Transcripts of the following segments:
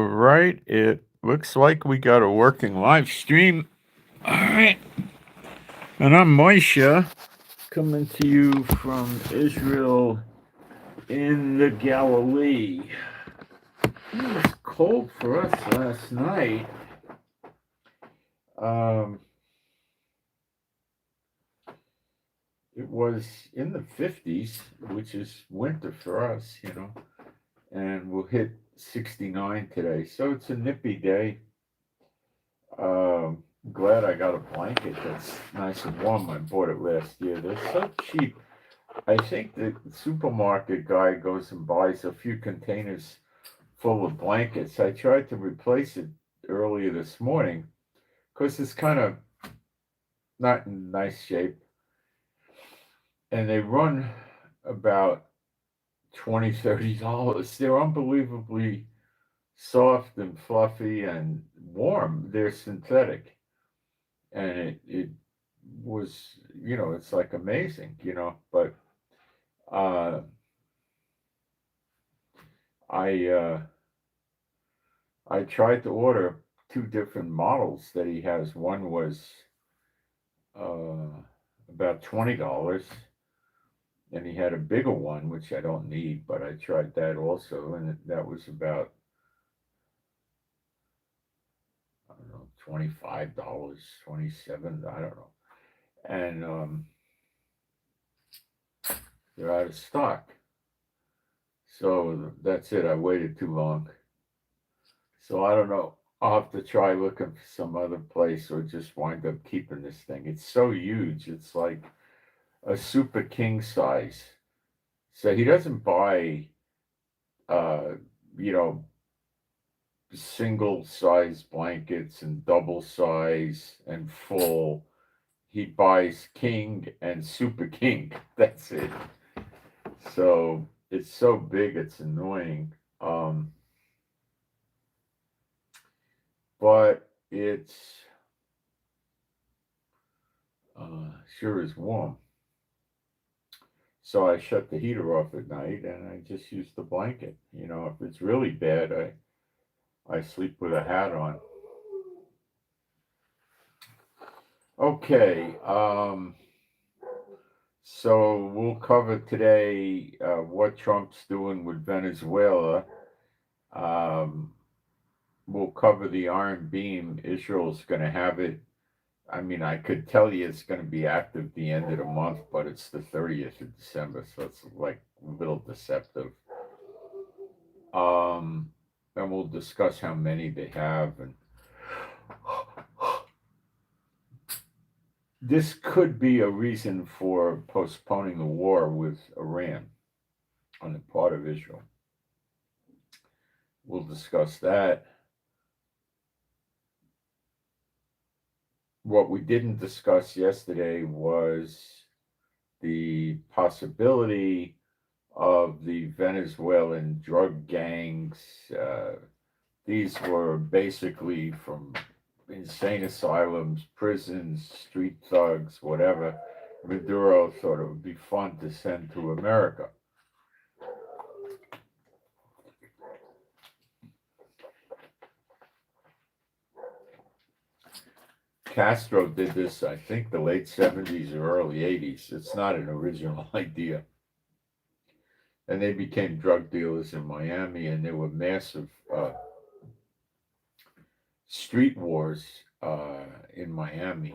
All right, it looks like we got a working live stream. All right, and I'm Moshe, coming to you from Israel in the Galilee. It was cold for us last night. Um, it was in the 50s, which is winter for us, and we'll hit 69 today. So it's a nippy day. Glad I got a blanket that's nice and warm. I bought it last year. They're so cheap. I think the supermarket guy goes and buys a few containers full of blankets. I tried to replace it earlier this morning because it's kind of not in nice shape. And they run about $20, $30. They're unbelievably soft and fluffy and warm. They're synthetic. And it was, it's like amazing, but uh, I tried to order two different models that he has. One was about $20, and he had a bigger one, which I don't need, but I tried that also, and that was about, I don't know, $25, 27, I don't know. And they're out of stock. So that's it. I waited too long. So I don't know. I'll have to try looking for some other place or just wind up keeping this thing. It's so huge. It's like a super king size. So he doesn't buy, uh, you know, single size blankets and double size and full. He buys king and super king. That's it. So it's so big, it's annoying. But it's sure is warm. So I shut the heater off at night and I just use the blanket. If it's really bad, I sleep with a hat on. Okay, so we'll cover today what Trump's doing with Venezuela. Um, we'll cover the Iron Beam. Israel's going to have it. I mean, I could tell you it's going to be active the end of the month, but it's the 30th of December, so it's like a little deceptive. And we'll discuss how many they have, and this could be a reason for postponing the war with Iran on the part of Israel. We'll discuss that. What we didn't discuss yesterday was the possibility of the Venezuelan drug gangs. These were basically from insane asylums, prisons, street thugs, whatever. Maduro thought it would be fun to send to America. Castro did this, I think, the late 70s or early 80s. It's not an original idea. And they became drug dealers in Miami, and there were massive street wars in Miami.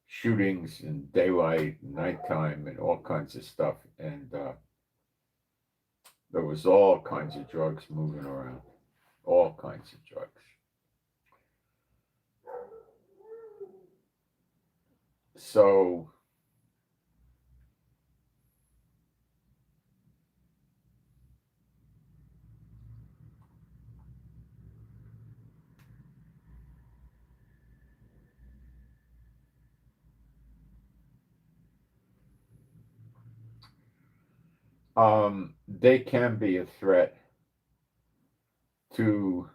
Shootings in daylight, nighttime, and all kinds of stuff. And there was all kinds of drugs moving around. All kinds of drugs. So they can be a threat to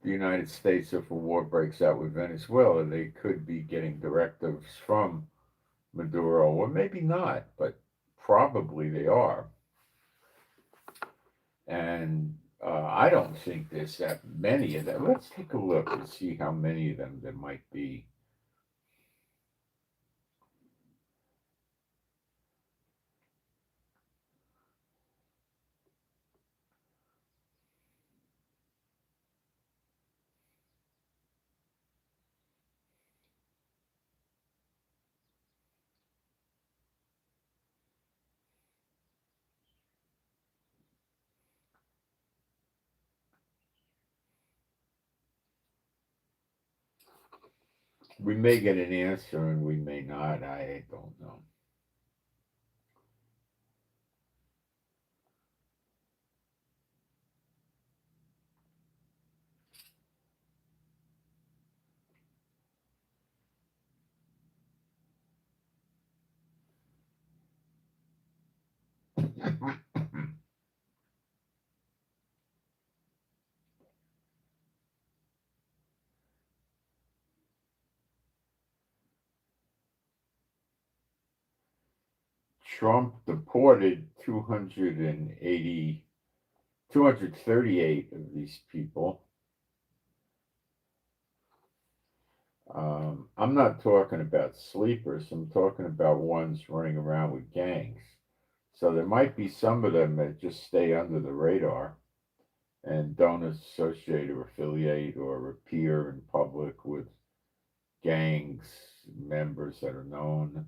the United States if a war breaks out with Venezuela. They could be getting directives from Maduro, or maybe not, but probably they are. And I don't think there's that many of them. Let's take a look and see how many of them there might be. We may get an answer and we may not. I don't know. Trump deported 238 of these people. I'm not talking about sleepers. I'm talking about ones running around with gangs. So there might be some of them that just stay under the radar and don't associate or affiliate or appear in public with gangs members that are known.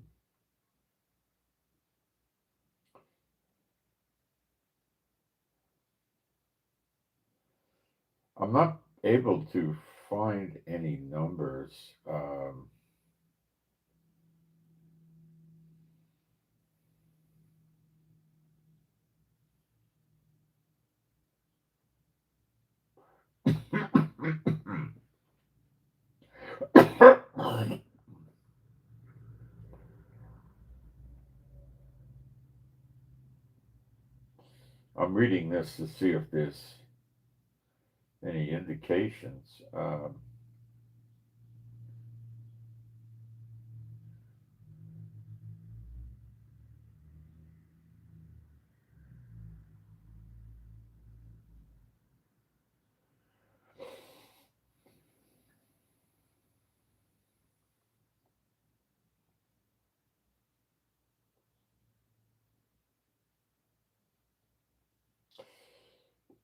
I'm not able to find any numbers. I'm reading this to see if there's any indications.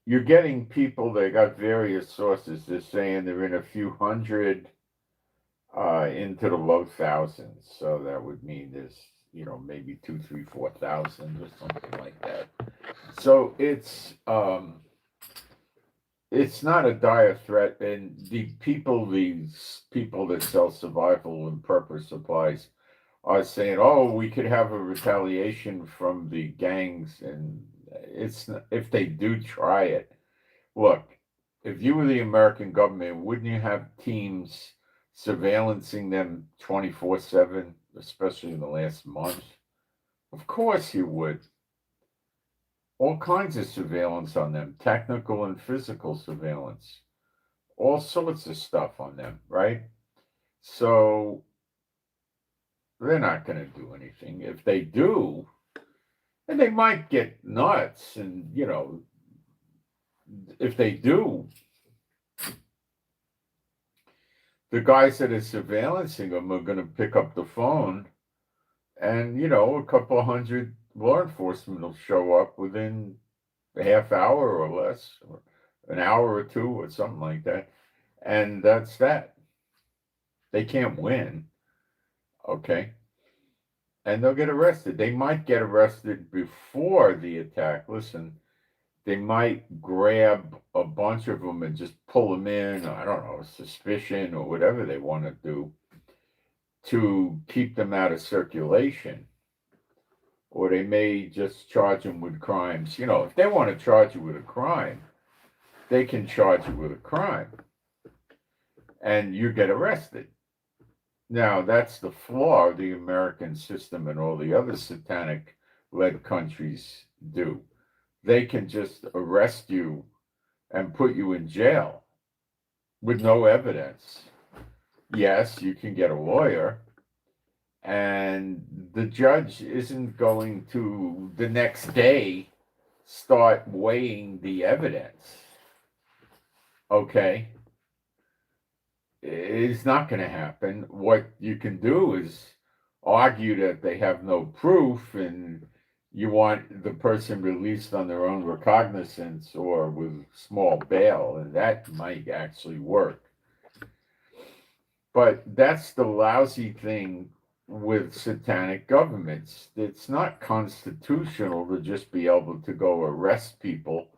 You're getting people that got various sources. They're saying they're in a few hundred into the low thousands. So that would mean there's, maybe 2, 3, 4,000 or something like that. So it's not a dire threat, and these people that sell survival and purpose supplies are saying, "Oh, we could have a retaliation from the gangs," and if they do try it. Look, if you were the American government, wouldn't you have teams surveillancing them 24/7, especially in the last month? Of course you would. All kinds of surveillance on them, technical and physical surveillance, all sorts of stuff on them, right? So they're not going to do anything. If they do, and they might get nuts, and if they do, the guys that are surveillancing them are going to pick up the phone, and a couple of hundred law enforcement will show up within a half hour or less, or an hour or two, or something like that, and that's that. They can't win, okay? And they'll get arrested. They might get arrested before the attack. Listen, they might grab a bunch of them and just pull them in, I don't know, suspicion or whatever they want to do to keep them out of circulation. Or they may just charge them with crimes. If they want to charge you with a crime, they can charge you with a crime and you get arrested. Now, that's the flaw of the American system and all the other satanic led countries do. They can just arrest you and put you in jail with no evidence. Yes, you can get a lawyer, and the judge isn't going to the next day start weighing the evidence. Okay, it's not going to happen. What you can do is argue that they have no proof and you want the person released on their own recognizance or with small bail, and that might actually work. But that's the lousy thing with satanic governments. It's not constitutional to just be able to go arrest people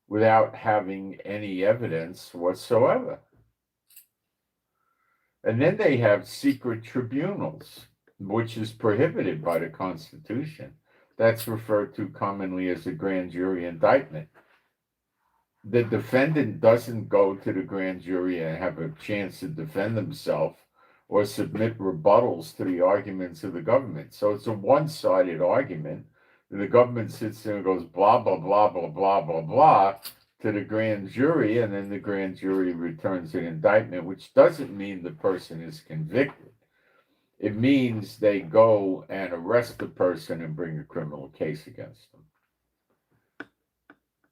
without having any evidence whatsoever. And then they have secret tribunals, which is prohibited by the Constitution. That's referred to commonly as a grand jury indictment. The defendant doesn't go to the grand jury and have a chance to defend himself or submit rebuttals to the arguments of the government. So it's a one-sided argument. The government sits there and goes blah, blah, blah, blah, blah, blah, blah to the grand jury, and then the grand jury returns an indictment, which doesn't mean the person is convicted. It means they go and arrest the person and bring a criminal case against them.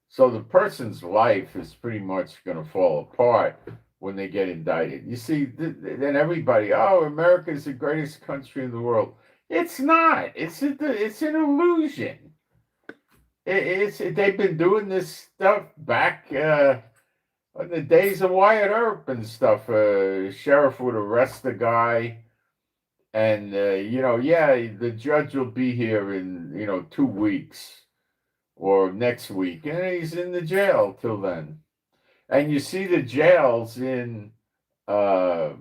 So the person's life is pretty much going to fall apart when they get indicted. You see, then everybody, oh, America is the greatest country in the world. It's not. It's an illusion. They've been doing this stuff back in the days of Wyatt Earp and stuff. Sheriff would arrest a guy, and the judge will be here in 2 weeks or next week, and he's in the jail till then. And you see the jails in the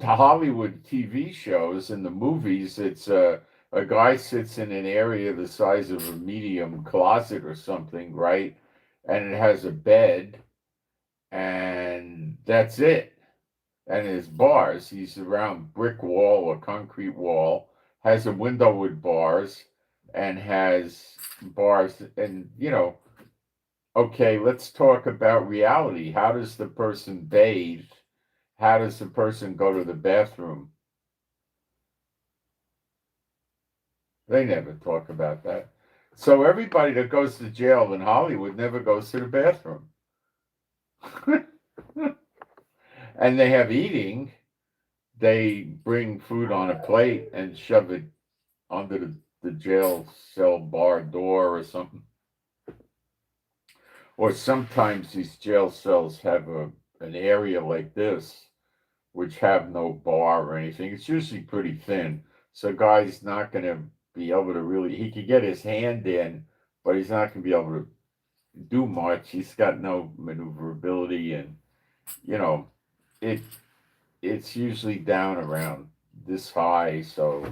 Hollywood TV shows and the movies. It's a guy sits in an area the size of a medium closet or something, right? And it has a bed, and that's it. And his bars, he's around brick wall or concrete wall, has a window with bars, and has bars. And, okay, let's talk about reality. How does the person bathe? How does the person go to the bathroom? They never talk about that. So everybody that goes to jail in Hollywood never goes to the bathroom. And they have eating. They bring food on a plate and shove it under the jail cell bar door or something. Or sometimes these jail cells have an area like this, which have no bar or anything. It's usually pretty thin. So guy's not going to be able to really, he could get his hand in, but he's not going to be able to do much. He's got no maneuverability, and, it's usually down around this high, so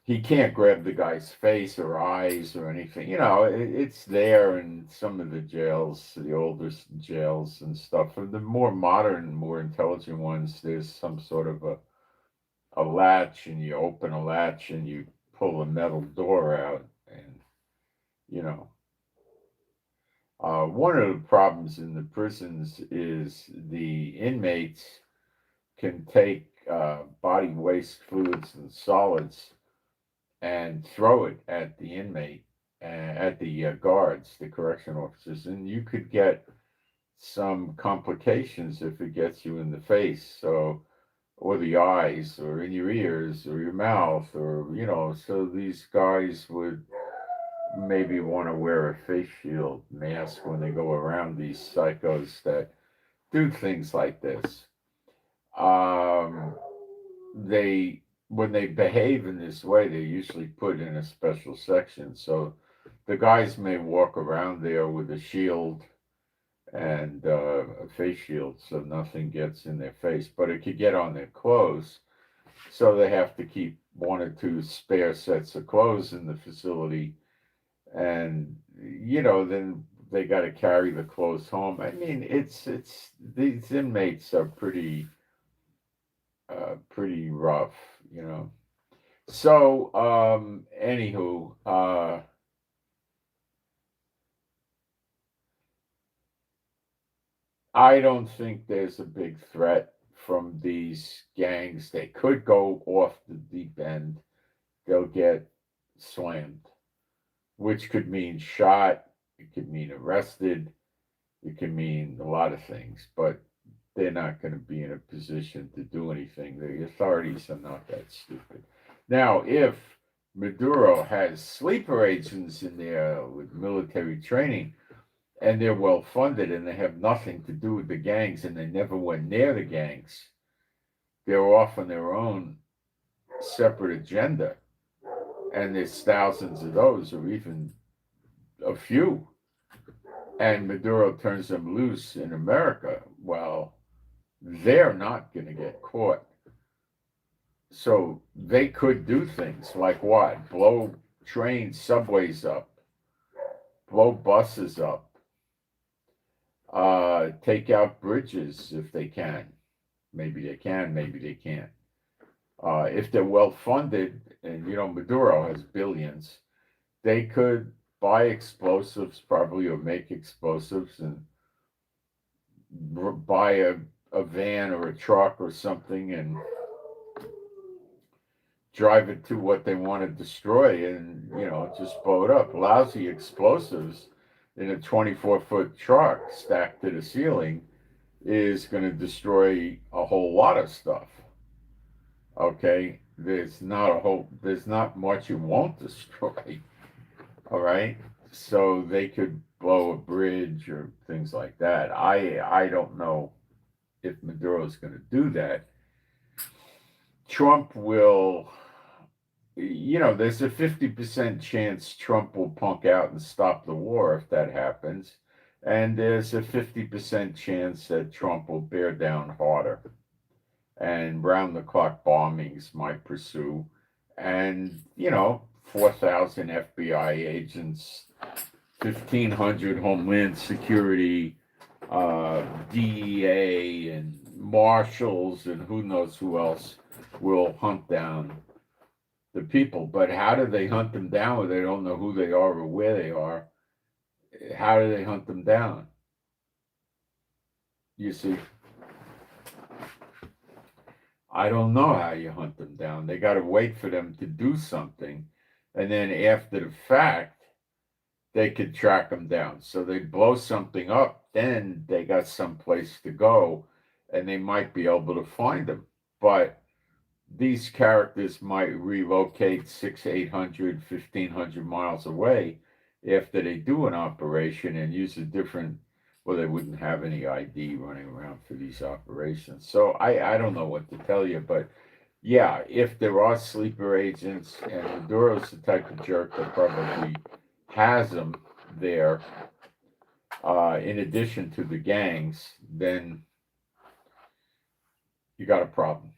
he can't grab the guy's face or eyes or anything. It's there in some of the jails, the older jails and stuff. For the more modern, more intelligent ones, there's some sort of a latch, and you open a latch and you pull a metal door out, and one of the problems in the prisons is the inmates can take body waste fluids and solids and throw it at the inmate, at the guards, the correction officers, and you could get some complications if it gets you in the face, or the eyes, or in your ears, or your mouth, or so these guys would maybe want to wear a face shield mask when they go around these psychos that do things like this. When they behave in this way, they're usually put in a special section. So the guys may walk around there with a shield and a face shield so nothing gets in their face, but it could get on their clothes. So they have to keep 1 or 2 spare sets of clothes in the facility. And, then they got to carry the clothes home. I mean, it's these inmates are pretty rough, So, anywho, I don't think there's a big threat from these gangs. They could go off the deep end. They'll get slammed. which could mean shot, it could mean arrested, it can mean a lot of things, but they're not going to be in a position to do anything. The authorities are not that stupid. Now, if Maduro has sleeper agents in there with military training, and they're well funded and they have nothing to do with the gangs and they never went near the gangs, they're off on their own separate agenda, and there's thousands of those, or even a few, and Maduro turns them loose in America, well, they're not going to get caught. So they could do things like what? Blow trains, subways up, blow buses up, take out bridges if they can. Maybe they can, maybe they can't. If they're well funded, and Maduro has billions, they could buy explosives probably, or make explosives, and buy a van or a truck or something and drive it to what they want to destroy, and just blow it up. Lousy explosives in a 24-foot truck stacked to the ceiling is going to destroy a whole lot of stuff. Okay, there's not much it won't destroy. All right, so they could blow a bridge or things like that. I don't know if Maduro's going to do that. Trump will, there's a 50% chance Trump will punk out and stop the war if that happens. And there's a 50% chance that Trump will bear down harder. And round-the-clock bombings might pursue. And, 4,000 FBI agents, 1,500 Homeland Security, DEA, and marshals, and who knows who else will hunt down the people. But how do they hunt them down when they don't know who they are or where they are? How do they hunt them down? You see, I don't know how you hunt them down. They got to wait for them to do something. And then after the fact, they could track them down. So they blow something up, then they got some place to go, and they might be able to find them. But these characters might relocate 600, 800, 1,500 miles away after they do an operation and use a different, well, they wouldn't have any ID running around for these operations. So I don't know what to tell you, but yeah, if there are sleeper agents, and Maduro's the type of jerk that probably has them there, in addition to the gangs, then you got a problem.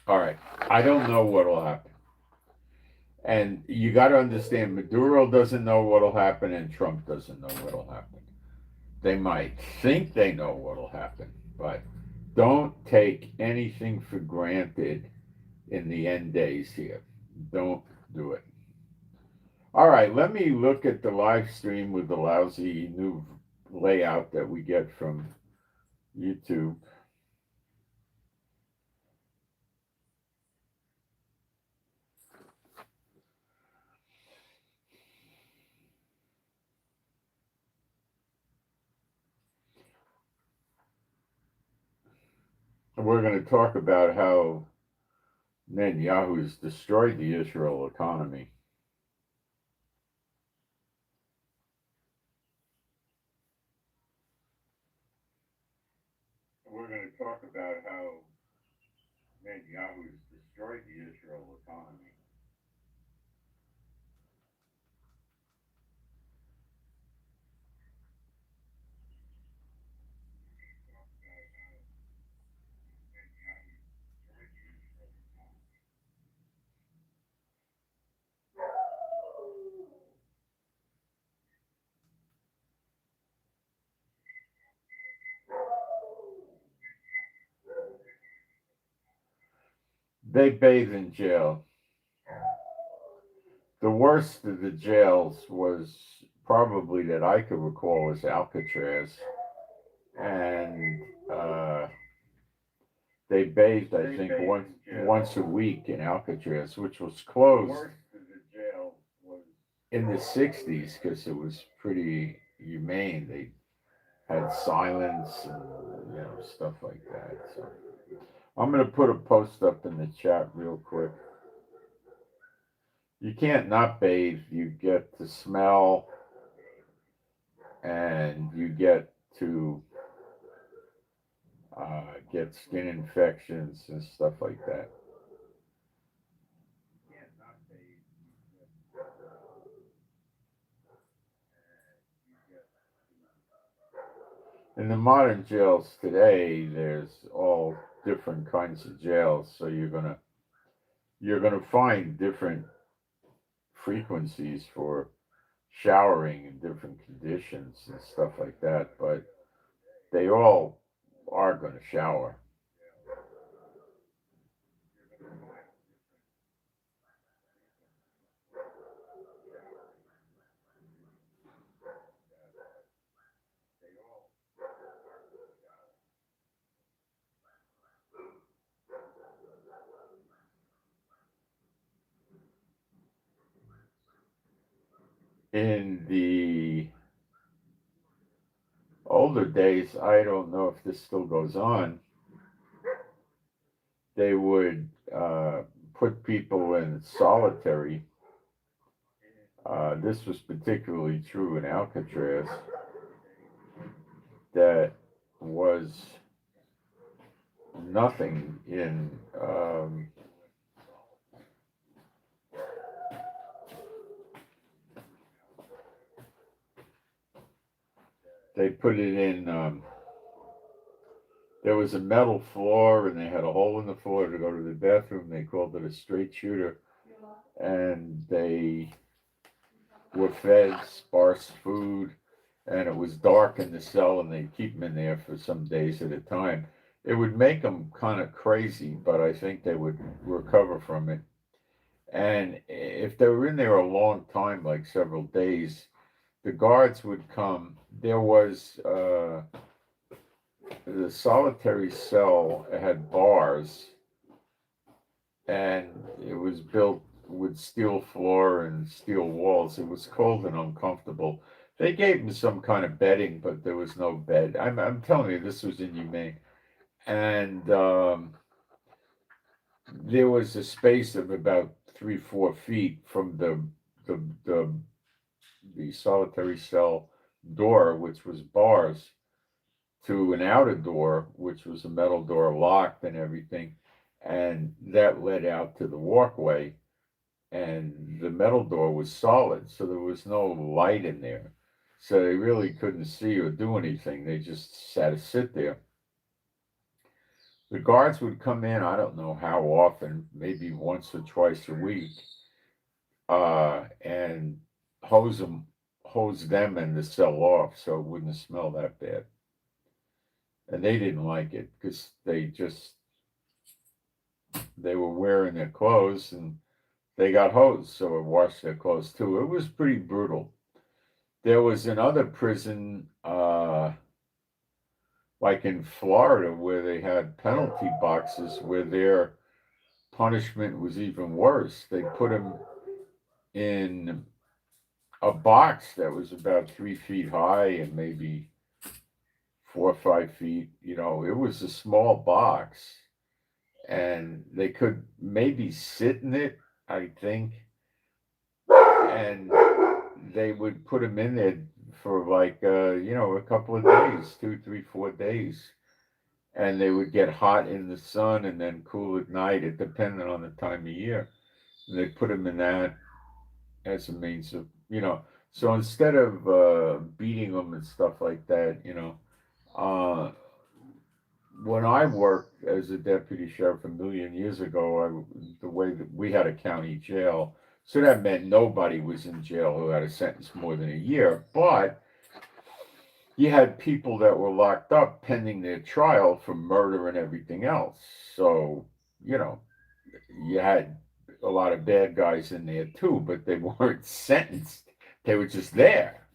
All right, I don't know what'll happen. And you got to understand, Maduro doesn't know what'll happen, and Trump doesn't know what'll happen. They might think they know what'll happen, but don't take anything for granted in the end days here. Don't do it. All right, let me look at the live stream with the lousy new layout that we get from YouTube. We're going to talk about how Netanyahu has destroyed the Israel economy. We're going to talk about how Netanyahu has destroyed the Israel economy. They bathe in jail. The worst of the jails was probably that I could recall was Alcatraz. And They bathed, I think, once a week in Alcatraz, which was closed in the '60s because it was pretty humane. They had silence and stuff like that. So I'm gonna put a post up in the chat real quick. You can't not bathe. You get the smell, and you get to get skin infections and stuff like that. In the modern jails today, there's all different kinds of jails, so you're gonna find different frequencies for showering in different conditions and stuff like that, but they all are going to shower. In the older days, I don't know if this still goes on, they would put people in solitary. This was particularly true in Alcatraz. That was nothing in they put it in there was a metal floor and they had a hole in the floor to go to the bathroom. They called it a straight shooter, and they were fed sparse food, and it was dark in the cell, and they'd keep them in there for some days at a time. It would make them kind of crazy, but I think they would recover from it. And if they were in there a long time, like several days, the guards would come. There was the solitary cell had bars, and it was built with steel floor and steel walls. It was cold and uncomfortable. They gave him some kind of bedding, but there was no bed. I'm telling you, this was inhumane. And there was a space of about 3-4 feet from the the the solitary cell door, which was bars, to an outer door, which was a metal door locked and everything. And that led out to the walkway. And the metal door was solid, so there was no light in there. So they really couldn't see or do anything. They just had to sit there. The guards would come in, I don't know how often, maybe once or twice a week, and hose them and the cell off so it wouldn't smell that bad. And they didn't like it because they were wearing their clothes and they got hosed, so it washed their clothes too. It was pretty brutal. There was another prison, like in Florida, where they had penalty boxes where their punishment was even worse. They put them in a box that was about 3 feet high and maybe 4 or 5 feet. It was a small box, and they could maybe sit in it, I think, and they would put them in there for like a couple of days, 2, 3, 4 days, and they would get hot in the sun and then cool at night. It depended on the time of year. And they put them in that as a means of So instead of beating them and stuff like that, when I worked as a deputy sheriff a million years ago, the way that we had a county jail, so that meant nobody was in jail who had a sentence more than a year, but you had people that were locked up pending their trial for murder and everything else. So, you had a lot of bad guys in there too, but they weren't sentenced. They were just there.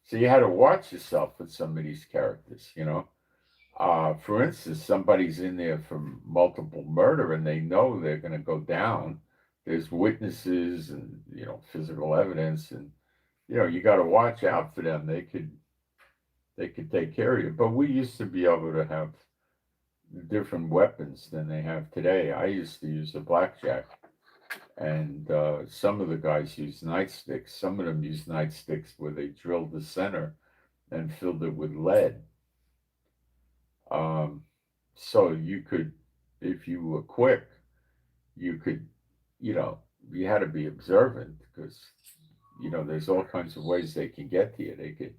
So you had to watch yourself with some of these characters. For instance, somebody's in there for multiple murder and they know they're going to go down. There's witnesses and, physical evidence, and, you got to watch out for them. They could take care of you. But we used to be able to have different weapons than they have today. I used to use a blackjack, and some of the guys use nightsticks. Some of them use nightsticks where they drilled the center and filled it with lead. So you could, if you were quick, you could, you had to be observant because, there's all kinds of ways they can get to you. They could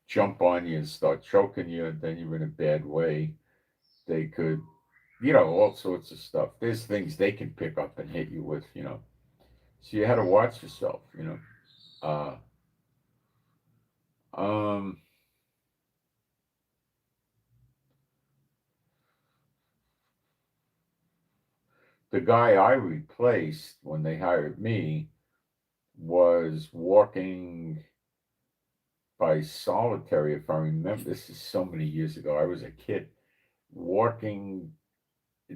jump on you and start choking you, and then you're in a bad way. They could, all sorts of stuff. There's things they can pick up and hit you with. So you had to watch yourself. Uh, um, the guy I replaced when they hired me was walking by solitary, if I remember. This is so many years ago. I was a kid walking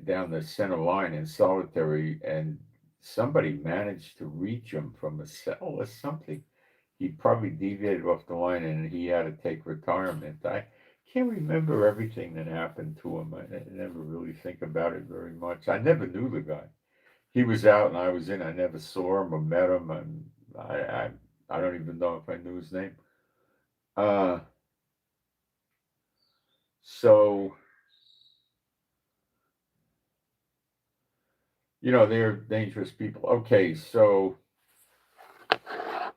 down the center line in solitary, and somebody managed to reach him from a cell or something. He probably deviated off the line and he had to take retirement. I can't remember everything that happened to him. I never really think about it very much. I never knew the guy. He was out and I was in. I never saw him or met him, and I don't even know if I knew his name. So they're dangerous people. Okay, so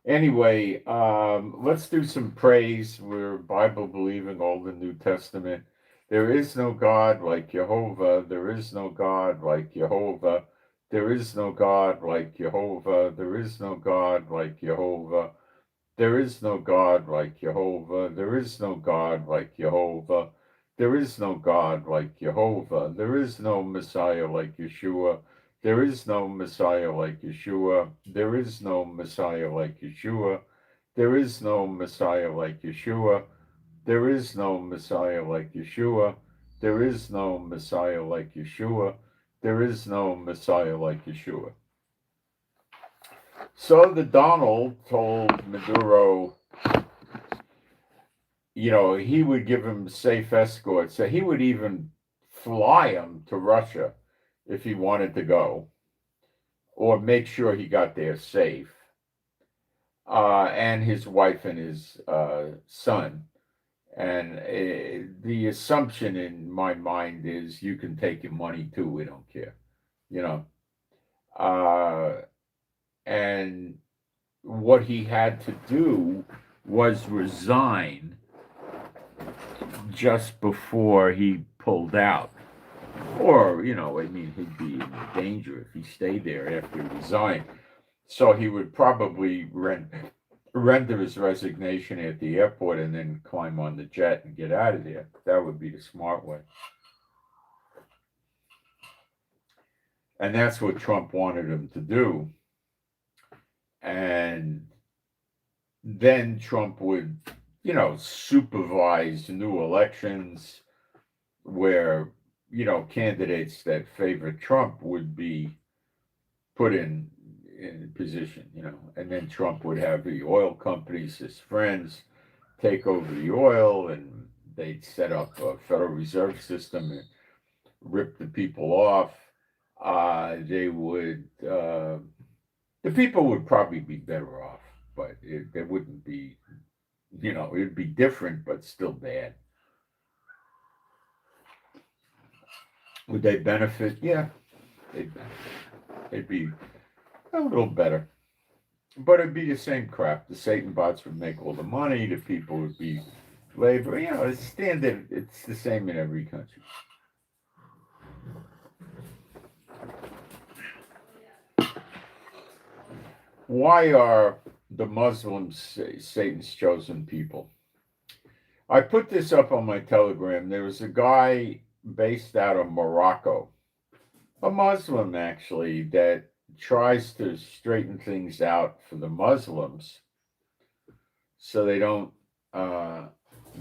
anyway, let's do some praise. We're Bible believing, Old and New Testament. There is no God like Jehovah. There is no God like Jehovah. There is no God like Jehovah. There is no God like Jehovah. There is no God like Jehovah. There is no God like Jehovah. There is no God like Jehovah. There is no Messiah like Yeshua. There is no Messiah like Yeshua. There is no Messiah like Yeshua. There is no Messiah like Yeshua. There is no Messiah like Yeshua. There is no Messiah like Yeshua. There is no Messiah like Yeshua. So the Donald told Maduro, he would give him safe escorts. So he would even fly him to Russia if he wanted to go, or make sure he got there safe. And his wife and his son. And the assumption in my mind is you can take your money too. We don't care, and what he had to do was resign just before he pulled out. Or, he'd be in danger if he stayed there after he resigned. So he would probably render his resignation at the airport and then climb on the jet and get out of there. That would be the smart way. And that's what Trump wanted him to do. And then Trump would, supervise new elections where, candidates that favor Trump would be put in position, and then Trump would have the oil companies, his friends, take over the oil, and they'd set up a Federal Reserve System and rip the people off. They would, the people would probably be better off, but it wouldn't be, it'd be different, but still bad. Would they benefit? Yeah, they'd benefit. It'd be a little better. But it'd be the same crap. The Satan bots would make all the money. The people would be labor. It's standard. It's the same in every country. Why are the Muslims Satan's chosen people? I put this up on my Telegram. There was a guy based out of Morocco, a Muslim actually, that tries to straighten things out for the Muslims so they don't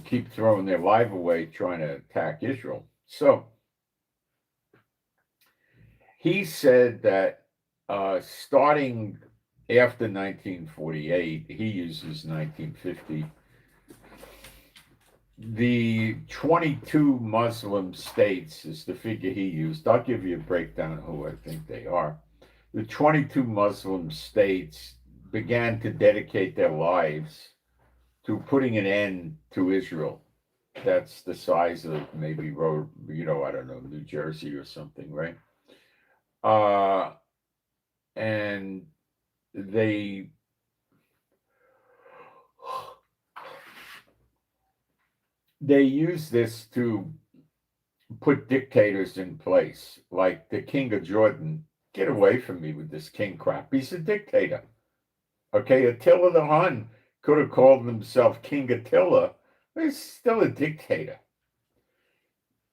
keep throwing their life away trying to attack Israel. So he said that starting after 1948, he uses 1950, the 22 Muslim states is the figure he used. I'll give you a breakdown of who I think they are. The 22 Muslim states began to dedicate their lives to putting an end to Israel. That's the size of maybe road, I don't know, New Jersey or something, right? And they use this to put dictators in place, like the king of Jordan. Get away from me with this king crap. He's a dictator. Okay, Attila the Hun could have called himself King Attila, but he's still a dictator.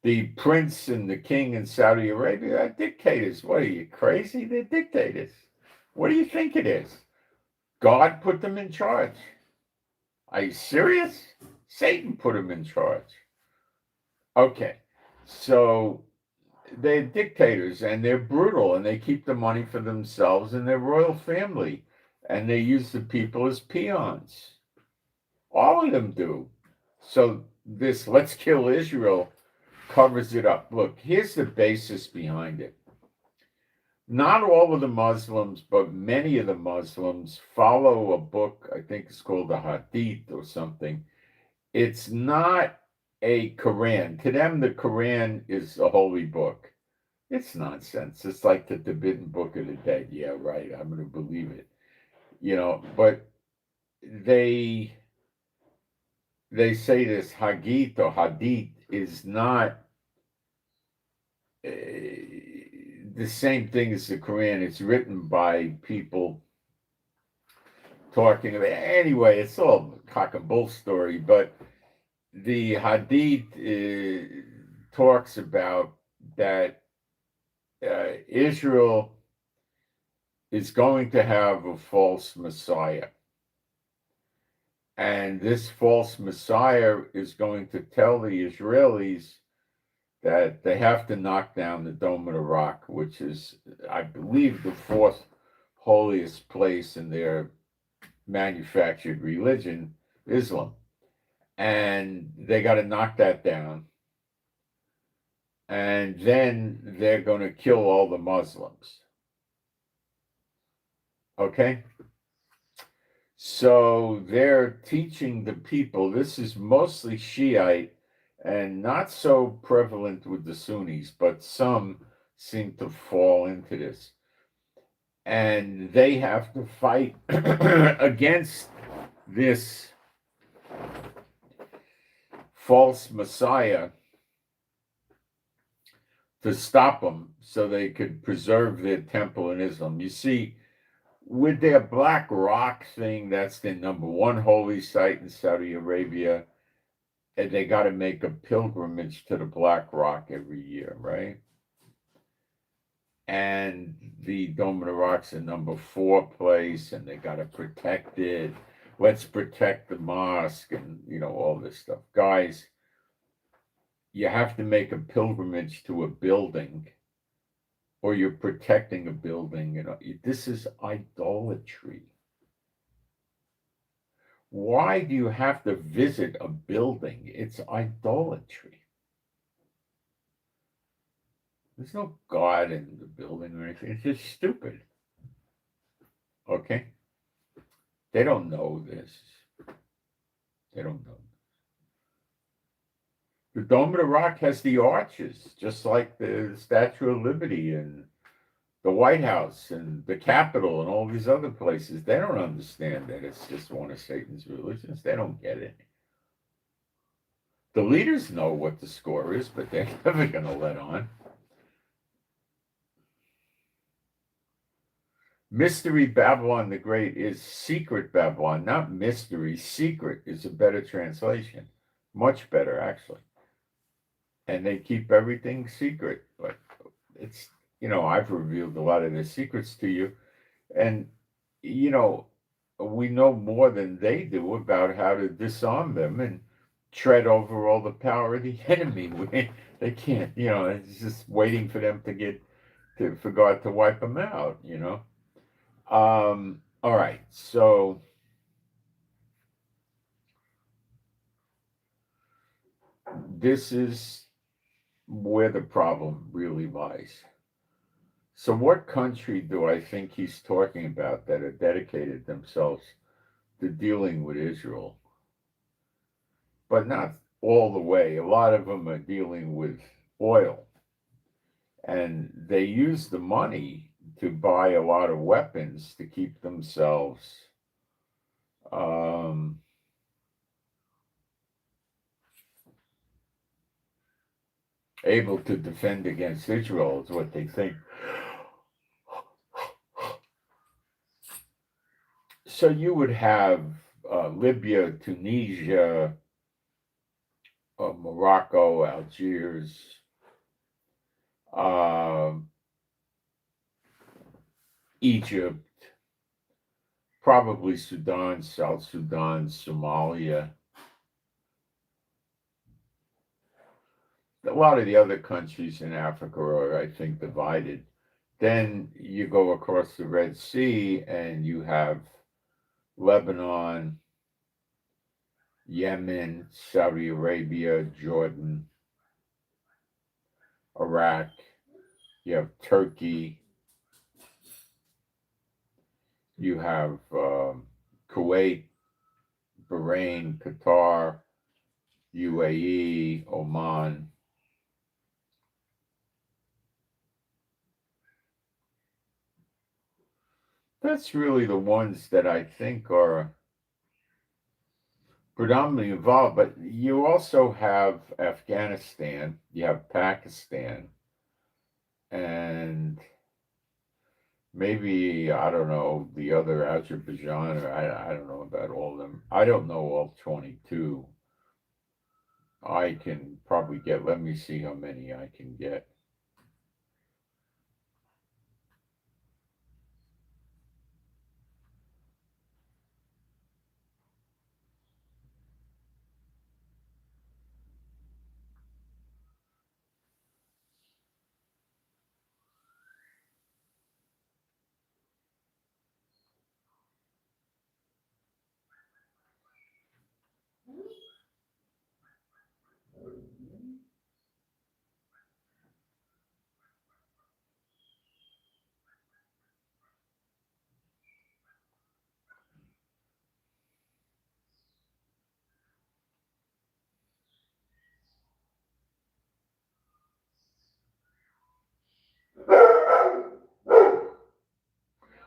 The prince and the king in Saudi Arabia are dictators. What are you, crazy? They're dictators. What do you think it is? God put them in charge. Are you serious? Satan put them in charge. Okay, so they're dictators and they're brutal and they keep the money for themselves and their royal family and they use the people as peons. All of them do. So this let's kill Israel covers it up. Look, here's the basis behind it. Not all of the Muslims, but many of the Muslims follow a book, I think it's called the Hadith or something. It's not a Quran. To them, the Quran is a holy book. It's nonsense. It's like the Tibetan Book of the Dead. Yeah, right. I'm going to believe it. But they say this Hadith or Hadith is not the same thing as the Quran. It's written by people talking about. Anyway, it's all cock and bull story, but the Hadith talks about that Israel is going to have a false Messiah. And this false Messiah is going to tell the Israelis that they have to knock down the Dome of the Rock, which is, I believe, the fourth holiest place in their manufactured religion, Islam. And they got to knock that down. And then they're going to kill all the Muslims. Okay? So they're teaching the people, this is mostly Shiite and not so prevalent with the Sunnis, but some seem to fall into this. And they have to fight against this false Messiah to stop them so they could preserve their temple in Islam. You see, with their Black Rock thing, that's the number one holy site in Saudi Arabia. And they got to make a pilgrimage to the Black Rock every year, right? And the Dome of the Rock's a number 4 place, and they got to protect it. Let's protect the mosque and, all this stuff. Guys, you have to make a pilgrimage to a building or you're protecting a building. This is idolatry. Why do you have to visit a building? It's idolatry. There's no God in the building or anything. It's just stupid. Okay? They don't know this. They don't know. The Dome of the Rock has the arches, just like the Statue of Liberty and the White House and the Capitol and all these other places. They don't understand that it's just one of Satan's religions. They don't get it. The leaders know what the score is, but they're never going to let on. Mystery Babylon the Great is secret Babylon, not mystery. Secret is a better translation. Much better, actually. And they keep everything secret. But it's, I've revealed a lot of their secrets to you. And, we know more than they do about how to disarm them. And tread over all the power of the enemy. They can't, it's just waiting for them for God to wipe them out. All right, so this is where the problem really lies. So, what country do I think he's talking about that have dedicated themselves to dealing with Israel? But not all the way. A lot of them are dealing with oil. And they use the money to buy a lot of weapons to keep themselves able to defend against Israel, is what they think. So you would have Libya, Tunisia, Morocco, Algiers, Egypt, probably Sudan, South Sudan, Somalia. A lot of the other countries in Africa are, I think, divided. Then you go across the Red Sea and you have Lebanon, Yemen, Saudi Arabia, Jordan, Iraq. You have Turkey. You have Kuwait, Bahrain, Qatar, UAE, Oman. That's really the ones that I think are predominantly involved. But you also have Afghanistan, you have Pakistan, and maybe, I don't know, the other Azerbaijan, or I don't know about all of them. I don't know all 22. I can probably let me see how many I can get.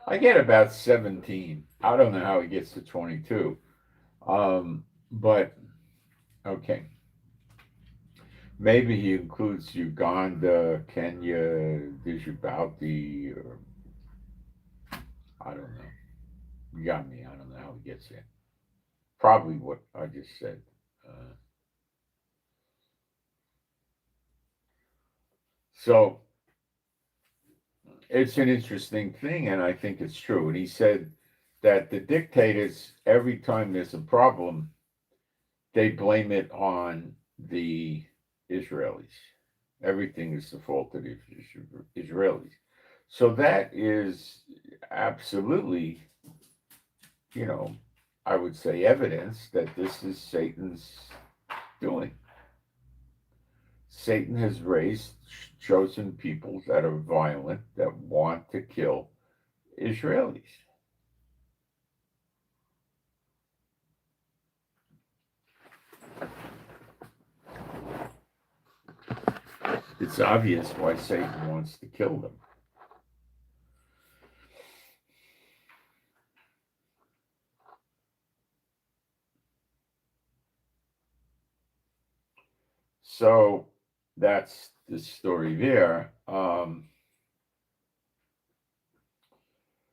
I get about 17. I don't know how he gets to 22. But okay. Maybe he includes Uganda, Kenya, Djibouti, or I don't know. You got me. I don't know how he gets there. Probably what I just said. So it's an interesting thing, and I think it's true. And he said that the dictators, every time there's a problem, they blame it on the Israelis. Everything is the fault of the Israelis. So that is absolutely, I would say evidence that this is Satan's doing. Satan has raised chosen peoples that are violent, that want to kill Israelis. It's obvious why Satan wants to kill them. So that's the story there.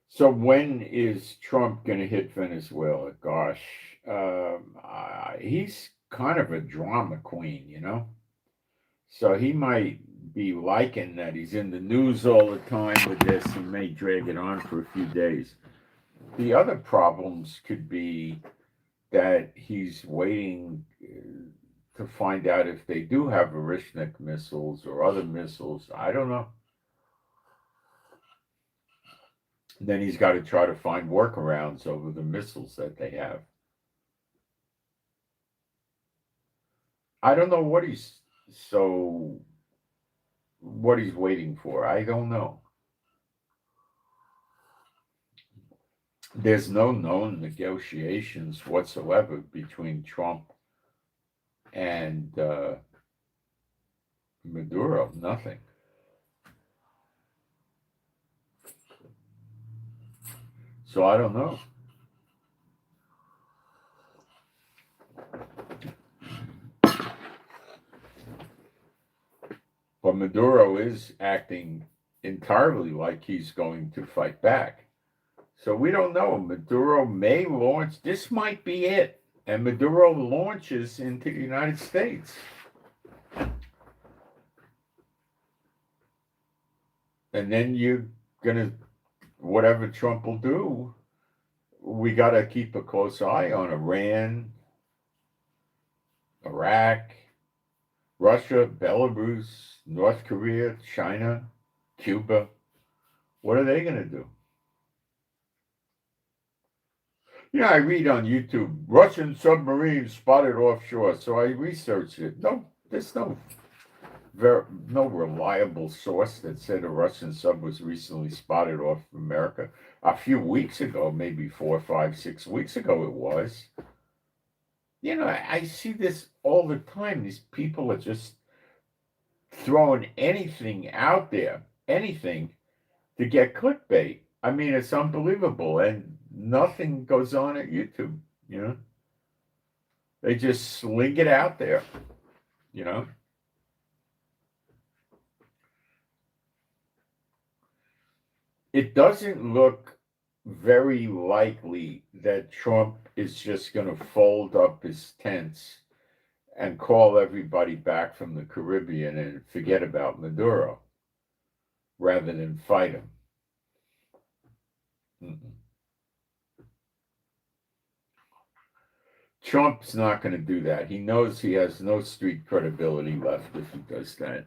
So when is Trump going to hit Venezuela? Gosh, he's kind of a drama queen. So he might be liking that he's in the news all the time with this and may drag it on for a few days. The other problems could be that he's waiting to find out if they do have Orishnik missiles or other missiles. I don't know. Then he's got to try to find workarounds over the missiles that they have. I don't know what he's waiting for. I don't know. There's no known negotiations whatsoever between Trump and Maduro. Nothing. So I don't know. But Maduro is acting entirely like he's going to fight back. So we don't know. Maduro may launch. This might be it. And Maduro launches into the United States. And then you're going to, whatever Trump will do, we got to keep a close eye on Iran, Iraq, Russia, Belarus, North Korea, China, Cuba. What are they going to do? I read on YouTube, Russian submarines spotted offshore. So I researched it. No, there's no reliable source that said a Russian sub was recently spotted off America. A few weeks ago, maybe 4, 5, 6 weeks ago it was. I see this all the time. These people are just throwing anything out there, anything to get clickbait. I mean, it's unbelievable. And nothing goes on at YouTube, They just sling it out there, It doesn't look very likely that Trump is just going to fold up his tents and call everybody back from the Caribbean and forget about Maduro rather than fight him. Trump's not going to do that. He knows he has no street credibility left if he does that.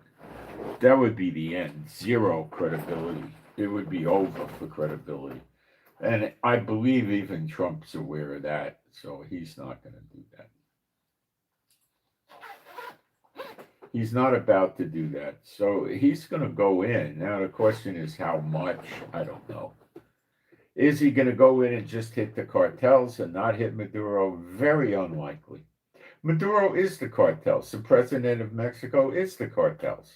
That would be the end. Zero credibility. It would be over for credibility. And I believe even Trump's aware of that, so he's not going to do that. He's not about to do that. So he's going to go in. Now the question is how much? I don't know. Is he going to go in and just hit the cartels and not hit Maduro? Very unlikely. Maduro is the cartels. The president of Mexico is the cartels.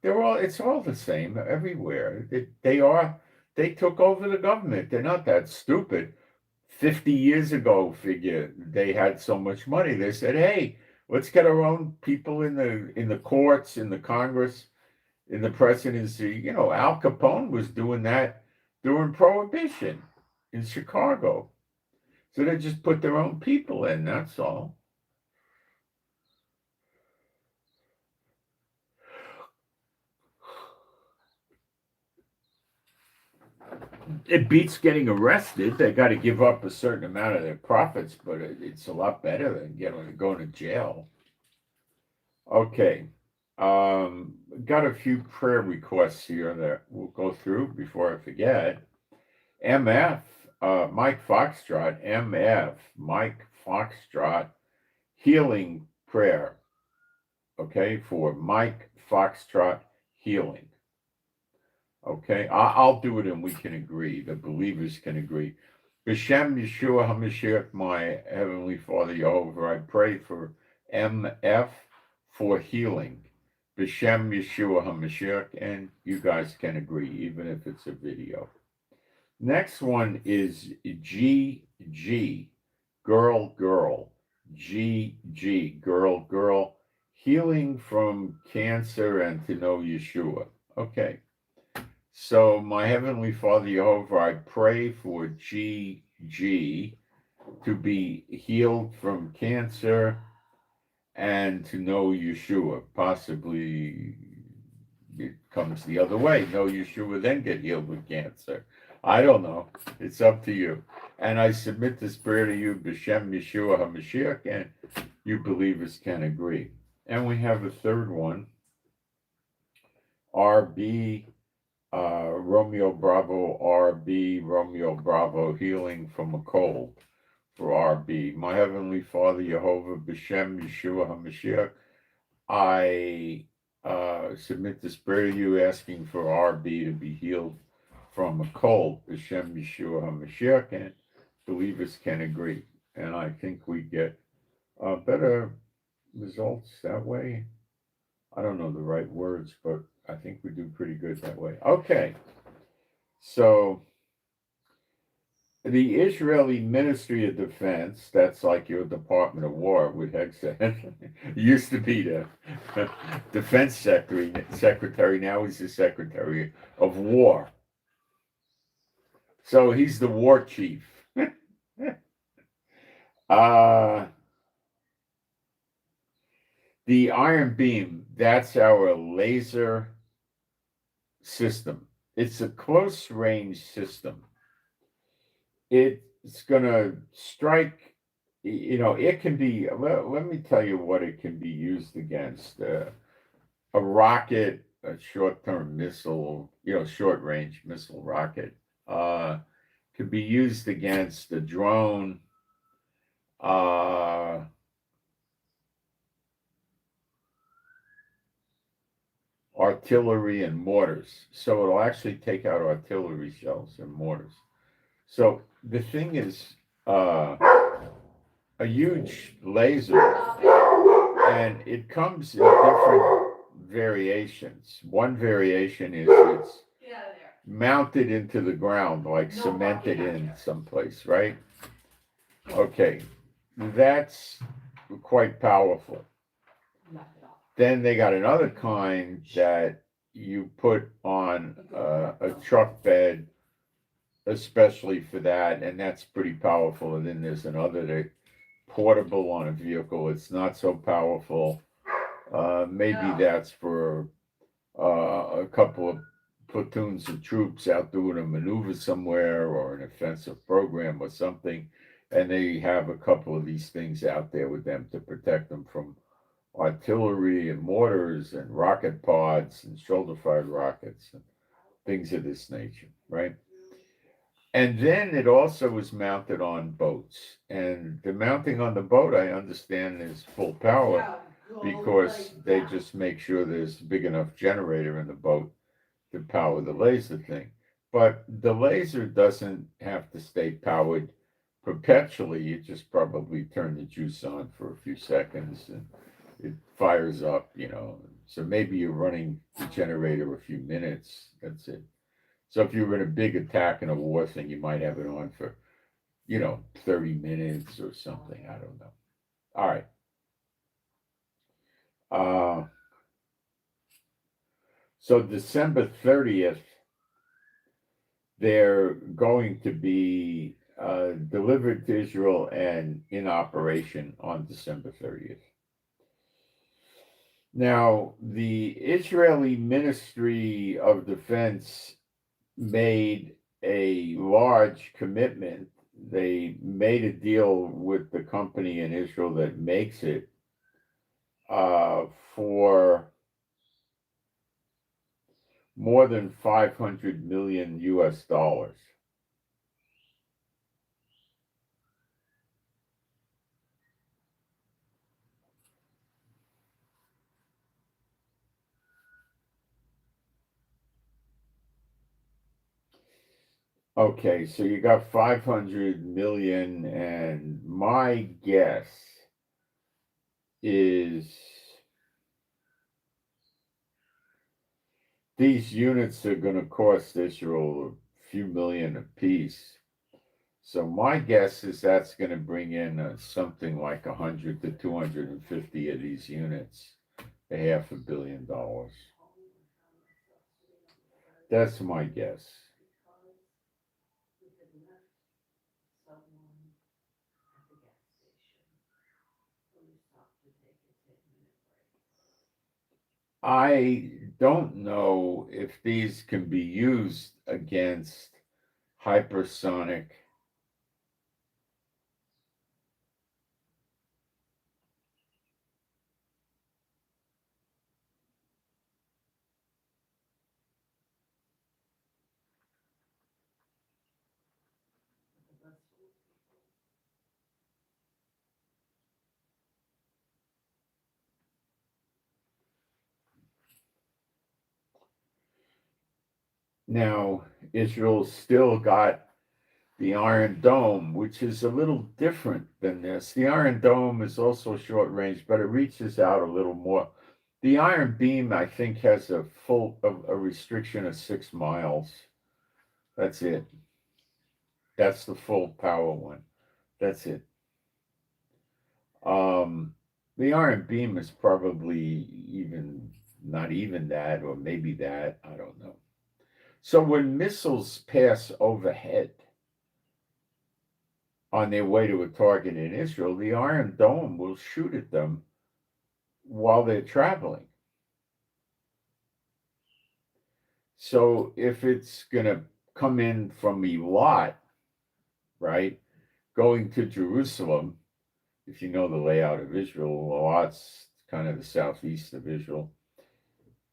It's all the same everywhere. They took over the government. They're not that stupid. 50 years ago, they had so much money. They said, hey, let's get our own people in the courts, in the Congress, in the presidency. Al Capone was doing that during Prohibition in Chicago. So they just put their own people in, that's all. It beats getting arrested. They got to give up a certain amount of their profits, but it's a lot better than going to jail. Okay. Got a few prayer requests here that we'll go through before I forget. MF, Mike Foxtrot, MF, Mike Foxtrot, healing prayer. Okay, for Mike Foxtrot healing. Okay, I'll do it and we can agree. The believers can agree. B'Shem Yeshua HaMashiach, my Heavenly Father Yehovah, I pray for MF for healing. B'Shem Yeshua HaMashiach, and you guys can agree, even if it's a video. Next one is GG, girl, GG, girl, healing from cancer and to know Yeshua. Okay. So, my Heavenly Father Yehovah, I pray for GG to be healed from cancer and to know Yeshua. Possibly it comes the other way. Know Yeshua, then get healed with cancer. I don't know. It's up to you. And I submit this prayer to you, B'Shem Yeshua HaMashiach, and you believers can agree. And we have a third one, RB, Romeo Bravo, RB, Romeo Bravo, healing from a cold for RB. My Heavenly Father, Jehovah, B'Shem Yeshua HaMashiach, I submit this prayer to you, asking for RB to be healed from a cold, B'Shem Yeshua HaMashiach, and believers can agree. And I think we get better results that way. I don't know the right words, but I think we do pretty good that way. Okay, so the Israeli Ministry of Defense, that's like your Department of War with Hexet, used to be the Defense Secretary, now he's the Secretary of War. So he's the war chief. The Iron Beam, that's our laser system. It's a close range system. It's going to strike, it can be, let me tell you what it can be used against. A rocket, a short-term missile, short-range missile rocket, could be used against a drone, artillery and mortars. So it'll actually take out artillery shells and mortars. So the thing is, a huge laser, and it comes in different variations. One variation is it's mounted into the ground, like cemented in someplace, right? Okay, that's quite powerful. Then they got another kind that you put on a truck bed, especially for that, and that's pretty powerful. And then there's another that portable on a vehicle. It's not so powerful. Maybe that's for a couple of platoons of troops out doing a maneuver somewhere or an offensive program or something, and they have a couple of these things out there with them to protect them from artillery and mortars and rocket pods and shoulder-fired rockets and things of this nature, right? And then it also is mounted on boats. And the mounting on the boat, I understand, is full power because they just make sure there's a big enough generator in the boat to power the laser thing. But the laser doesn't have to stay powered perpetually. You just probably turn the juice on for a few seconds and it fires up, So maybe you're running the generator a few minutes. That's it. So if you were in a big attack in a war thing, you might have it on for, 30 minutes or something. I don't know. All right. So December 30th, they're going to be delivered to Israel and in operation on December 30th. Now, the Israeli Ministry of Defense made a large commitment. They made a deal with the company in Israel that makes it for more than 500 million US dollars. Okay, so you got 500 million, and my guess is these units are going to cost Israel a few million apiece. So my guess is that's going to bring in something like 100 to 250 of these units, $500 million. That's my guess. I don't know if these can be used against hypersonic Now, Israel still got the Iron Dome, which is a little different than this. The Iron Dome is also short range, but it reaches out a little more. The Iron Beam, I think, has a restriction of 6 miles. That's it. That's the full power one. That's it. The Iron Beam is probably even not even that, or maybe that. I don't know. So when missiles pass overhead on their way to a target in Israel, the Iron Dome will shoot at them while they're traveling. So if it's going to come in from Eilat, right, going to Jerusalem, if you know the layout of Israel, Eilat's kind of the southeast of Israel.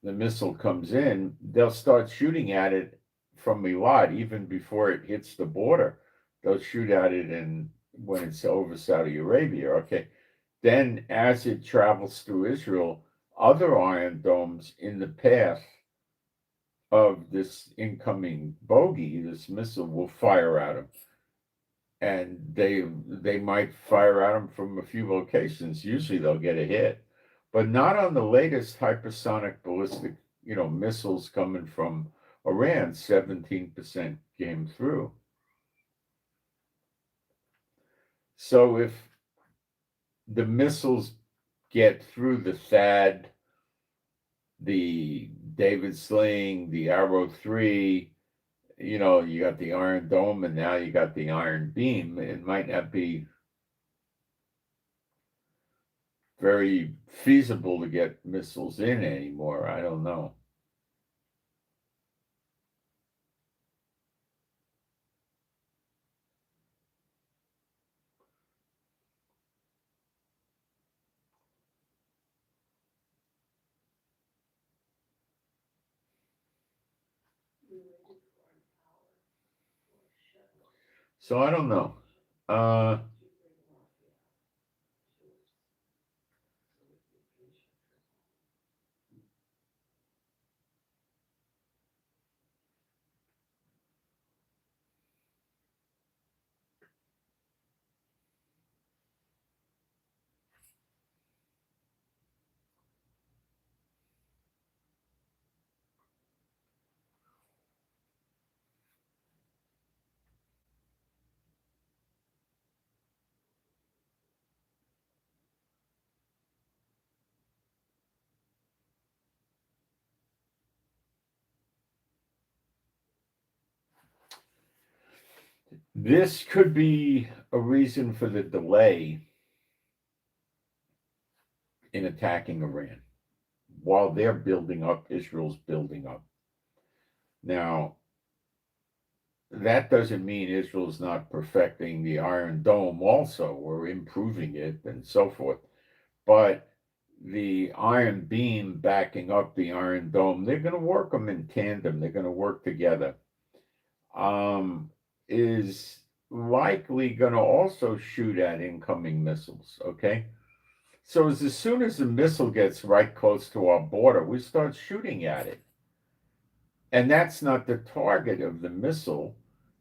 The missile comes in, they'll start shooting at it from Eilat even before it hits the border. They'll shoot at it when it's over Saudi Arabia. Okay. Then as it travels through Israel, other Iron Domes in the path of this incoming bogey, this missile, will fire at them. And they might fire at them from a few locations. Usually they'll get a hit, but not on the latest hypersonic ballistic, missiles coming from Iran. 17% came through. So if the missiles get through the THAAD, the David Sling, the Arrow 3, you got the Iron Dome, and now you got the Iron Beam. It might not be very feasible to get missiles in anymore. I don't know. So I don't know. This could be a reason for the delay in attacking Iran while they're building up, Israel's building up. Now, that doesn't mean Israel's not perfecting the Iron Dome also, or improving it and so forth. But the Iron Beam backing up the Iron Dome, they're going to work them in tandem. They're going to work together. Is likely going to also shoot at incoming missiles. Okay. So as soon as the missile gets right close to our border, we start shooting at it. And that's not the target of the missile.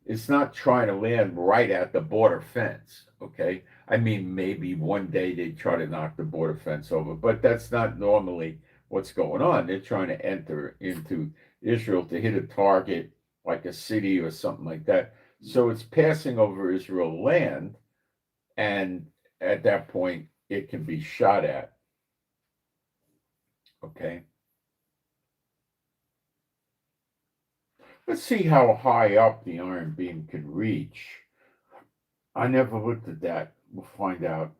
It's not trying to land right at the border fence. Okay. I mean, maybe one day they try to knock the border fence over, but that's not normally what's going on. They're trying to enter into Israel to hit a target like a city or something like that. So it's passing over Israel land, and at that point, it can be shot at. Okay. Let's see how high up the Iron Beam can reach. I never looked at that. We'll find out.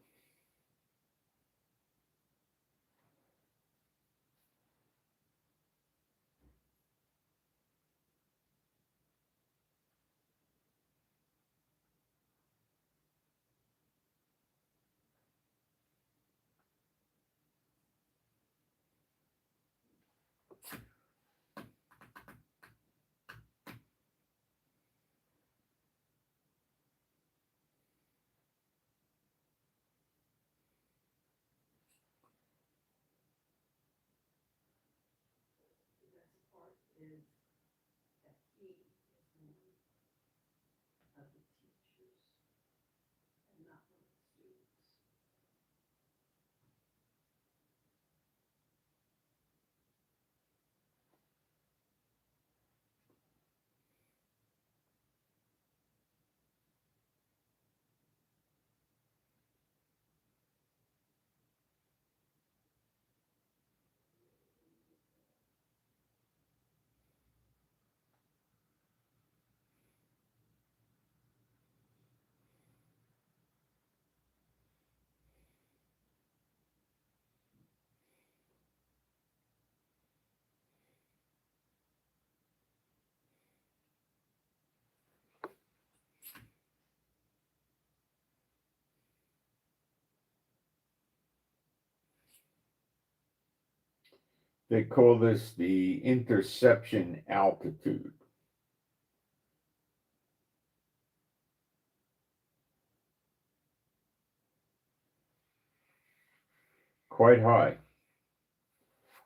They call this the interception altitude. Quite high.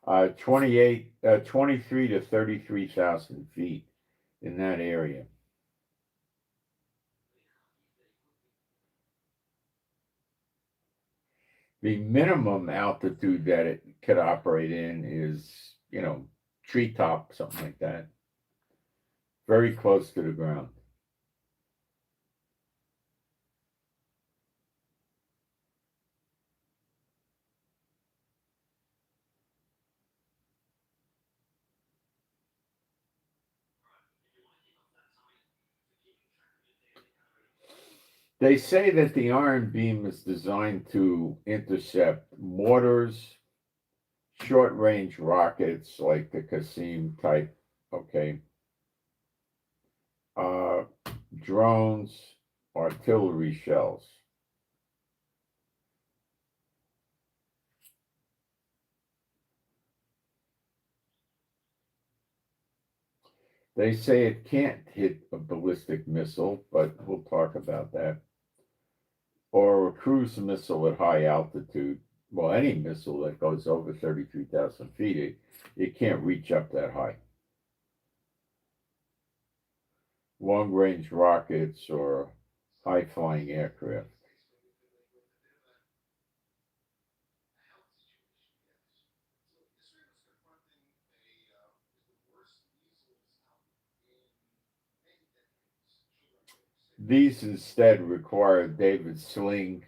23 to 33,000 feet in that area. The minimum altitude that it could operate in is, treetop, something like that. Very close to the ground. They say that the iron beam is designed to intercept mortars, short range rockets like the Qasim type, okay, uh, drones, artillery shells. They say it can't hit a ballistic missile, but we'll talk about that. Or a cruise missile at high altitude. Well, any missile that goes over 33,000 feet, it can't reach up that high. Long range rockets or high flying aircraft. These instead require David's Sling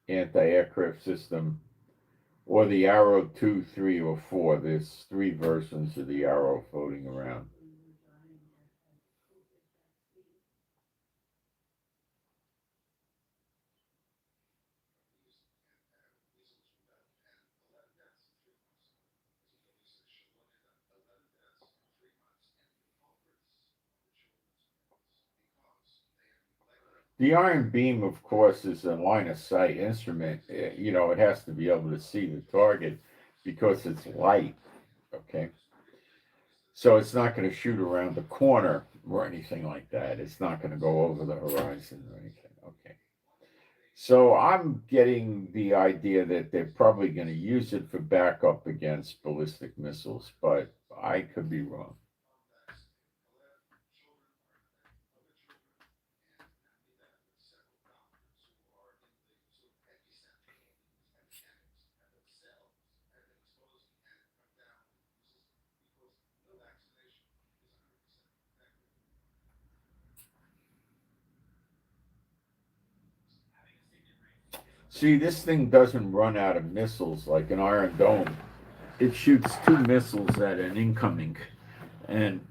anti-aircraft system or the Arrow 2, 3, or 4. There's 3 versions of the Arrow floating around. The iron beam, of course, is a line of sight instrument. It has to be able to see the target because it's light. Okay. So it's not going to shoot around the corner or anything like that. It's not going to go over the horizon or anything. Okay. So I'm getting the idea that they're probably going to use it for backup against ballistic missiles, but I could be wrong. See, this thing doesn't run out of missiles like an Iron Dome. It shoots 2 missiles at an incoming, and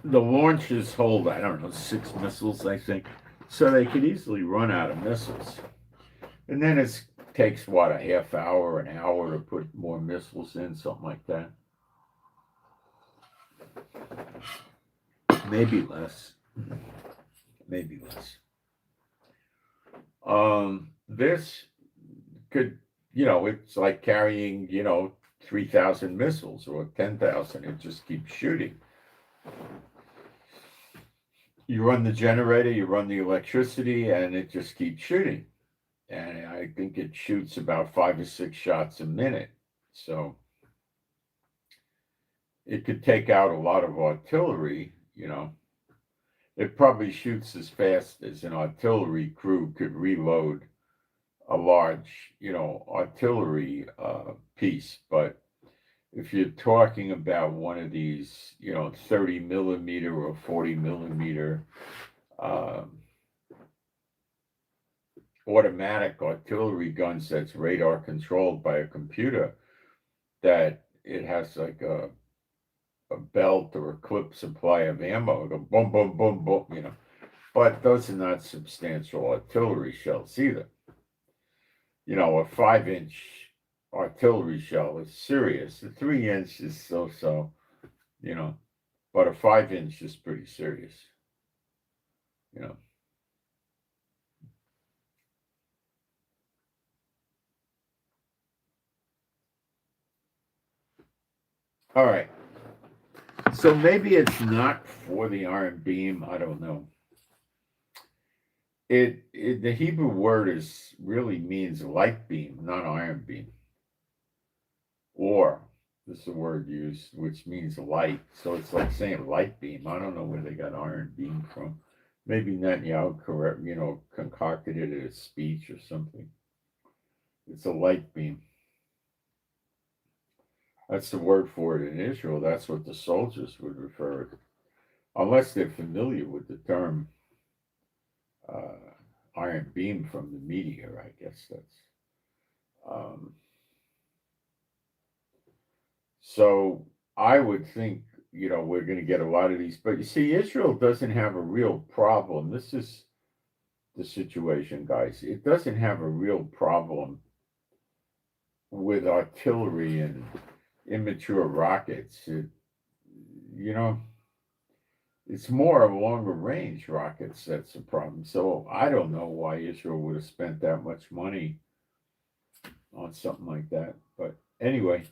the launches hold, I don't know, 6 missiles, I think. So they could easily run out of missiles. And then it takes, what, a half hour, an hour to put more missiles in, something like that. Maybe less. Maybe less. This could, it's like carrying, 3,000 missiles or 10,000. It just keeps shooting. You run the generator, you run the electricity, and it just keeps shooting. And I think it shoots about 5 or 6 shots a minute. So it could take out a lot of artillery. It probably shoots as fast as an artillery crew could reload a large, artillery piece. But if you're talking about one of these, 30 millimeter or 40 millimeter automatic artillery guns that's radar controlled by a computer, that it has like a belt or a clip supply of ammo, go boom, boom, boom, boom. But those are not substantial artillery shells either. A 5-inch artillery shell is serious. The 3-inch is so, but a 5-inch is pretty serious. You know. All right. So maybe it's not for the iron beam. I don't know. The Hebrew word is really means light beam, not iron beam. Or this is a word used which means light. So it's like saying light beam. I don't know where they got iron beam from. Maybe Netanyahu concocted it in a speech or something. It's a light beam. That's the word for it in Israel. That's what the soldiers would refer to, unless they're familiar with the term uh, iron beam from the media. I guess that's. Um, so I would think we're going to get a lot of these, but you see, Israel doesn't have a real problem. This is the situation, guys. It doesn't have a real problem with artillery and immature rockets. You know, it's more of longer range rockets that's the problem. So I don't know why Israel would have spent that much money on something like that. But anyway,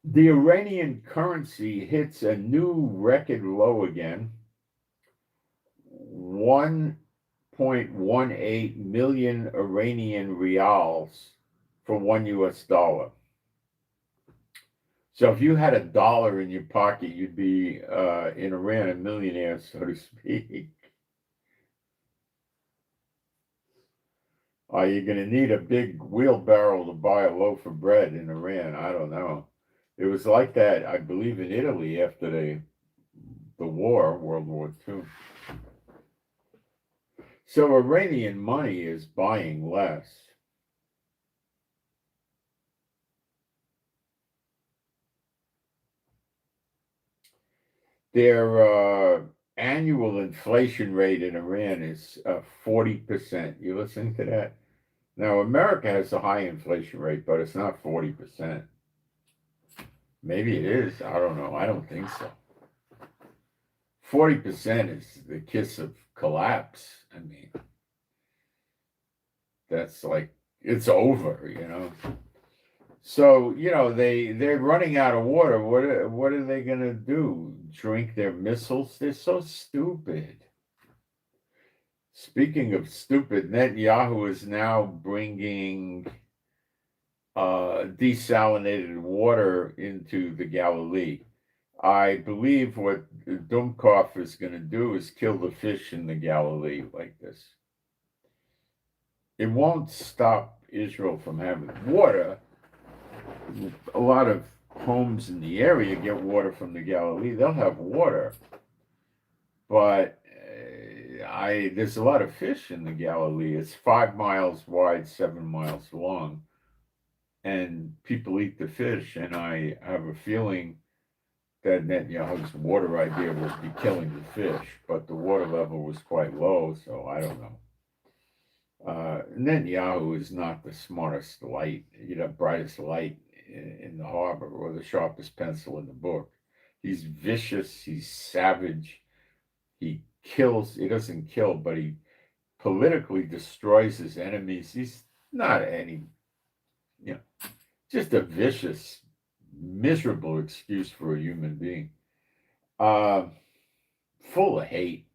the Iranian currency hits a new record low again. 1.18 million Iranian rials for $1. So if you had $1 in your pocket, you'd be in Iran a millionaire, so to speak. You're going to need a big wheelbarrow to buy a loaf of bread in Iran. I don't know. It was like that, I believe, in Italy after the war, World War II. So Iranian money is buying less. Their annual inflation rate in Iran is 40%. You listen to that? Now, America has a high inflation rate, but it's not 40%. Maybe it is. I don't know. I don't think so. 40% is the kiss of collapse. I mean, that's like, it's over. So, they're running out of water. What are they going to do? Drink their missiles? They're so stupid. Speaking of stupid, Netanyahu is now bringing desalinated water into the Galilee. I believe what Dumkov is going to do is kill the fish in the Galilee like this. It won't stop Israel from having water. A lot of homes in the area get water from the Galilee. They'll have water, but there's a lot of fish in the Galilee. It's 5 miles wide, 7 miles long, and people eat the fish. And I have a feeling that Netanyahu's water idea was be killing the fish, but the water level was quite low, so I don't know. Netanyahu is not the smartest light, brightest light in the harbor or the sharpest pencil in the book. He's vicious, he's savage, he kills, he doesn't kill, but he politically destroys his enemies. He's not just a vicious, miserable excuse for a human being. Full of hate.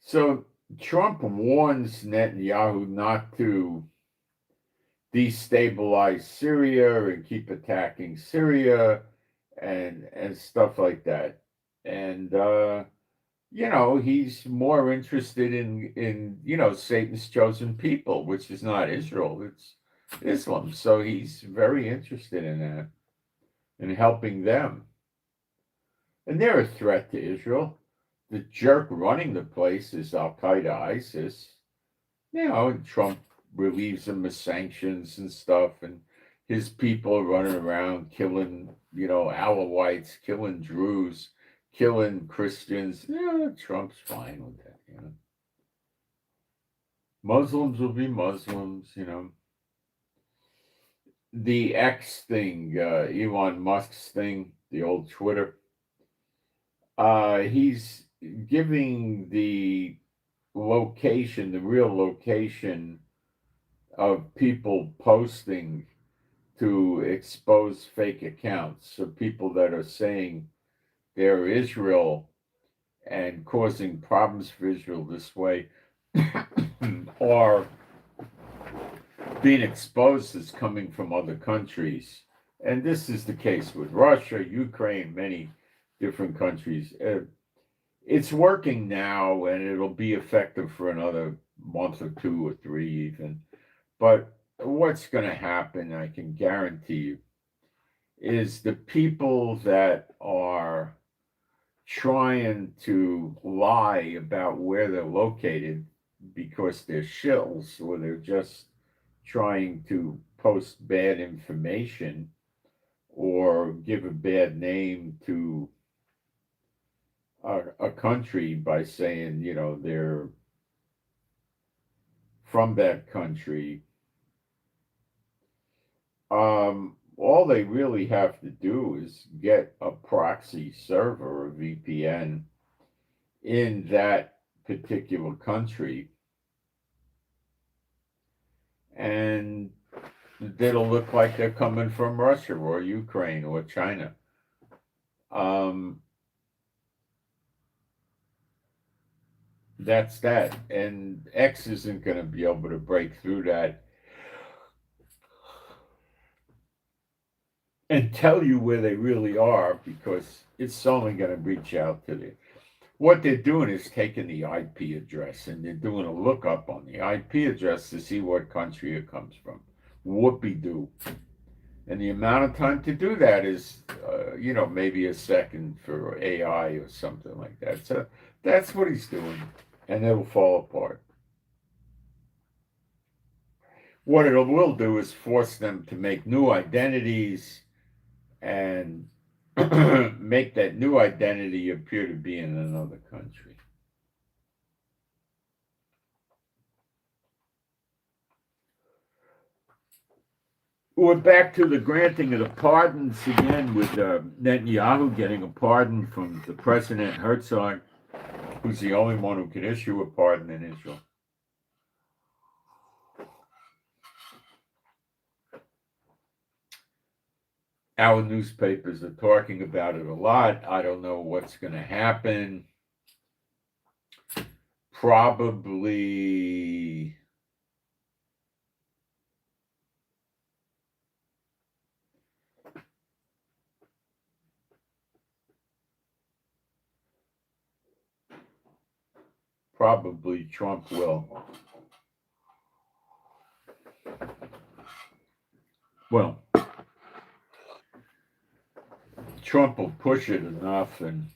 So Trump warns Netanyahu not to destabilize Syria and keep attacking Syria and stuff like that. And he's more interested in Satan's chosen people, which is not Israel, it's Islam. So he's very interested in that and helping them. And they're a threat to Israel. The jerk running the place is Al Qaeda, ISIS. And Trump relieves them of sanctions and stuff, and his people running around killing, Alawites, killing Druze, killing Christians. Trump's fine with that. Muslims will be Muslims. The X thing, Elon Musk's thing, the old Twitter. He's giving the location, the real location of people posting to expose fake accounts. So people that are saying they're Israel and causing problems for Israel this way are being exposed as coming from other countries. And this is the case with Russia, Ukraine, many different countries. It's working now, and it'll be effective for another month or 2 or 3 even. But what's going to happen, I can guarantee you, is the people that are trying to lie about where they're located because they're shills or they're just trying to post bad information or give a bad name to a country by saying, they're from that country. All they really have to do is get a proxy server, a VPN, in that particular country, and that'll look like they're coming from Russia or Ukraine or China. That's that. And X isn't going to be able to break through that and tell you where they really are, because it's only going to reach out to them. What they're doing is taking the IP address and they're doing a lookup on the IP address to see what country it comes from. Whoopie-doo. And the amount of time to do that is, maybe a second for AI or something like that. So that's what he's doing, and it'll fall apart. What it will do is force them to make new identities and make that new identity appear to be in another country. We're back to the granting of the pardons again, with Netanyahu getting a pardon from the President Herzog, who's the only one who can issue a pardon in Israel. Our newspapers are talking about it a lot. I don't know what's going to happen. Probably Trump will. Well, Trump will push it enough and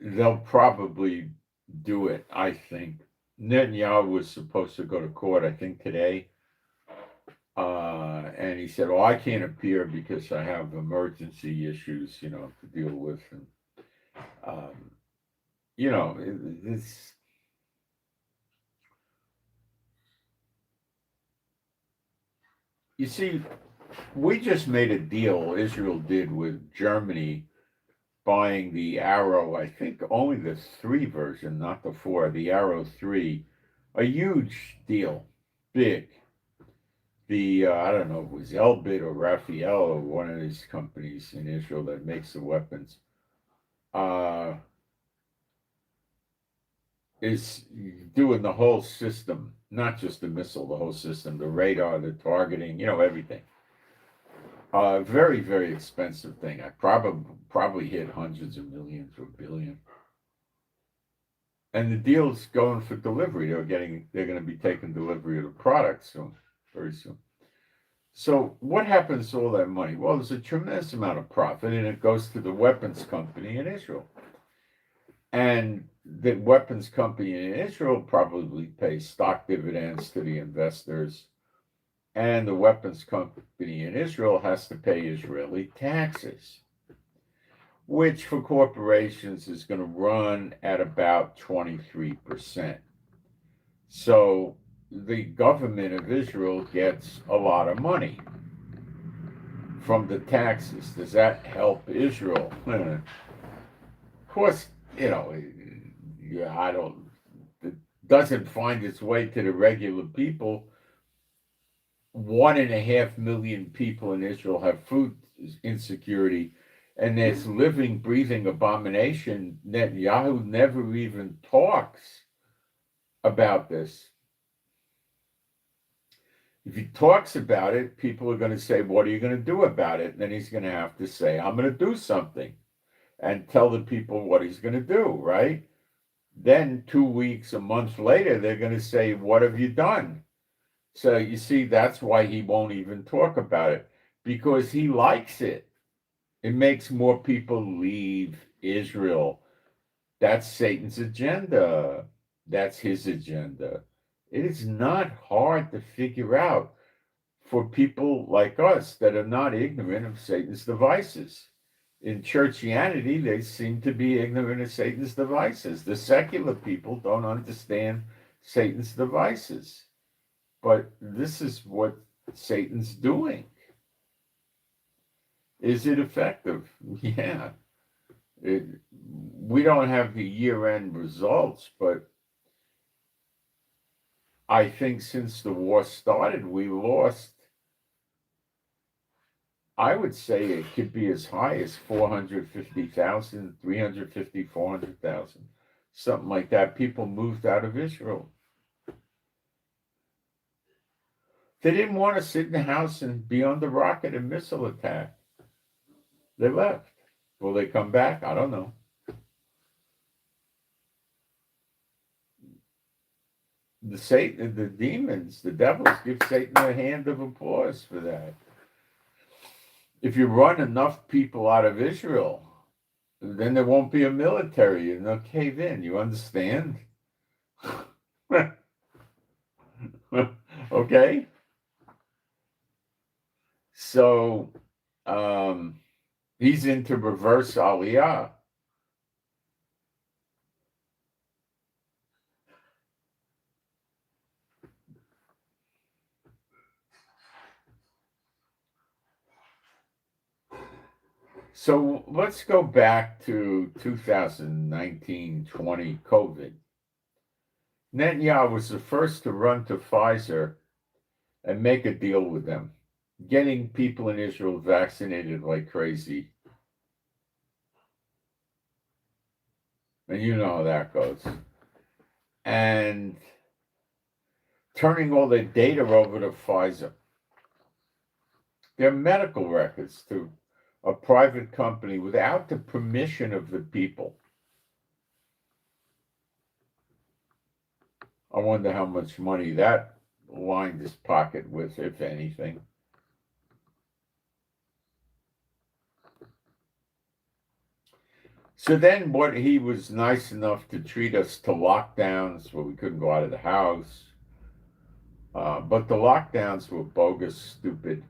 they'll probably do it, I think. Netanyahu was supposed to go to court, I think, today. And he said, I can't appear because I have emergency issues, to deal with. And, it's... You see, we just made a deal, Israel did, with Germany, buying the Arrow, I think only the 3 version, not the 4, the Arrow 3, a huge deal, big. The, I don't know if it was Elbit or Raphael or one of these companies in Israel that makes the weapons, is doing the whole system, not just the missile, the whole system, the radar, the targeting, everything. Very, very expensive thing. I probably hit hundreds of millions or billion. And the deal's going for delivery. They're going to be taking delivery of the product soon, very soon. So what happens to all that money? Well, there's a tremendous amount of profit, and it goes to the weapons company in Israel. And the weapons company in Israel probably pays stock dividends to the investors. And the weapons company in Israel has to pay Israeli taxes, which for corporations is going to run at about 23%. So the government of Israel gets a lot of money from the taxes. Does that help Israel? Of course, yeah, I don't. It doesn't find its way to the regular people. 1.5 million people in Israel have food insecurity, and there's living, breathing abomination. Netanyahu never even talks about this. If he talks about it, people are going to say, what are you going to do about it? And then he's going to have to say, I'm going to do something, and tell the people what he's going to do, right? Then 2 weeks, a month later, they're going to say, what have you done? So you see, that's why he won't even talk about it, because he likes it. It makes more people leave Israel. That's Satan's agenda. That's his agenda. It is not hard to figure out for people like us that are not ignorant of Satan's devices. In churchianity, they seem to be ignorant of Satan's devices. The secular people don't understand Satan's devices. But this is what Satan's doing. Is it effective? Yeah. We don't have the year-end results, but I think since the war started, we lost, I would say it could be as high as 450,000, 350, 400,000, something like that. People moved out of Israel. They didn't want to sit in the house and be under rocket and missile attack. They left. Will they come back? I don't know. The demons, the devils give Satan a hand of applause for that. If you run enough people out of Israel, then there won't be a military and they'll cave in. You understand? Okay? So he's into reverse aliyah. So let's go back to 2019-20 COVID. Netanyahu was the first to run to Pfizer and make a deal with them, getting people in Israel vaccinated like crazy. And you know how that goes. And turning all their data over to Pfizer. Their medical records to a private company without the permission of the people. I wonder how much money that lined his pocket with, if anything. So then what he was nice enough to treat us to lockdowns where we couldn't go out of the house. But the lockdowns were bogus, stupid,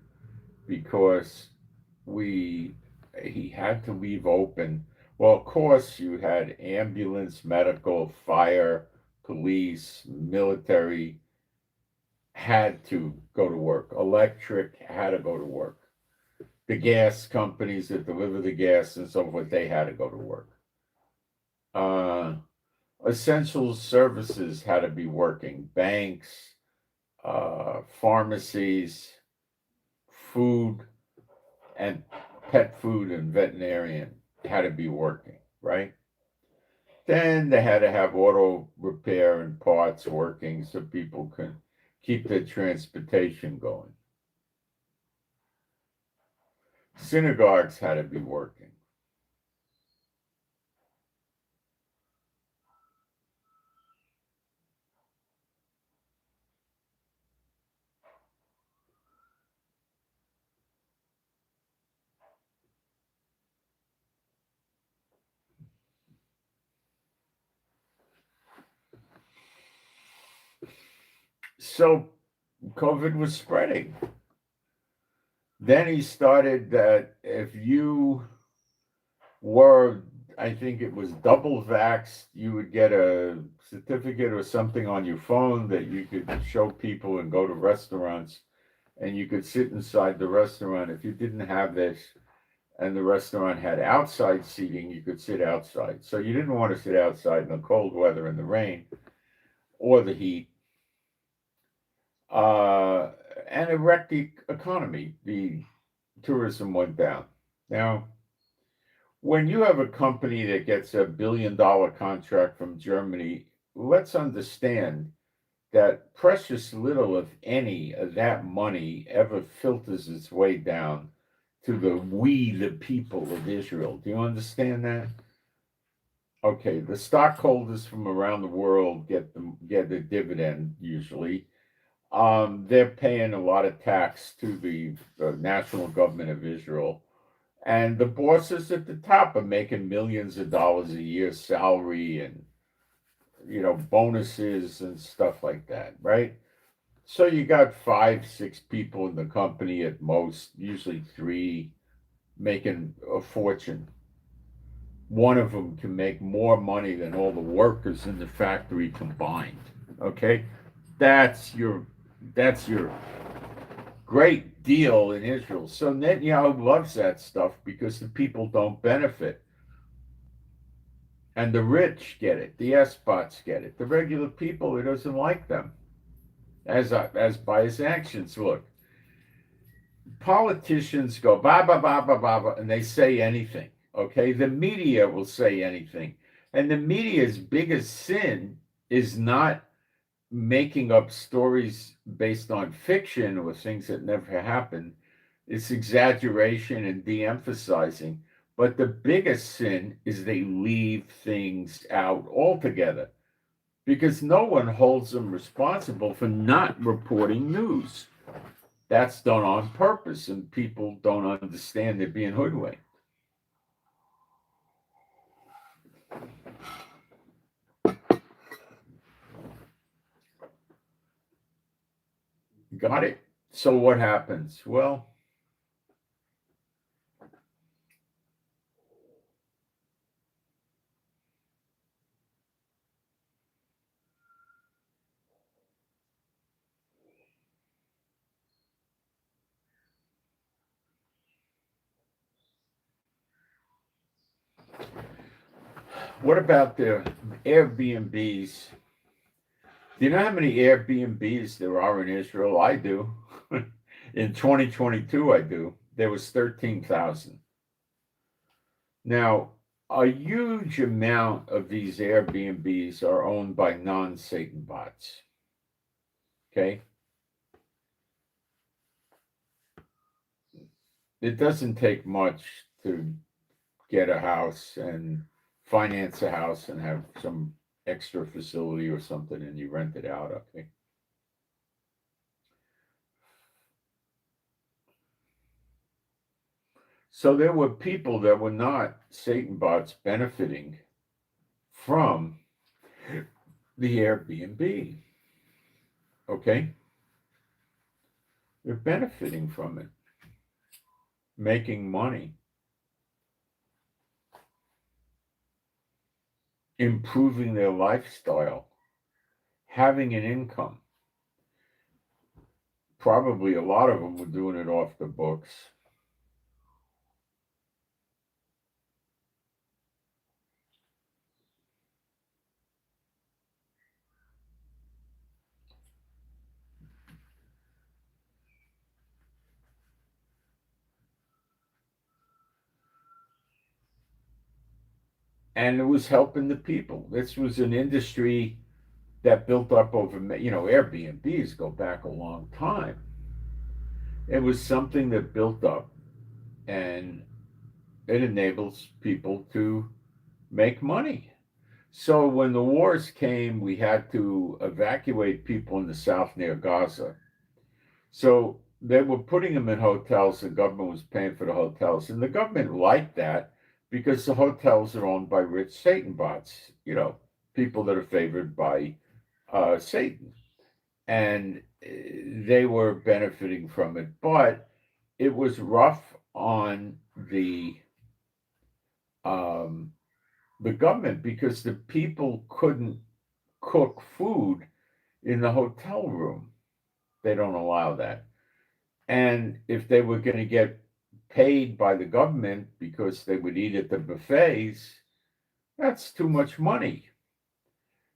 because he had to leave open. Well, of course, you had ambulance, medical, fire, police, military had to go to work. Electric had to go to work. The gas companies that deliver the gas and so forth, they had to go to work. Essential services had to be working. Banks, pharmacies, food, and pet food and veterinarian had to be working, right? Then they had to have auto repair and parts working so people can keep their transportation going. Synagogues had to be working. So COVID was spreading. Then he started that if you were, I think it was double vaxxed, you would get a certificate or something on your phone that you could show people and go to restaurants and you could sit inside the restaurant. If you didn't have this and the restaurant had outside seating, you could sit outside. So you didn't want to sit outside in the cold weather and the rain or the heat. Uh, and it wrecked the economy. The tourism went down. Now, when you have a company that gets $1 billion contract from Germany, let's understand that precious little, if any, of that money ever filters its way down to the people of Israel. Do you understand that? Okay, the stockholders from around the world get a dividend usually. They're paying a lot of tax to the national government of Israel. And the bosses at the top are making millions of dollars a year salary and bonuses and stuff like that, right? So you got 5, 6 people in the company at most, usually 3, making a fortune. One of them can make more money than all the workers in the factory combined. Okay, that's your great deal in Israel. So Netanyahu loves that stuff because the people don't benefit. And the rich get it. The S-bots get it. The regular people, he doesn't like them. As by his actions. Look, politicians go ba ba ba ba ba ba, and they say anything. Okay, the media will say anything, and the media's biggest sin is not making up stories based on fiction or things that never happened. It's exaggeration and de-emphasizing. But the biggest sin is they leave things out altogether because no one holds them responsible for not reporting news. That's done on purpose, and people don't understand they're being hoodwinked. Got it. So what happens? Well, what about the Airbnbs? Do you know how many Airbnbs there are in Israel? I do. In 2022, I do. There was 13,000. Now, a huge amount of these Airbnbs are owned by non-Satan bots. Okay? It doesn't take much to get a house and finance a house and have some extra facility or something and you rent it out, okay? So there were people that were not Satan bots benefiting from the Airbnb, okay? They're benefiting from it, making money, improving their lifestyle, having an income. Probably a lot of them were doing it off the books. And it was helping the people. This was an industry that built up over, Airbnbs go back a long time. It was something that built up and it enables people to make money. So when the wars came, we had to evacuate people in the south near Gaza. So they were putting them in hotels. The government was paying for the hotels. And the government liked that because the hotels are owned by rich Satan bots, people that are favored by Satan. And they were benefiting from it. But it was rough on the government because the people couldn't cook food in the hotel room. They don't allow that. And if they were going to get paid by the government because they would eat at the buffets, that's too much money.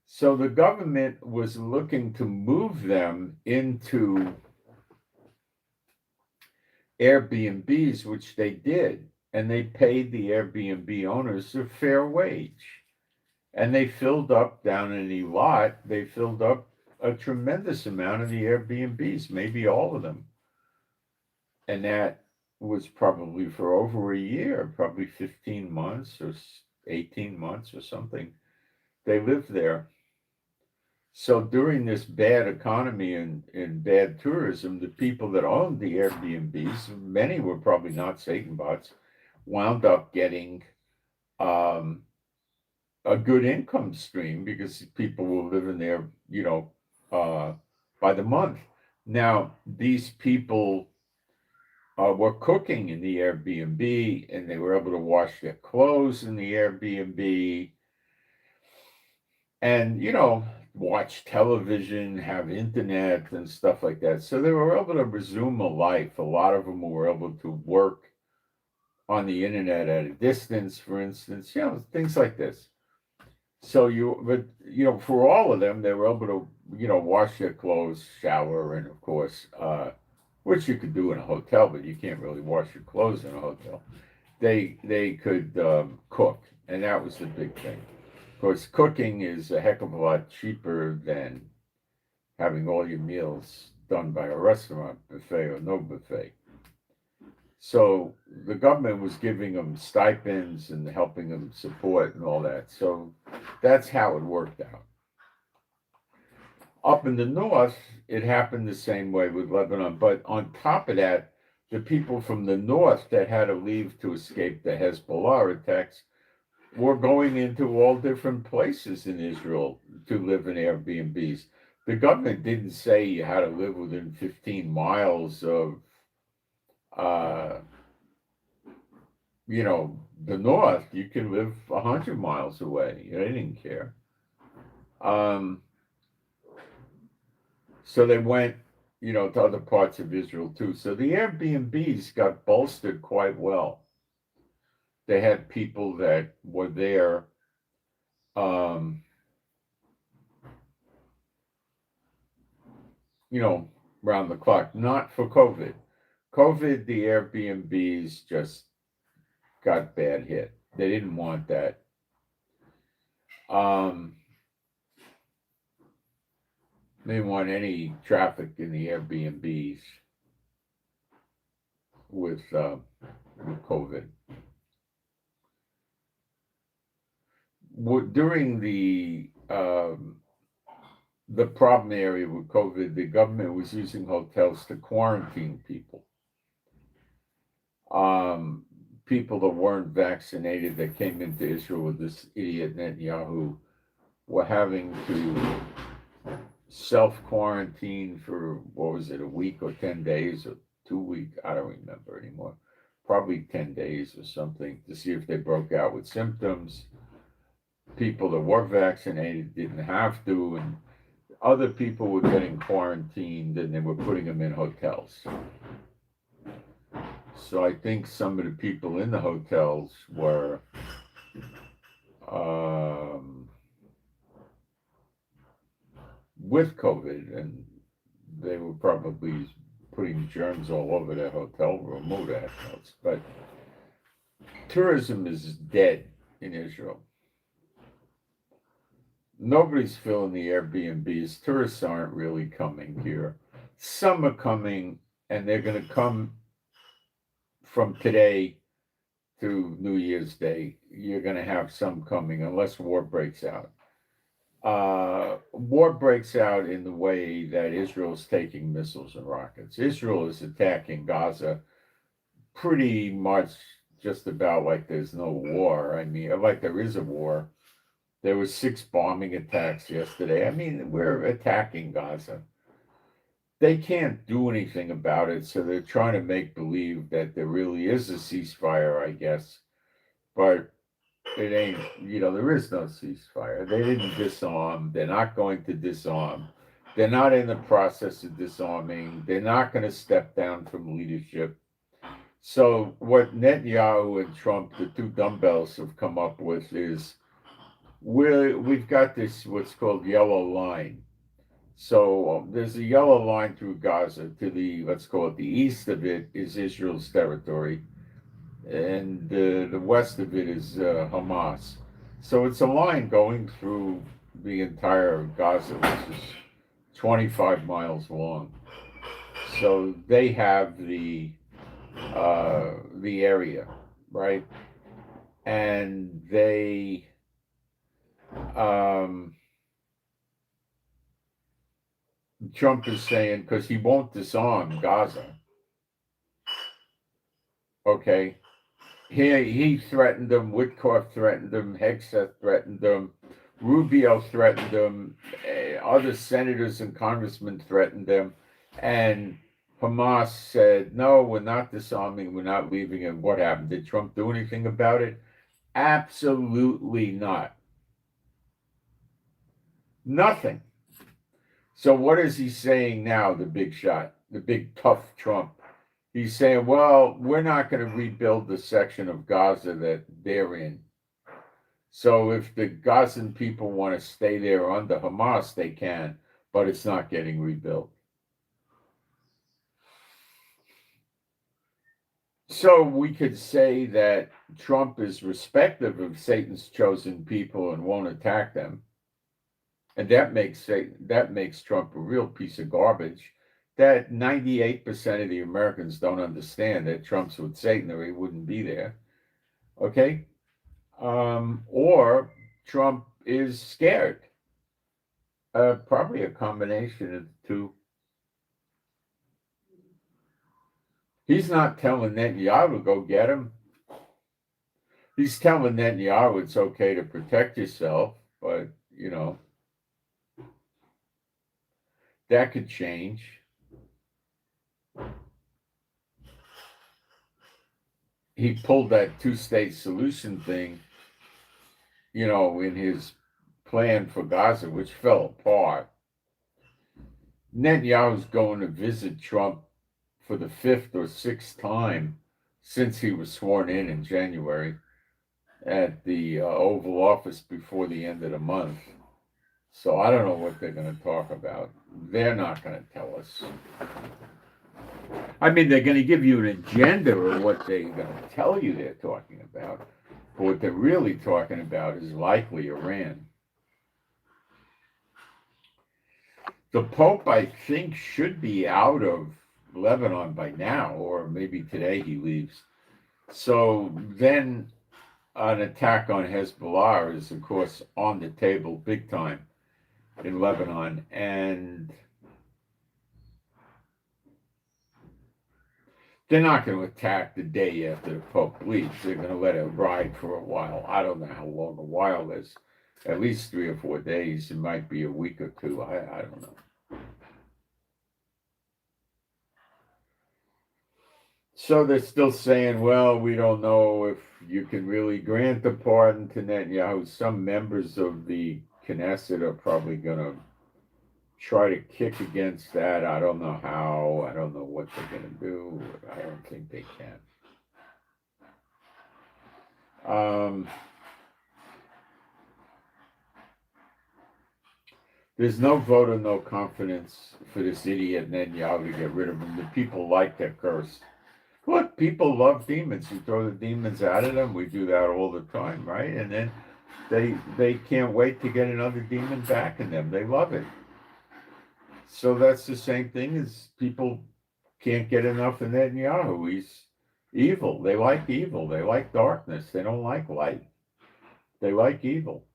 So the government was looking to move them into Airbnbs, which they did. And they paid the Airbnb owners a fair wage. And they filled up down in Eilat, they filled up a tremendous amount of the Airbnbs, maybe all of them. And that was probably for over a year, probably 15 months or 18 months or something. They lived there. So during this bad economy and bad tourism, the people that owned the Airbnbs, many were probably not Satanbots, wound up getting um, a good income stream because people were living there, by the month. Now, these people were cooking in the Airbnb and they were able to wash their clothes in the Airbnb and, watch television, have internet and stuff like that. So they were able to resume a life. A lot of them were able to work on the internet at a distance, for instance, things like this. So for all of them, they were able to, wash their clothes, shower, and of course, which you could do in a hotel, but you can't really wash your clothes in a hotel. They could cook, and that was the big thing. Of course, cooking is a heck of a lot cheaper than having all your meals done by a restaurant, buffet or no buffet. So the government was giving them stipends and helping them support and all that. So that's how it worked out. Up in the north, it happened the same way with Lebanon. But on top of that, the people from the north that had to leave to escape the Hezbollah attacks were going into all different places in Israel to live in Airbnbs. The government didn't say you had to live within 15 miles of the north. You can live 100 miles away. They didn't care. So they went, to other parts of Israel too. So the Airbnbs got bolstered quite well. They had people that were there around the clock, not for COVID. COVID, the Airbnbs just got bad hit. They didn't want that. They didn't want any traffic in the Airbnbs with COVID. During the problem area with COVID, the government was using hotels to quarantine people. People that weren't vaccinated that came into Israel with this idiot Netanyahu were having to self-quarantine for, what was it, a week or 10 days or 2 weeks? I don't remember anymore. Probably 10 days or something to see if they broke out with symptoms. People that were vaccinated didn't have to, and other people were getting quarantined and they were putting them in hotels. So I think some of the people in the hotels were with COVID, and they were probably putting germs all over their hotel room. Who the heck knows? But tourism is dead in Israel. Nobody's filling the Airbnbs. Tourists aren't really coming here. Some are coming, and they're going to come from today to New Year's Day. You're going to have some coming unless war breaks out. War breaks out in the way that Israel's taking missiles and rockets. Israel is attacking Gaza pretty much just about like there's no war. I mean, like there is a war. There were 6 bombing attacks yesterday. I mean, we're attacking Gaza. They can't do anything about it, so they're trying to make believe that there really is a ceasefire, I guess. But it ain't, there is no ceasefire. They didn't disarm. They're not going to disarm. They're not in the process of disarming. They're not going to step down from leadership. So what Netanyahu and Trump, the two dumbbells, have come up with is we've got this what's called yellow line. So there's a yellow line through Gaza to the, let's call it, the east of it is Israel's territory, and the west of it is Hamas. So it's a line going through the entire Gaza, which is 25 miles long. So they have the area, right? And they Trump is saying, because he won't disarm Gaza. Okay. He threatened them, Witkoff threatened them, Hegseth threatened them, Rubio threatened them, other senators and congressmen threatened them, and Hamas said, no, we're not disarming, we're not leaving it. What happened? Did Trump do anything about it? Absolutely not. Nothing. So what is he saying now, the big shot, the big tough Trump? He's saying, well, we're not going to rebuild the section of Gaza that they're in. So if the Gazan people want to stay there under Hamas, they can, but it's not getting rebuilt. So we could say that Trump is respective of Satan's chosen people and won't attack them. And that makes Trump a real piece of garbage that 98% of the Americans don't understand, that Trump's with Satan or he wouldn't be there. Okay? Or Trump is scared. Probably a combination of the two. He's not telling Netanyahu to go get him. He's telling Netanyahu it's okay to protect yourself, but, that could change. He pulled that two-state solution thing, in his plan for Gaza, which fell apart. Netanyahu's going to visit Trump for the 5th or 6th time since he was sworn in January at the Oval Office before the end of the month. So I don't know what they're going to talk about. They're not going to tell us. I mean, they're going to give you an agenda of what they're going to tell you they're talking about. But what they're really talking about is likely Iran. The Pope, I think, should be out of Lebanon by now, or maybe today he leaves. So then an attack on Hezbollah is, of course, on the table big time in Lebanon. And they're not going to attack the day after the Pope leaves. They're going to let it ride for a while. I don't know how long a while is. At least 3 or 4 days. It might be a week or two. I don't know. So they're still saying, well, we don't know if you can really grant the pardon to Netanyahu. Some members of the Knesset are probably going to try to kick against that. I don't know how. I don't know what they're going to do. I don't think they can. There's no vote of no confidence for this idiot Netanyahu to get rid of him. The people like that curse. Look, people love demons. You throw the demons out of them. We do that all the time, right? And then they can't wait to get another demon back in them. They love it. So that's the same thing as people can't get enough of Netanyahu. He's evil. They like evil. They like darkness. They don't like light. They like evil.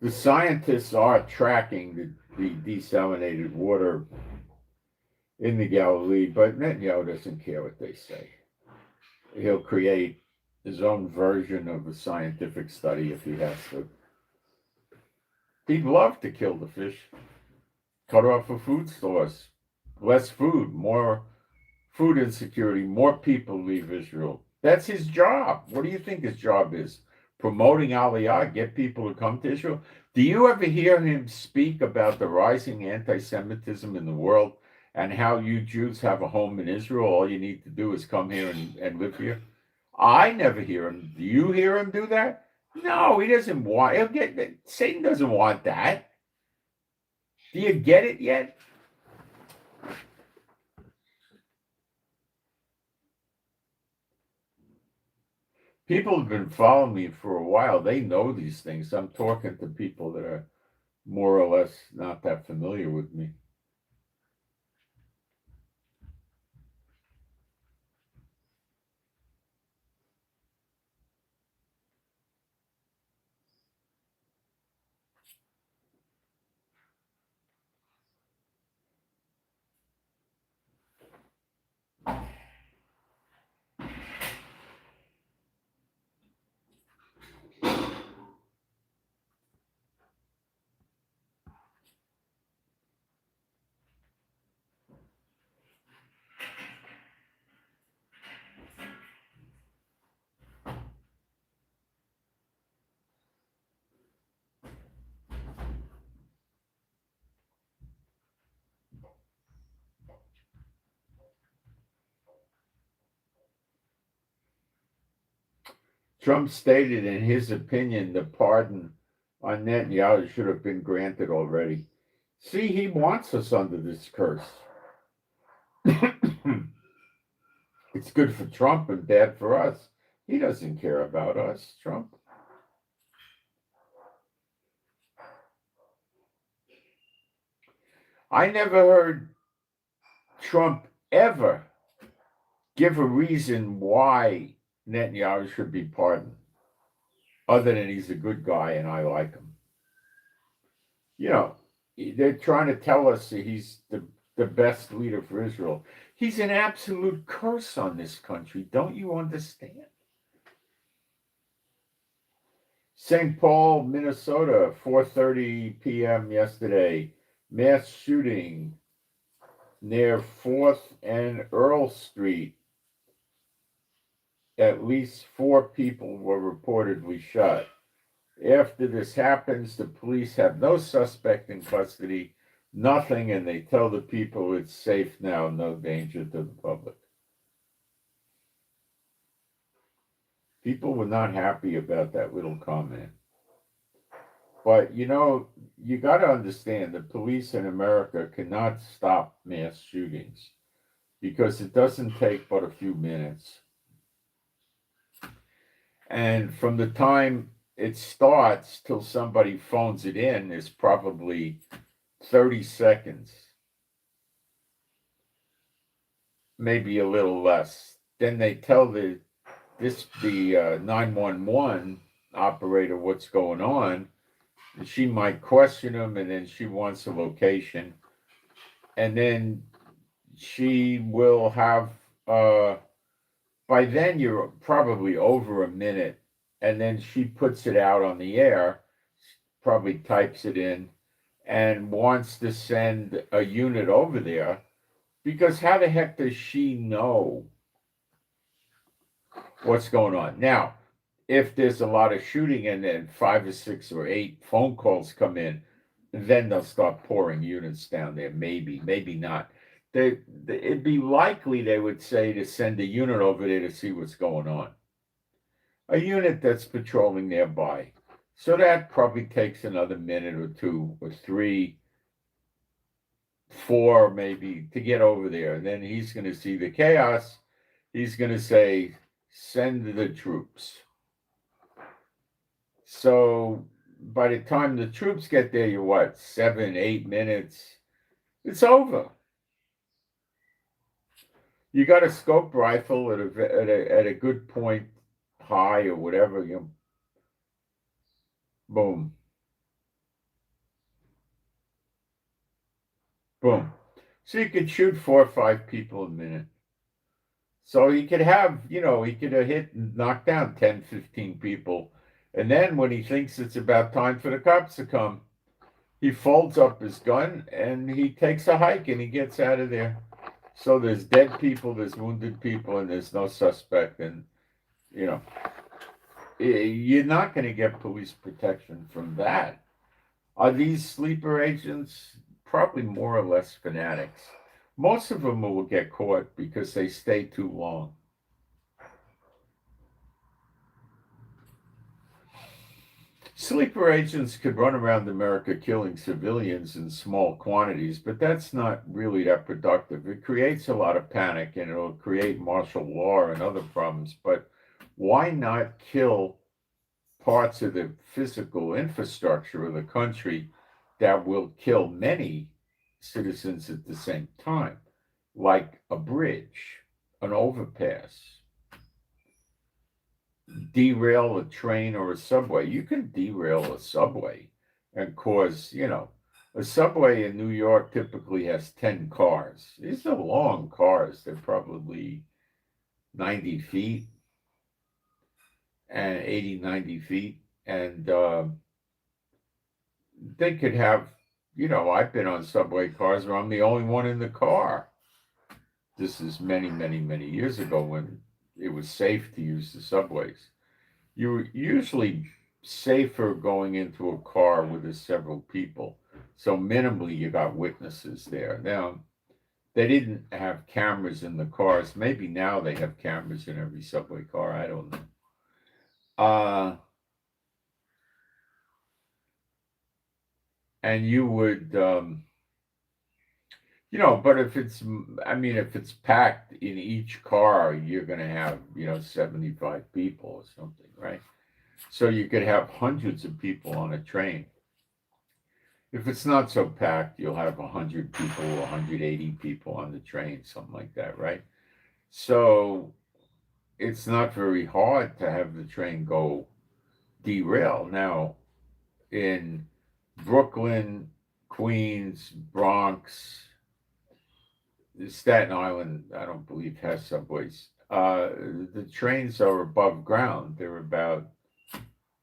The scientists are tracking the desalinated water in the Galilee, but Netanyahu doesn't care what they say. He'll create his own version of a scientific study if he has to. He'd love to kill the fish, cut off the food stores, less food, more food insecurity, more people leave Israel. That's his job. What do you think his job is? Promoting Aliyah, get people to come to Israel? Do you ever hear him speak about the rising anti-Semitism in the world and how you Jews have a home in Israel? All you need to do is come here and live here. I never hear him. Do you hear him do that? No, he doesn't want. Satan doesn't want that. Do you get it yet? People have been following me for a while. They know these things. I'm talking to people that are more or less not that familiar with me. Trump stated in his opinion the pardon on Netanyahu should have been granted already. See, he wants us under this curse. It's good for Trump and bad for us. He doesn't care about us, Trump. I never heard Trump ever give a reason why Netanyahu should be pardoned, other than he's a good guy and I like him. You know, they're trying to tell us that he's the best leader for Israel. He's an absolute curse on this country. Don't you understand? St. Paul, Minnesota, 4:30 p.m. yesterday, mass shooting near 4th and Earl Street. At least 4 people were reportedly shot. After this happens, the police have no suspect in custody, nothing, and they tell the people it's safe now, no danger to the public. People were not happy about that little comment. But, you know, you got to understand the police in America cannot stop mass shootings because it doesn't take but a few minutes. And from the time it starts till somebody phones it in is probably 30 seconds, maybe a little less. Then they tell the 911 operator what's going on. She might question him, and then she wants a location, and then she will have. By then, you're probably over a minute, and then she puts it out on the air. Probably types it in, and wants to send a unit over there, because how the heck does she know what's going on? Now, if there's a lot of shooting and then 5 or 6 or 8 phone calls come in, then they'll start pouring units down there. Maybe not. It'd be likely, they would say, to send a unit over there to see what's going on. A unit that's patrolling nearby. So that probably takes another minute or 2 or 3, 4 maybe to get over there. And then he's going to see the chaos. He's going to say, send the troops. So by the time the troops get there, you're what, 7, 8 minutes? It's over. You got a scope rifle at a good point, high or whatever, you know, boom. Boom. So you could shoot 4 or 5 people a minute. So he could have, you know, he could have hit and knocked down 10, 15 people. And then when he thinks it's about time for the cops to come, He folds up his gun and he takes a hike and he gets out of there. So there's dead people, there's wounded people, and there's no suspect. And, you know, you're not going to get police protection from that. Are these sleeper agents? Probably more or less fanatics. Most of them will get caught because they stay too long. Sleeper agents could run around America killing civilians in small quantities, but that's not really that productive. It creates a lot of panic and it'll create martial law and other problems. But why not kill parts of the physical infrastructure of the country that will kill many citizens at the same time, like a bridge, an overpass, derail a train or a subway? You can derail a subway and cause, a subway in New York typically has 10 cars. These are long cars. They're probably 90 feet and 80, 90 feet. And they could have, I've been on subway cars where I'm the only one in the car. This is many, many, many years ago when it was safe to use the subways. You're usually safer going into a car with several people. So minimally you got witnesses there. Now, they didn't have cameras in the cars. Maybe now they have cameras in every subway car. I don't know. And you would, but if it's packed in each car, you're going to have, 75 people or something, right? So you could have hundreds of people on a train. If it's not so packed, you'll have 100 people, 180 people on the train, something like that, right? So it's not very hard to have the train go derail. Now, in Brooklyn, Queens, Bronx, Staten Island, I don't believe has subways. The trains are above ground. They're about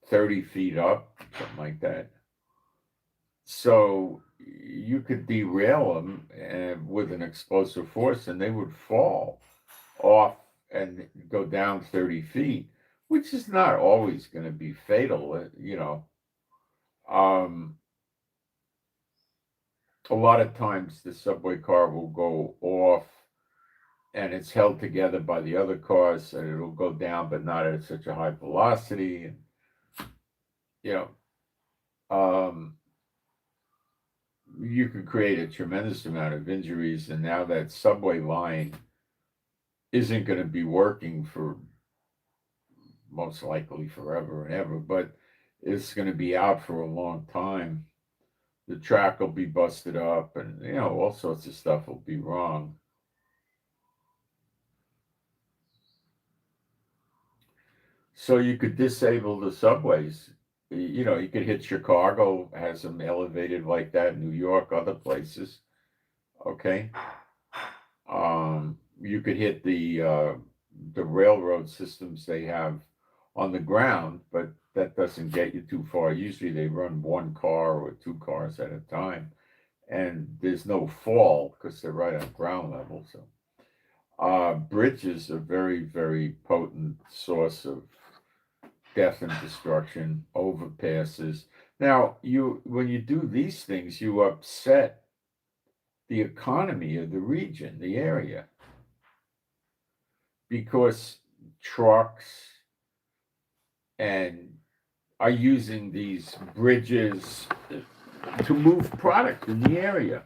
30 feet up, something like that. So you could derail them with an explosive force and they would fall off and go down 30 feet, which is not always going to be fatal, A lot of times the subway car will go off and it's held together by the other cars and it'll go down, but not at such a high velocity. And, you know, you could create a tremendous amount of injuries. And now that subway line isn't going to be working for most likely forever and ever, but it's going to be out for a long time. The track will be busted up and, all sorts of stuff will be wrong. So you could disable the subways. You could hit Chicago, has them elevated like that, New York, other places. Okay. You could hit the railroad systems they have on the ground, but that doesn't get you too far. Usually they run one car or two cars at a time, and there's no fall because they're right on ground level. So bridges are very, very potent source of death and destruction, overpasses. Now, when you do these things, you upset the economy of the region, the area, because trucks and are using these bridges to move product in the area.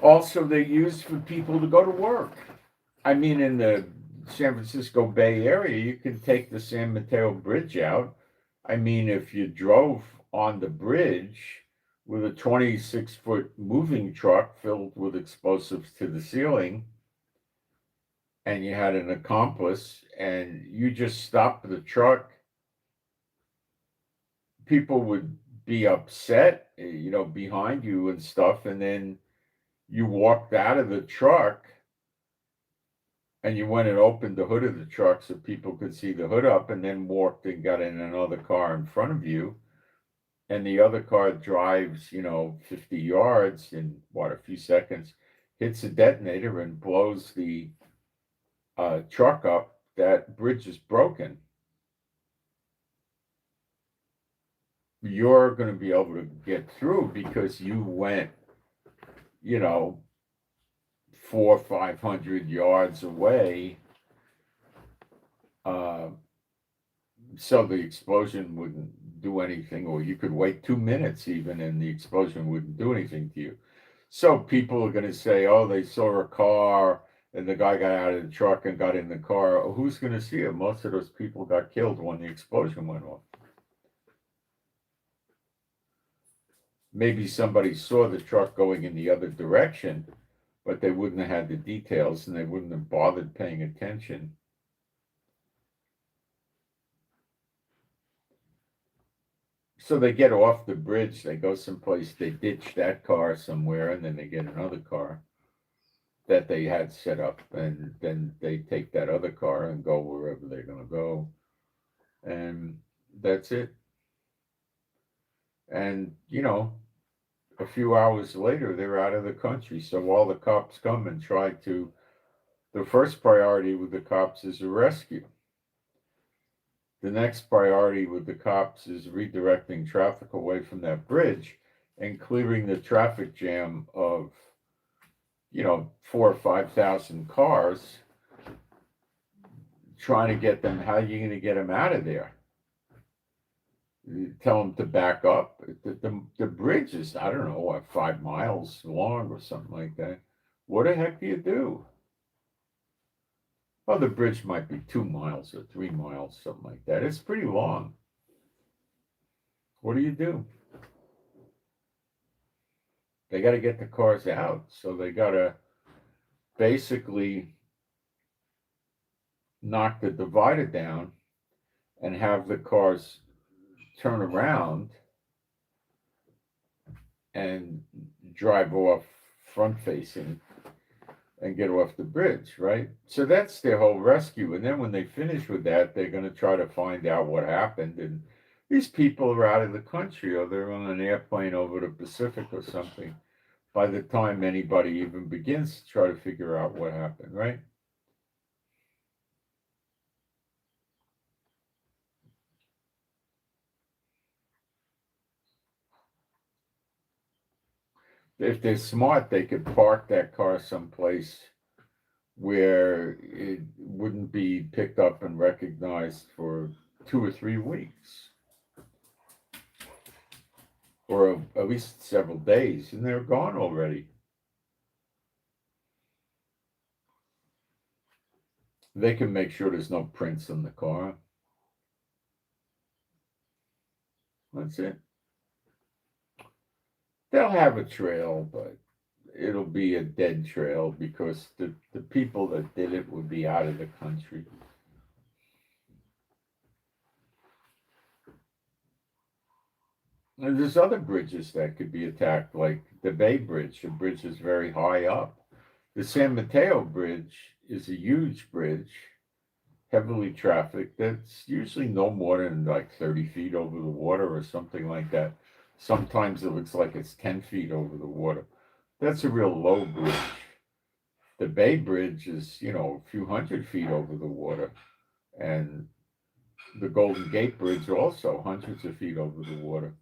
Also, they're used for people to go to work. I mean, in the San Francisco Bay Area, you can take the San Mateo Bridge out. I mean, if you drove on the bridge with a 26-foot moving truck filled with explosives to the ceiling, and you had an accomplice, and you just stopped the truck, people would be upset, behind you and stuff, and then you walked out of the truck and you went and opened the hood of the truck so people could see the hood up and then walked and got in another car in front of you. and the other car drives, 50 yards in a few seconds, hits a detonator and blows the truck up, that bridge is broken. You're going to be able to get through because you went, 400-500 yards away, uh, so the explosion wouldn't do anything, or you could wait 2 minutes even, and the explosion wouldn't do anything to you. So people are going to say, oh, they saw a car and the guy got out of the truck and got in the car. Oh, who's going to see it? Most of those people got killed when the explosion went off. Maybe somebody saw the truck going in the other direction, but they wouldn't have had the details and they wouldn't have bothered paying attention. So they get off the bridge, they go someplace, they ditch that car somewhere, and then they get another car that they had set up, and then they take that other car and go wherever they're going to go. And that's it. And, a few hours later, they're out of the country. So all the cops come and try to, the first priority with the cops is a rescue. The next priority with the cops is redirecting traffic away from that bridge and clearing the traffic jam of, 4,000 or 5,000 cars, trying to get them. How are you going to get them out of there? You tell them to back up. The bridge is, I don't know, 5 miles long or something like that. What the heck do you do? Oh, the bridge might be 2 miles or 3 miles, something like that. It's pretty long. What do? They got to get the cars out. So they got to basically knock the divider down and have the cars turn around and drive off front facing and get off the bridge, right? So that's their whole rescue. And then when they finish with that, they're going to try to find out what happened. And these people are out of the country, or they're on an airplane over the Pacific or something by the time anybody even begins to try to figure out what happened, right? If they're smart, they could park that car someplace where it wouldn't be picked up and recognized for 2 or 3 weeks, or at least several days, and they're gone already. They can make sure there's no prints on the car. That's it. They'll have a trail, but it'll be a dead trail because the people that did it would be out of the country. And there's other bridges that could be attacked, like the Bay Bridge. The bridge is very high up. The San Mateo Bridge is a huge bridge, heavily trafficked. That's usually no more than like 30 feet over the water or something like that. Sometimes it looks like it's 10 feet over the water. That's a real low bridge. The Bay Bridge is, a few hundred feet over the water. And the Golden Gate Bridge also hundreds of feet over the water.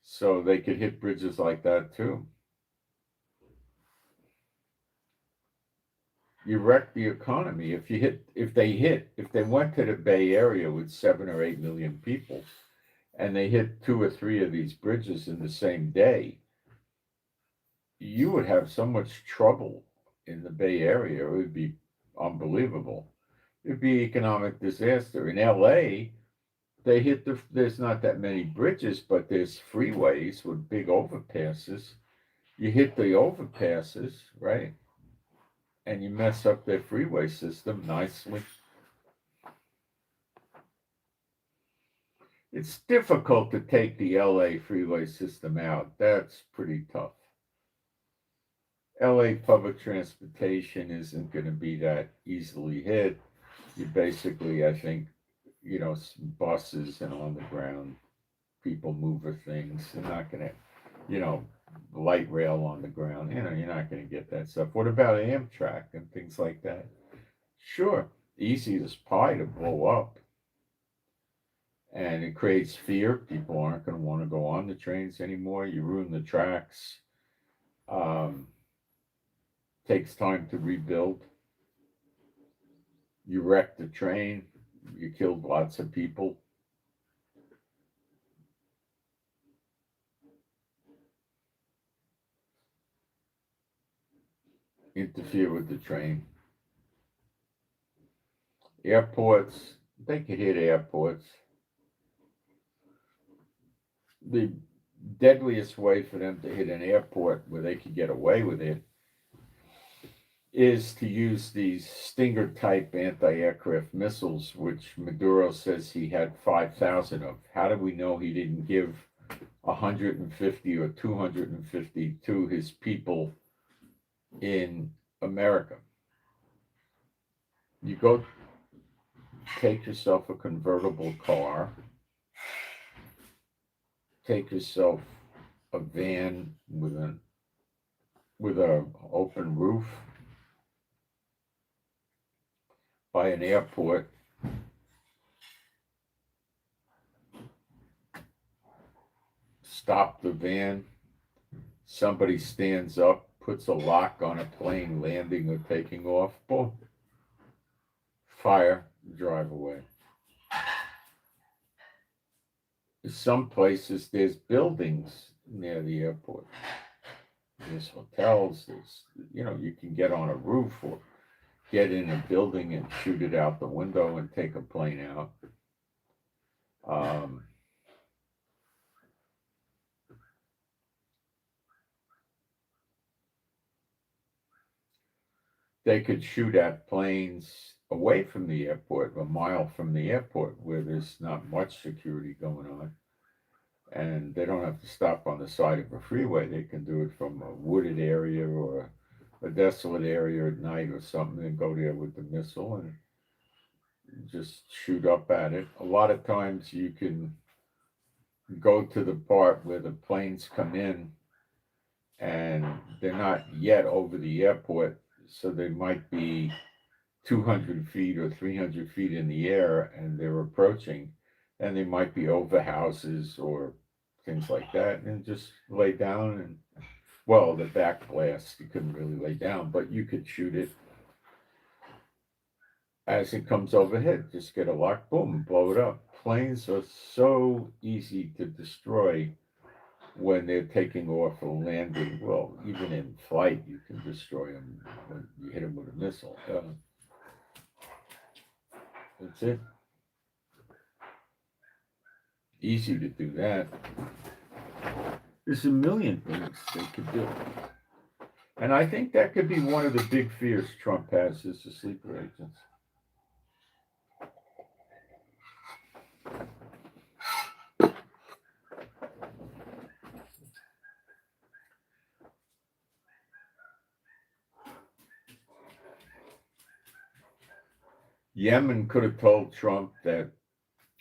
So they could hit bridges like that too. You wreck the economy. If they went to the Bay Area with 7 or 8 million people and they hit 2 or 3 of these bridges in the same day, you would have so much trouble in the Bay Area. It would be unbelievable. It'd be economic disaster. In LA, there's not that many bridges, but there's freeways with big overpasses. You hit the overpasses, right? And you mess up their freeway system nicely. It's difficult to take the LA freeway system out. That's pretty tough. LA public transportation isn't going to be that easily hit. You basically, I think, buses and on the ground people mover things. They're not going to, you know, light rail on the ground. You know, you're not going to get that stuff. What about Amtrak and things like that? Sure, easy as pie to blow up. And it creates fear. People aren't going to want to go on the trains anymore. You ruin the tracks. Takes time to rebuild. You wrecked the train. You killed lots of people. Interfere with the train. Airports, they could hit airports. The deadliest way for them to hit an airport where they could get away with it is to use these Stinger type anti-aircraft missiles, which Maduro says he had 5,000 of. How do we know he didn't give 150 or 250 to his people in America? You go take yourself a convertible car, take yourself a van with an open roof by an airport, stop the van, somebody stands up, puts a lock on a plane landing or taking off, boom, fire, drive away. Some places there's buildings near the airport. There's hotels, there's, you know, you can get on a roof or get in a building and shoot it out the window and take a plane out. They could shoot at planes away from the airport, a mile from the airport, where there's not much security going on. And they don't have to stop on the side of a freeway. They can do it from a wooded area or a desolate area at night or something and go there with the missile and just shoot up at it. A lot of times you can go to the part where the planes come in and they're not yet over the airport, so they might be 200 feet or 300 feet in the air and they're approaching, and they might be over houses or things like that, and just lay down. And well, the back blast, you couldn't really lay down, but you could shoot it as it comes overhead. Just get a lock, boom, and blow it up. Planes are so easy to destroy when they're taking off or landing. Well, even in flight, you can destroy them when you hit them with a missile. That's it. Easy to do that. There's a million things they could do. And I think that could be one of the big fears Trump has, is the sleeper agents. Yemen could have told Trump that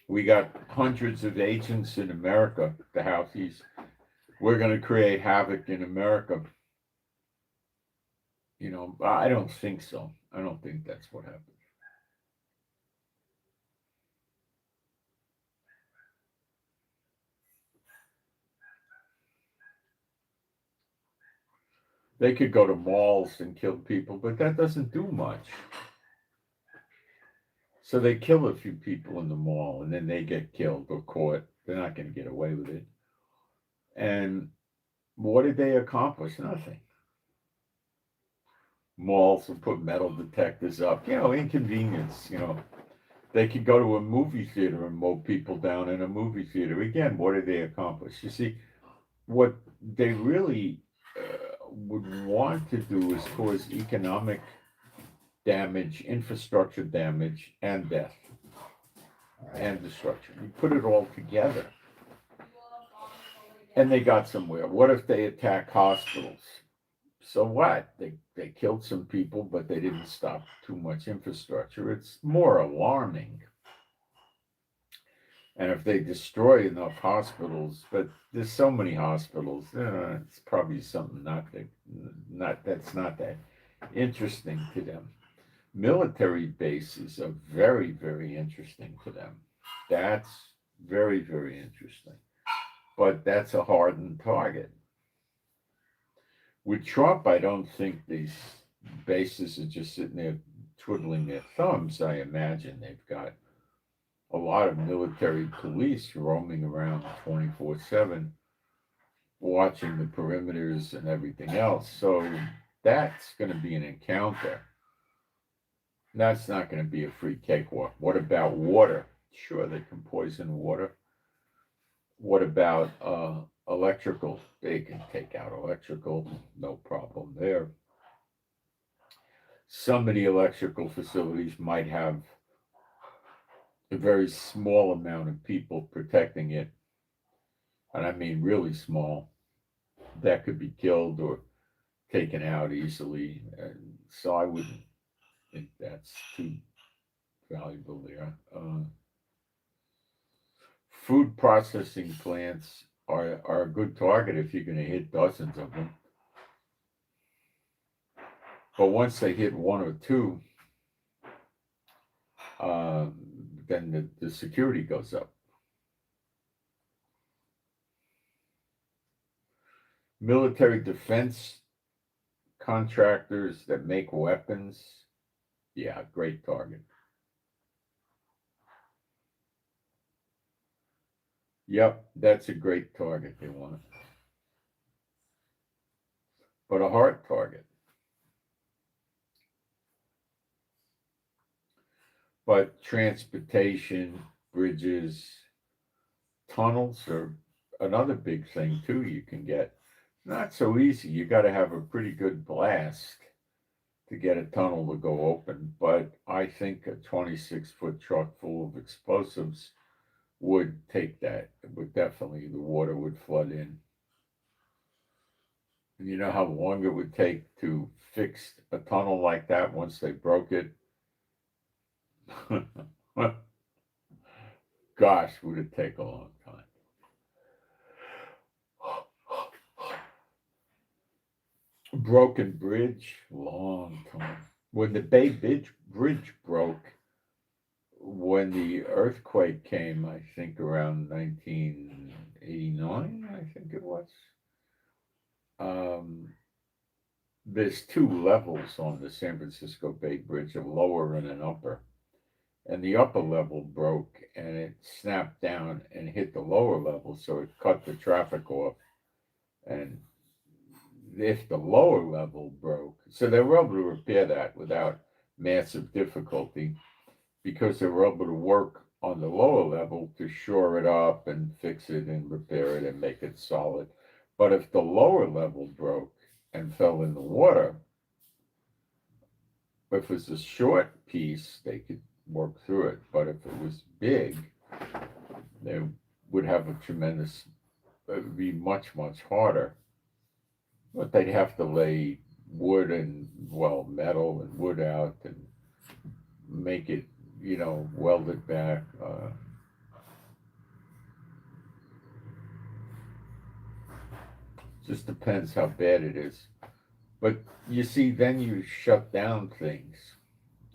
we got hundreds of agents in America, the Houthis. We're going to create havoc in America. You know, I don't think so. I don't think that's what happened. They could go to malls and kill people, but that doesn't do much. So they kill a few people in the mall and then they get killed or caught. They're not going to get away with it. And what did they accomplish? Nothing. Malls will put metal detectors up, you know, inconvenience, you know. They could go to a movie theater and mow people down in a movie theater. Again, what did they accomplish? You see, what they really would want to do is cause economic damage, infrastructure damage, and death and destruction. You put it all together, and they got somewhere. What if they attack hospitals? So what? They killed some people, but they didn't stop too much infrastructure. It's more alarming And if they destroy enough hospitals, but there's so many hospitals, it's probably something that's not that interesting to them. Military bases are very, very interesting to them. That's very, very interesting. But that's a hardened target. With Trump, I don't think these bases are just sitting there twiddling their thumbs. I imagine they've got a lot of military police roaming around 24/7, watching the perimeters and everything else. So that's going to be an encounter. That's not going to be a free cakewalk. What about water? Sure, they can poison water. What about electrical? They can take out electrical, no problem there. Some of the electrical facilities might have a very small amount of people protecting it, and I mean really small, that could be killed or taken out easily. And so I wouldn't think that's too valuable there. Food processing plants are a good target if you're going to hit dozens of them. But once they hit one or two, then the security goes up. Military defense contractors that make weapons, yeah, great target. Yep, that's a great target they want. But a hard target. But transportation, bridges, tunnels are another big thing too you can get. Not so easy. You got to have a pretty good blast to get a tunnel to go open. But I think a 26-foot truck full of explosives would take that. It would definitely, the water would flood in. And you know how long it would take to fix a tunnel like that once they broke it? Gosh, would it take a long time. Broken bridge, long time. When the Bay Bridge broke, when the earthquake came, I think around 1989, I think it was. There's two levels on the San Francisco Bay Bridge, a lower and an upper. And the upper level broke and it snapped down and hit the lower level, so it cut the traffic off. And if the lower level broke, so they were able to repair that without massive difficulty because they were able to work on the lower level to shore it up and fix it and repair it and make it solid. But if the lower level broke and fell in the water, if it was a short piece, they could work through it. But if it was big, they would have a tremendous, it would be much, much harder. But they'd have to lay wood and, well, metal and wood out and make it, weld it back. Just depends how bad it is. But you see, then you shut down things.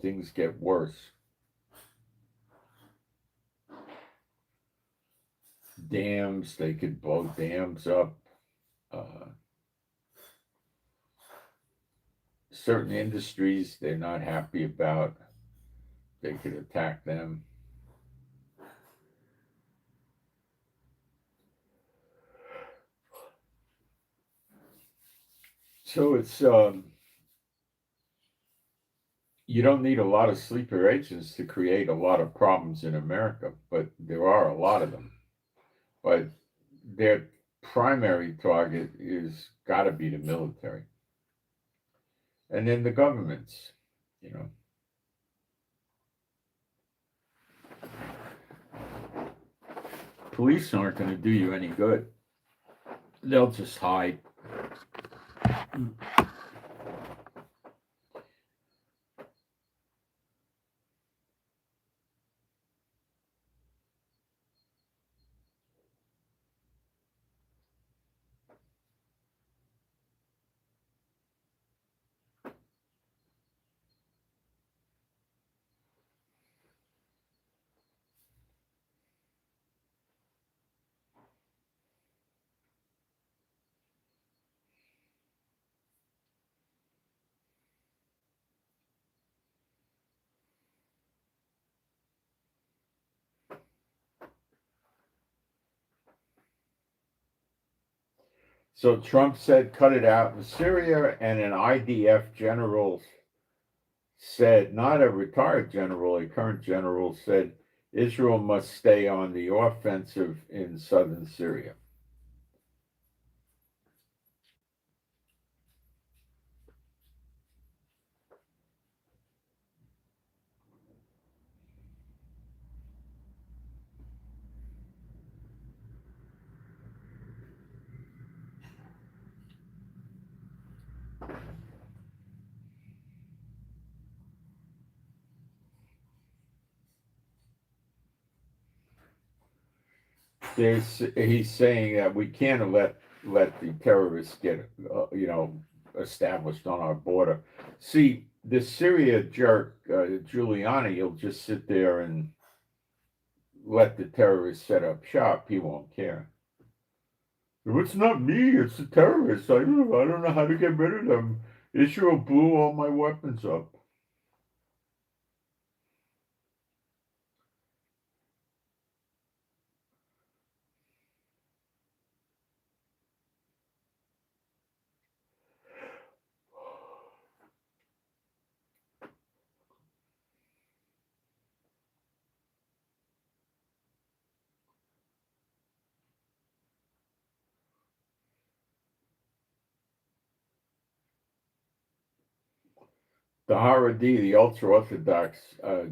Things get worse. Dams, they could blow dams up. Certain industries they're not happy about, they could attack them. So it's you don't need a lot of sleeper agents to create a lot of problems in America, but there are a lot of them. But their primary target is got to be the military, and then the governments. Police aren't going to do you any good. They'll just hide. So Trump said, cut it out in Syria, and an IDF general said, not a retired general, a current general said, Israel must stay on the offensive in southern Syria. He's saying that we can't let the terrorists get established on our border. See, the Syria jerk Giuliani, he'll just sit there and let the terrorists set up shop. He won't care. It's not me. It's the terrorists. I don't know how to get rid of them. Israel blew all my weapons up. The Haredi, the ultra-Orthodox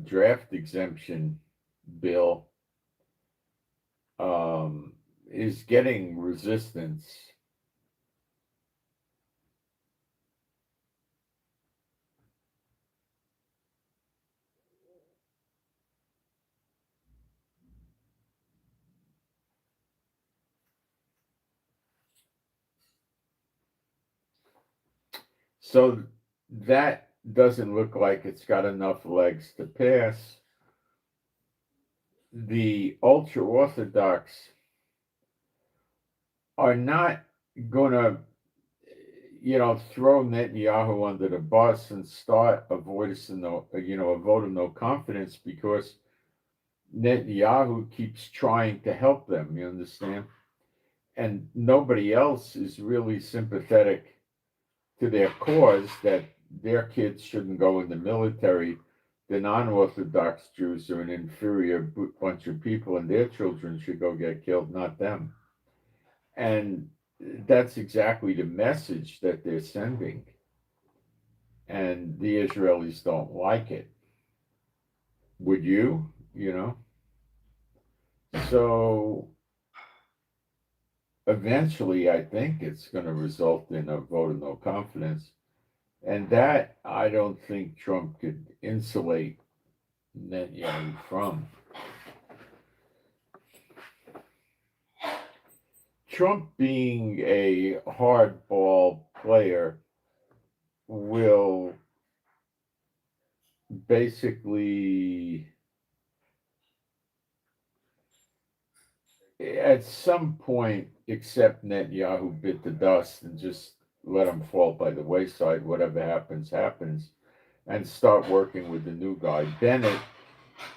draft exemption bill is getting resistance. So that doesn't look like it's got enough legs to pass. The ultra-Orthodox are not going to, throw Netanyahu under the bus and start a vote of no confidence because Netanyahu keeps trying to help them. You understand? And nobody else is really sympathetic to their cause that their kids shouldn't go in the military. The non-Orthodox Jews are an inferior bunch of people, and their children should go get killed, not them. And that's exactly the message that they're sending. And the Israelis don't like it. Would you? So eventually, I think it's going to result in a vote of no confidence. And that I don't think Trump could insulate Netanyahu from. Trump, being a hardball player, will basically, at some point, accept Netanyahu bit the dust and just let him fall by the wayside. Whatever happens, happens, and start working with the new guy. Bennett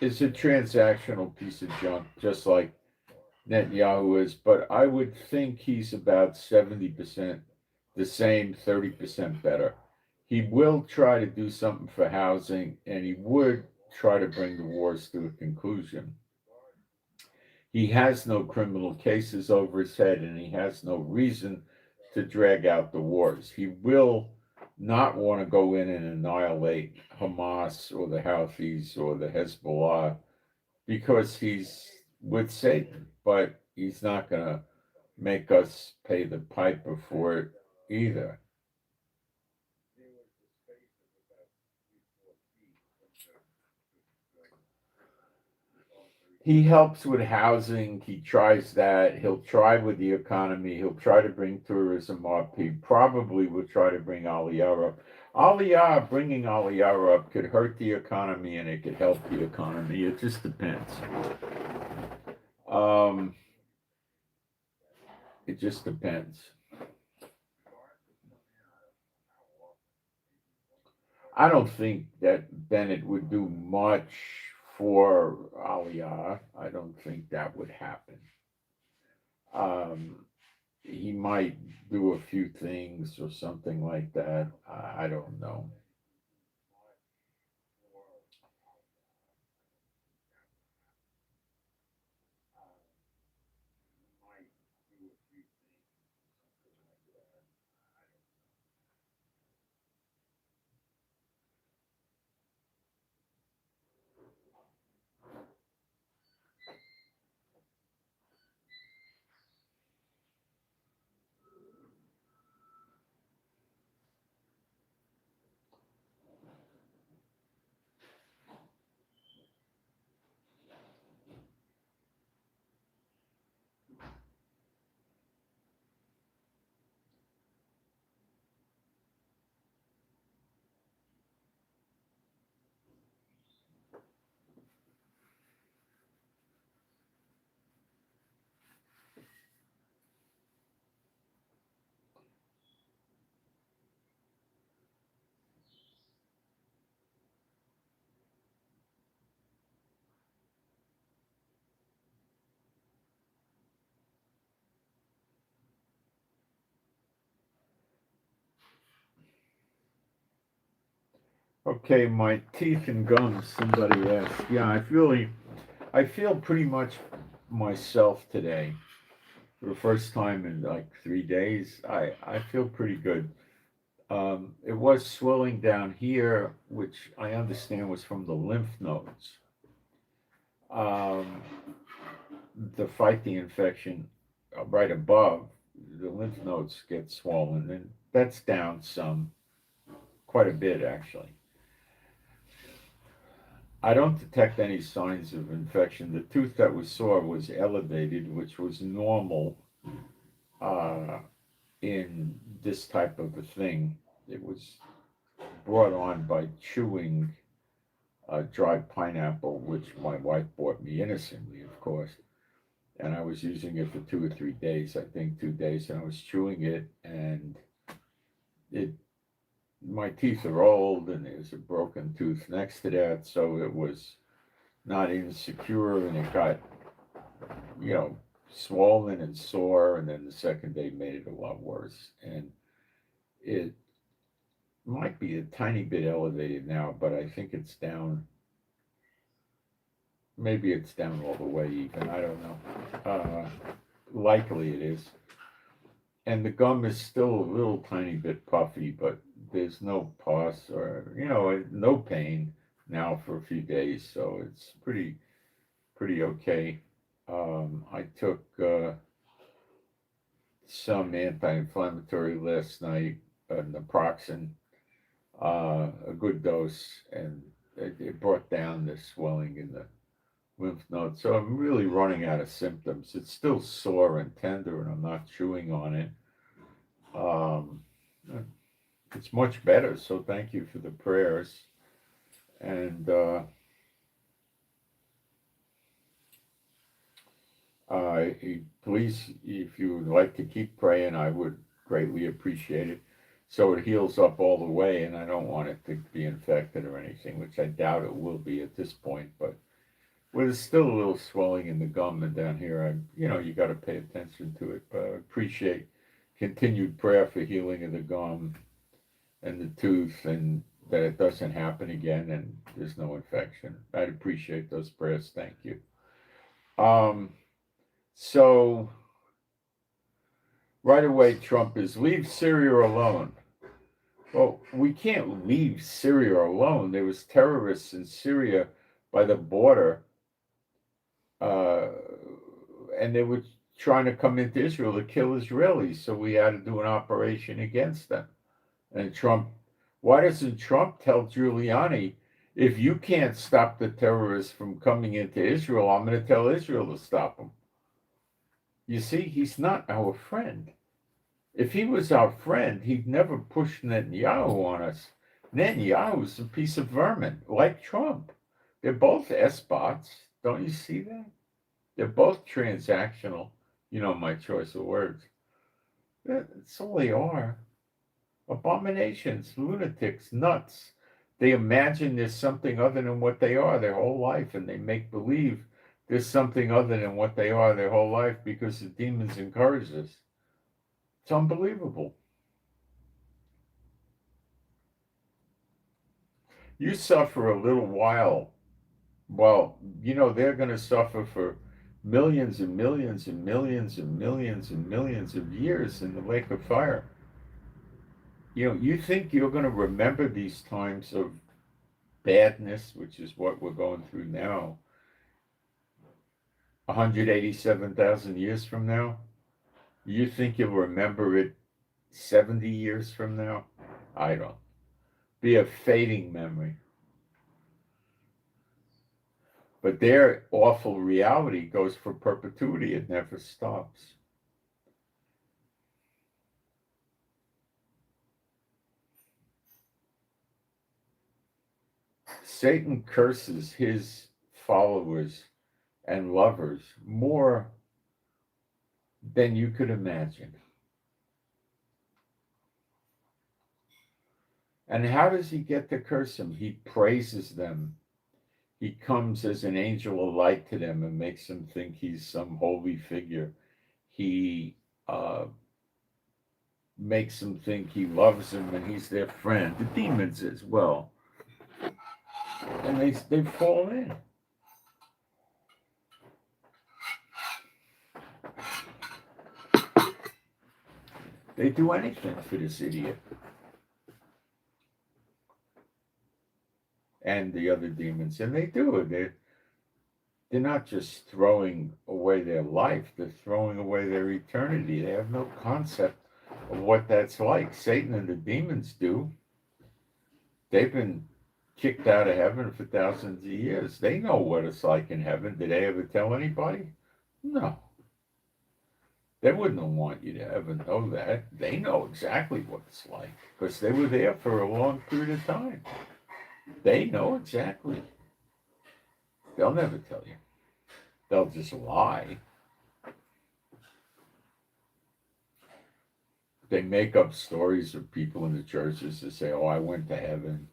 is a transactional piece of junk, just like Netanyahu is, but I would think he's about 70% the same, 30% better. He will try to do something for housing, and he would try to bring the wars to a conclusion. He has no criminal cases over his head, and he has no reason to drag out the wars. He will not want to go in and annihilate Hamas or the Houthis or the Hezbollah because he's with Satan, but he's not going to make us pay the piper for it either. He helps with housing. He tries that. He'll try with the economy. He'll try to bring tourism up. He probably will try to bring Aliyah up. Bringing Aliyah up could hurt the economy and it could help the economy. It just depends. It just depends. I don't think that Bennett would do much for Aliyah. I don't think that would happen. he might do a few things or something like that. I don't know. Okay, my teeth and gums. Somebody asked. Yeah, I feel pretty much myself today. For the first time in like 3 days, I feel pretty good. It was swelling down here, which I understand was from the lymph nodes. Um, to fight the infection right above, the lymph nodes get swollen, and that's down some, quite a bit actually. I don't detect any signs of infection. The tooth that was sore was elevated, which was normal uh, in this type of a thing. It was brought on by chewing dried pineapple, which my wife bought me innocently, of course. And I was using it for 2 or 3 days, I think 2 days, and I was chewing it, and it my teeth are old, and there's a broken tooth next to that, so it was not insecure, and it got, you know, swollen and sore, and then the second day made it a lot worse. And it might be a tiny bit elevated now, but I think it's down. Maybe it's down all the way even. I don't know. Likely it is. And the gum is still a little tiny bit puffy, but there's no pus or, no pain now for a few days, so it's pretty okay. I took some anti-inflammatory last night, naproxen, a good dose, and it brought down the swelling in the lymph nodes. So I'm really running out of symptoms. It's still sore and tender, and I'm not chewing on it. Um, it's much better. So thank you for the prayers, and please, if you would like to keep praying, I would greatly appreciate it. So it heals up all the way, and I don't want it to be infected or anything, which I doubt it will be at this point. But there's still a little swelling in the gum and down here. You got to pay attention to it. But I appreciate continued prayer for healing of the gum and the tooth, and that it doesn't happen again, and there's no infection. I'd appreciate those prayers. Thank you. Um, so right away, Trump is leave Syria alone. Well, we can't leave Syria alone. There was terrorists in Syria by the border, uh, and they were trying to come into Israel to kill Israelis. So we had to do an operation against them. And Trump, why doesn't Trump tell Giuliani, if you can't stop the terrorists from coming into Israel, I'm going to tell Israel to stop them? You see, he's not our friend. If he was our friend, he'd never push Netanyahu on us. Netanyahu's a piece of vermin, like Trump. They're both S-bots. Don't you see that? They're both transactional. You know my choice of words. That's all they are. Abominations, lunatics, nuts. They imagine there's something other than what they are their whole life, and they make believe there's something other than what they are their whole life because the demons encourage this. It's unbelievable. You suffer a little while. Well, they're going to suffer for millions and millions and millions and millions and millions of years in the lake of fire. You think you're going to remember these times of badness, which is what we're going through now, 187,000 years from now? You think you'll remember it 70 years from now? I don't. Be a fading memory. But their awful reality goes for perpetuity. It never stops. Satan curses his followers and lovers more than you could imagine. And how does he get to curse them? He praises them. He comes as an angel of light to them and makes them think he's some holy figure. He makes them think he loves them and he's their friend. The demons as well. And they fall in. They do anything for this idiot. And the other demons. And they do it. They're not just throwing away their life, they're throwing away their eternity. They have no concept of what that's like. Satan and the demons do. They've been kicked out of heaven for thousands of years. They know what it's like in heaven. Did they ever tell anybody? No. They wouldn't want you to ever know that. They know exactly what it's like because they were there for a long period of time. They know exactly. They'll never tell you. They'll just lie. They make up stories of people in the churches that say, oh, I went to heaven.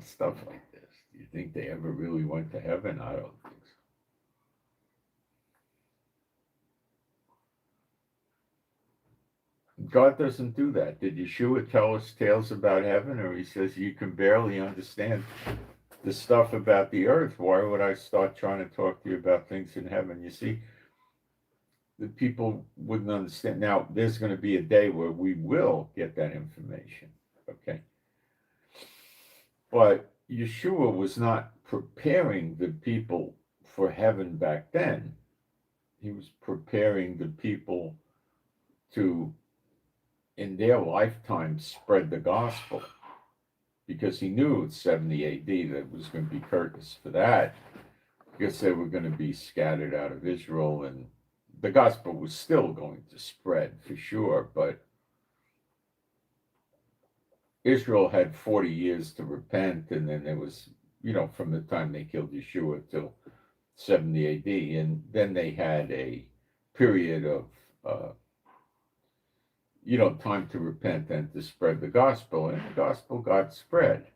Stuff like this. Do you think they ever really went to heaven? I don't think so. God doesn't do that. Did Yeshua tell us tales about heaven? Or he says, you can barely understand the stuff about the earth. Why would I start trying to talk to you about things in heaven? You see, the people wouldn't understand. Now, there's going to be a day where we will get that information. Okay. But Yeshua was not preparing the people for heaven back then. He was preparing the people to, in their lifetime, spread the gospel. Because he knew it's 70 AD that it was going to be curtains for that. Because they were going to be scattered out of Israel, and the gospel was still going to spread for sure, but Israel had 40 years to repent, and then there was, from the time they killed Yeshua till 70 AD, and then they had a period of, time to repent and to spread the gospel, and the gospel got spread,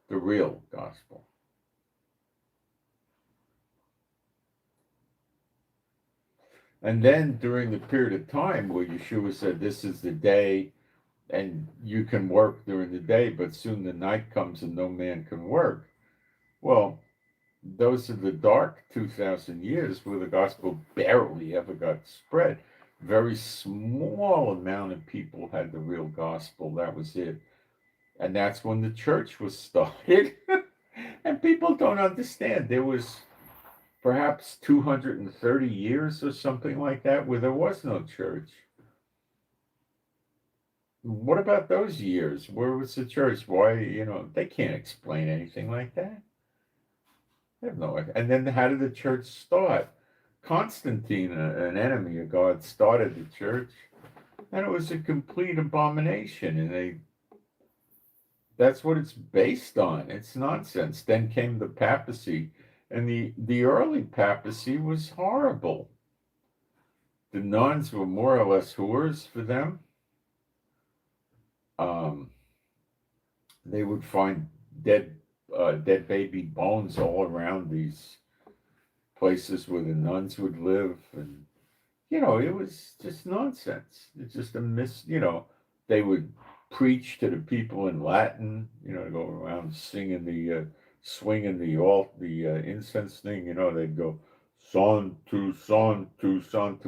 the real gospel. And then during the period of time where Yeshua said, this is the day, and you can work during the day, but soon the night comes and no man can work. Well, those are the dark 2,000 years where the gospel barely ever got spread. Very small amount of people had the real gospel. That was it. And that's when the church was started. And people don't understand. There was perhaps 230 years or something like that where there was no church. What about those years? Where was the church? Why, they can't explain anything like that. They have no idea. And then how did the church start? Constantine, an enemy of God, started the church, and it was a complete abomination. And that's what it's based on. It's nonsense. Then came the papacy, and the early papacy was horrible. The nuns were more or less whores for them. They would find dead baby bones all around these places where the nuns would live, and it was just nonsense. It's just they would preach to the people in Latin, go around singing swinging the incense thing, they'd go, son to,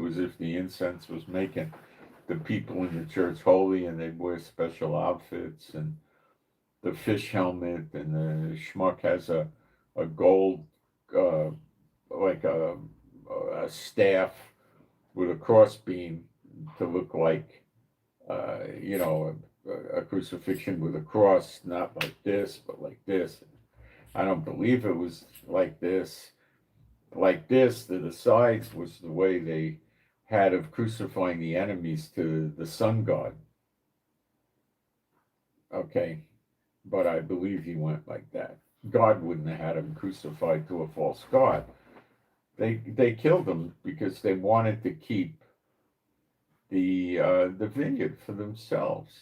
as if the incense was making the people in the church holy, and they'd wear special outfits and the fish helmet, and the schmuck has a gold, uh, like a staff with a crossbeam to look like, a crucifixion with a cross, not like this, but like this. I don't believe it was like this. Like this, that the sides was the way they had of crucifying the enemies to the sun god. Okay, but I believe he went like that. God wouldn't have had him crucified to a false god. They killed him because they wanted to keep the vineyard for themselves.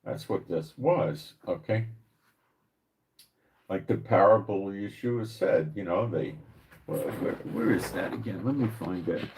That's what this was, okay? Like the parable Yeshua said, they. Where is that again? Let me find it.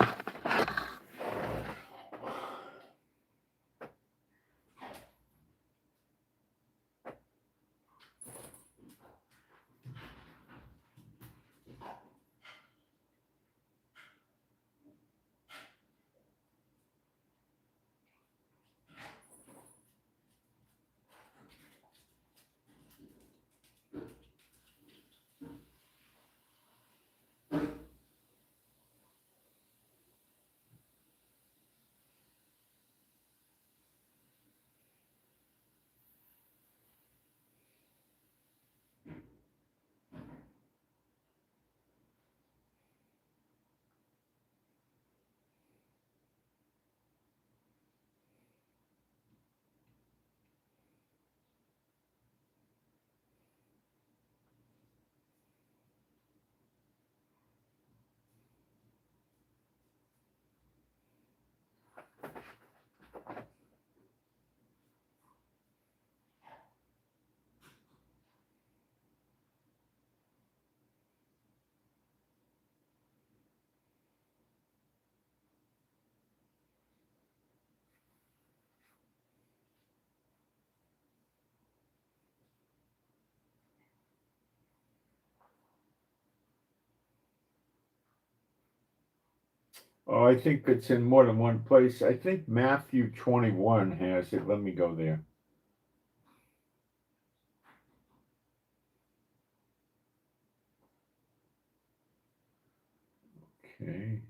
Oh, I think it's in more than one place. I think Matthew 21 has it. Let me go there. Okay.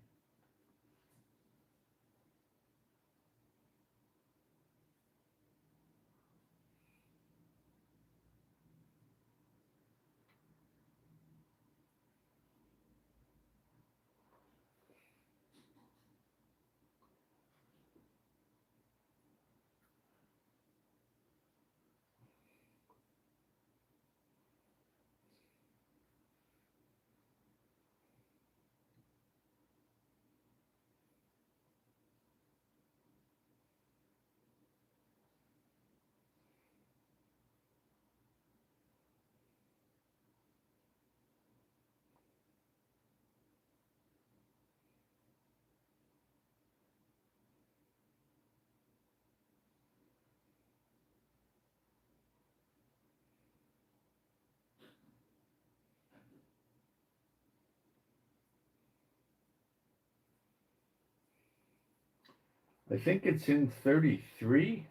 I think it's in 33.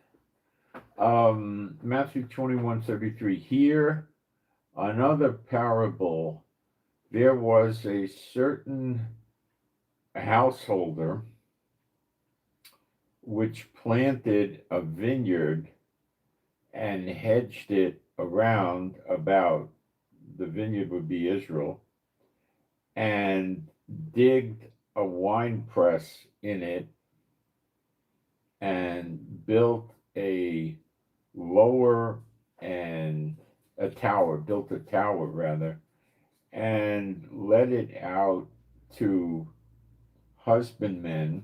Matthew 21:33. Here, another parable. There was a certain householder which planted a vineyard and hedged it around about. The vineyard would be Israel, and digged a wine press in it and built a lower and built a tower rather, and let it out to husbandmen,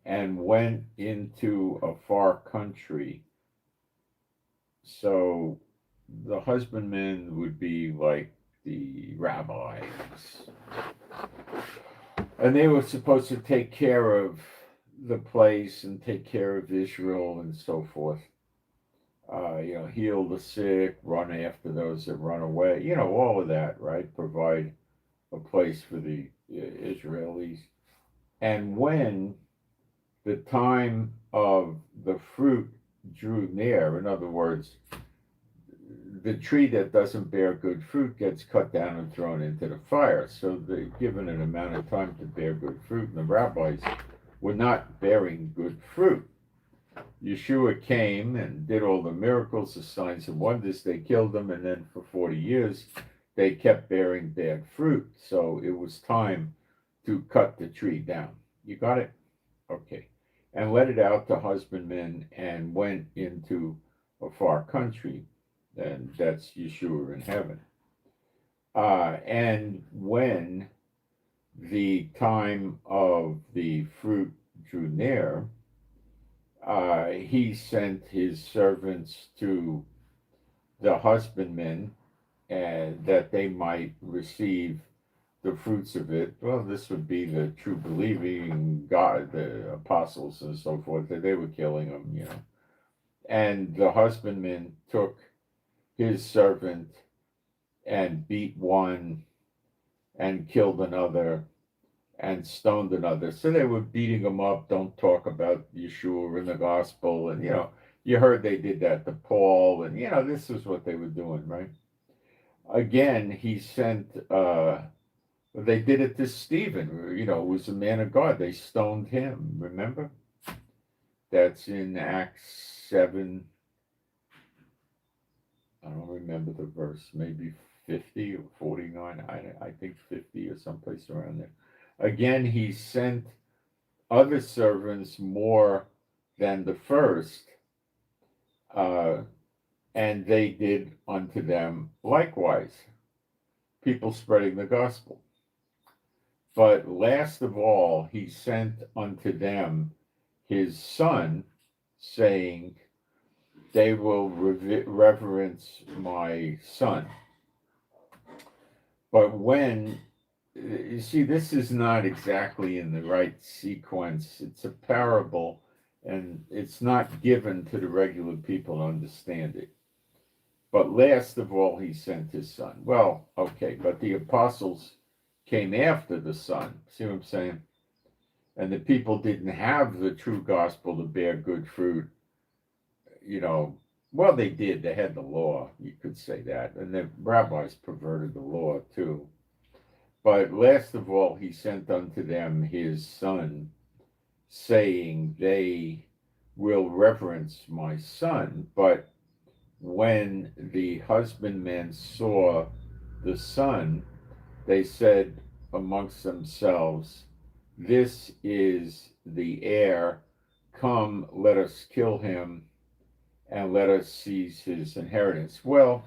and went into a far country. So the husbandmen would be like the rabbis. And they were supposed to take care of the place and take care of Israel and so forth. Heal the sick, run after those that run away, all of that, right? Provide a place for the Israelis. And when the time of the fruit drew near, in other words, the tree that doesn't bear good fruit gets cut down and thrown into the fire. So they're given an amount of time to bear good fruit, and the rabbis were not bearing good fruit. Yeshua came and did all the miracles, the signs and wonders. They killed them, and then for 40 years, they kept bearing bad fruit. So it was time to cut the tree down. You got it? Okay. And let it out to husbandmen and went into a far country. And that's Yeshua in heaven. And when the time of the fruit drew near, he sent his servants to the husbandmen and that they might receive the fruits of it. Well, this would be the true believing God, the apostles and so forth, that they were killing them, And the husbandman took his servant and beat one and killed another and stoned another. So they were beating him up. Don't talk about Yeshua in the gospel. And, you heard they did that to Paul. And, this is what they were doing, right? Again, he sent, they did it to Stephen, who was a man of God. They stoned him, remember? That's in Acts 7. I don't remember the verse, maybe 50 or 49. I think 50 or someplace around there. Again, he sent other servants more than the first, and they did unto them likewise, people spreading the gospel. But last of all, he sent unto them his son, saying, they will reverence my son. But when, you see, this is not exactly in the right sequence. It's a parable, and it's not given to the regular people to understand it. But last of all, he sent his son. Well, okay, but the apostles came after the son. See what I'm saying? And the people didn't have the true gospel to bear good fruit. Well, they did. They had the law. You could say that. And the rabbis perverted the law too. But last of all, he sent unto them his son, saying, they will reverence my son. But when the husbandmen saw the son, they said amongst themselves, this is the heir. Come, let us kill him, and let us seize his inheritance. Well,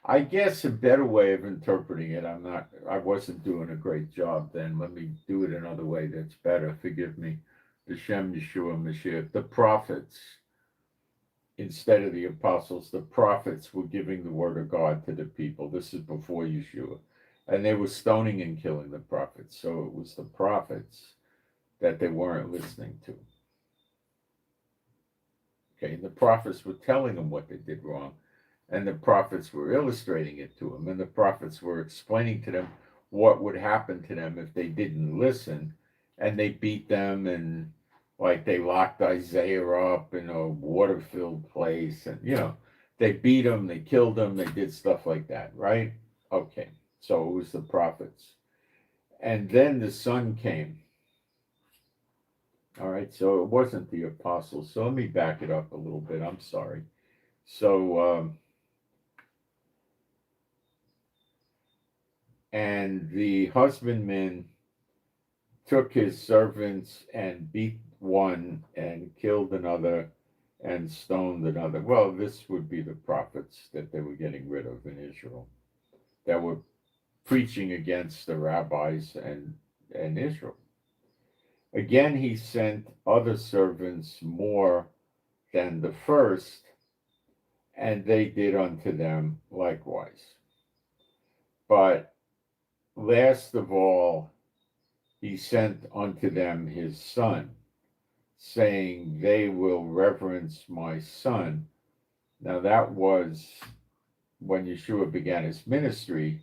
I guess a better way of interpreting it, I wasn't doing a great job then. Let me do it another way that's better. Forgive me. B'Shem Yeshua Mashiach. The prophets, instead of the apostles, the prophets were giving the word of God to the people. This is before Yeshua. And they were stoning and killing the prophets. So it was the prophets that they weren't listening to. Okay, the prophets were telling them what they did wrong, and the prophets were illustrating it to them, and the prophets were explaining to them what would happen to them if they didn't listen, and they beat them, and like they locked Isaiah up in a water-filled place, and they beat him, they killed him, they did stuff like that, right? Okay, so it was the prophets. And then the son came. All right, so it wasn't the apostles. So let me back it up a little bit. I'm sorry. So, and the husbandman took his servants and beat one and killed another and stoned another. Well, this would be the prophets that they were getting rid of in Israel, that were preaching against the rabbis and Israel. Again, he sent other servants more than the first, and they did unto them likewise. But last of all, he sent unto them his son, saying, they will reverence my son. Now that was when Yeshua began his ministry.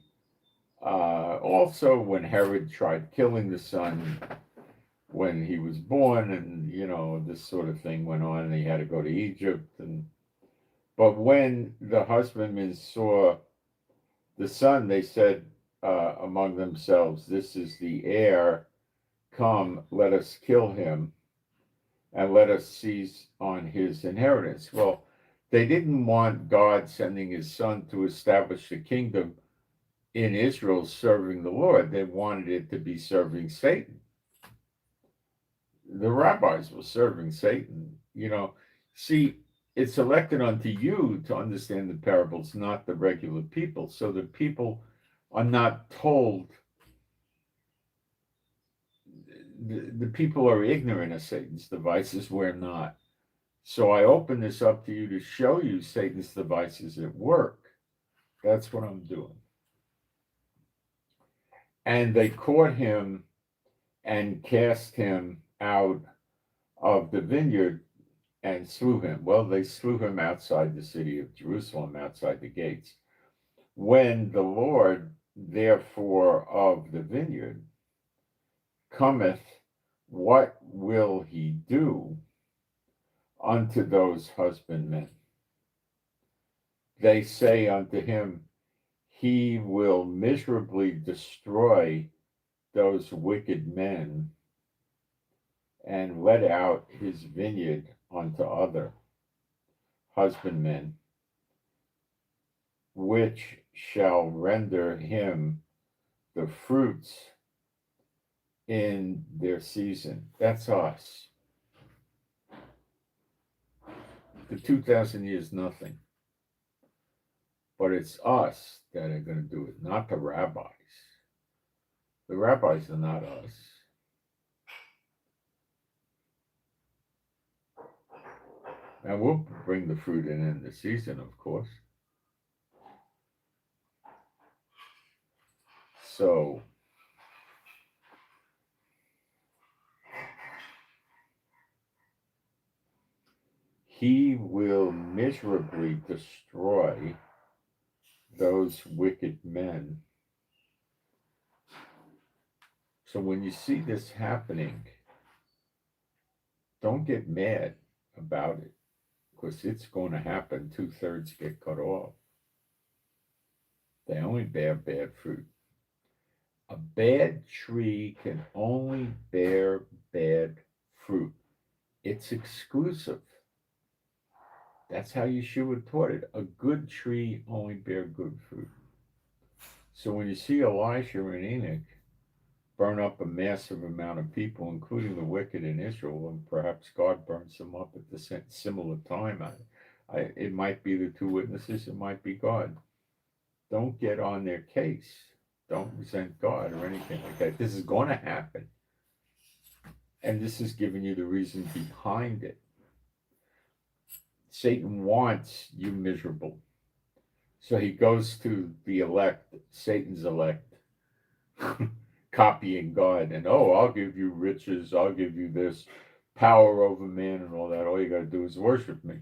Also when Herod tried killing the son when he was born, and this sort of thing went on, and he had to go to Egypt. But when the husbandmen saw the son, they said among themselves, this is the heir, come, let us kill him, and let us seize on his inheritance. Well, they didn't want God sending his son to establish the kingdom in Israel serving the Lord. They wanted it to be serving Satan. The rabbis were serving Satan. See, it's elected unto you to understand the parables, not the regular people. So the people are not told. The people are ignorant of Satan's devices. We're not. So I open this up to you to show you Satan's devices at work. That's what I'm doing. And they caught him and cast him out of the vineyard and slew him. Well, they slew him outside the city of Jerusalem, outside the gates. When the Lord, therefore, of the vineyard cometh, what will he do unto those husbandmen? They say unto him, he will miserably destroy those wicked men and let out his vineyard unto other husbandmen, which shall render him the fruits in their season. That's us. The 2,000 years, nothing. But it's us that are going to do it, not the rabbis. The rabbis are not us. And we'll bring the fruit in the season, of course. So, he will miserably destroy those wicked men. So when you see this happening, don't get mad about it, because it's going to happen. 2/3 get cut off. They only bear bad fruit. A bad tree can only bear bad fruit. It's exclusive. That's how Yeshua taught it. A good tree only bear good fruit. So when you see Elijah and Enoch burn up a massive amount of people, including the wicked in Israel, and perhaps God burns them up at the similar time, it might be the two witnesses, it might be God. Don't get on their case. Don't resent God or anything like that. This is going to happen. And this is giving you the reason behind it. Satan wants you miserable. So he goes to the elect, Satan's elect, copying God. And, I'll give you riches. I'll give you this power over man and all that. All you got to do is worship me.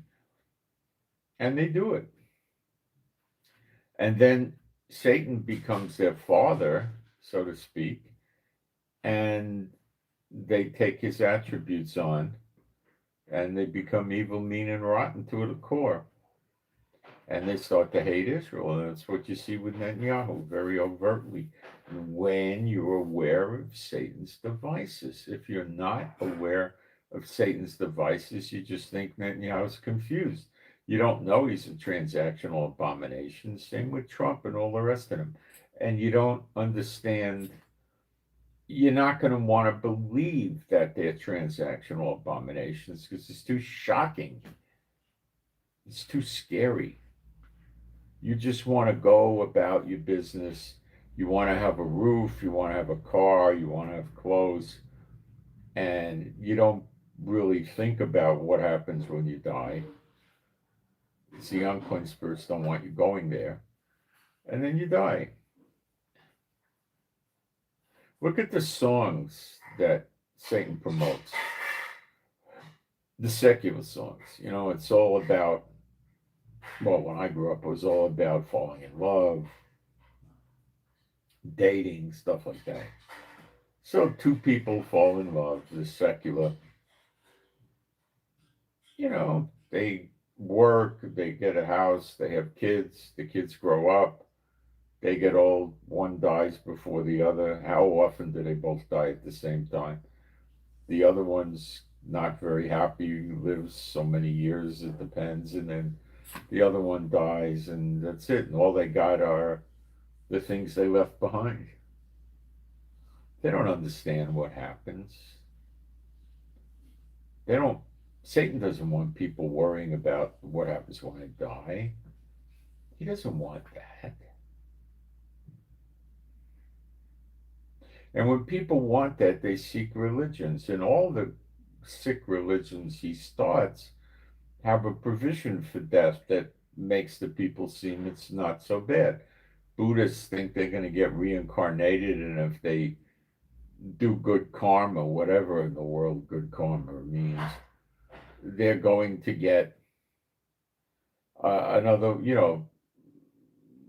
And they do it. And then Satan becomes their father, so to speak, and they take his attributes on, and they become evil, mean, and rotten to the core. And they start to hate Israel, and that's what you see with Netanyahu very overtly. When you're aware of Satan's devices. If you're not aware of Satan's devices, you just think Netanyahu's confused. You don't know he's a transactional abomination. Same with Trump and all the rest of them. And you don't understand. You're not going to want to believe that they're transactional abominations because it's too shocking. It's too scary. You just want to go about your business. You want to have a roof. You want to have a car. You want to have clothes. And you don't really think about what happens when you die. It's the unclean spirits don't want you going there. And then you die. Look at the songs that Satan promotes, the secular songs. It's all about, well, when I grew up, it was all about falling in love, dating, stuff like that. So two people fall in love, the secular, they work, they get a house, they have kids, the kids grow up, they get old, one dies before the other. How often do they both die at the same time? The other one's not very happy, lives so many years, it depends, and then the other one dies, and that's it. And all they got are the things they left behind. They don't understand what happens. They don't, Satan doesn't want people worrying about what happens when I die. He doesn't want that. And when people want that, they seek religions. And all the sick religions he starts have a provision for death that makes the people seem it's not so bad. Buddhists think they're going to get reincarnated, and if they do good karma, whatever in the world good karma means, they're going to get another,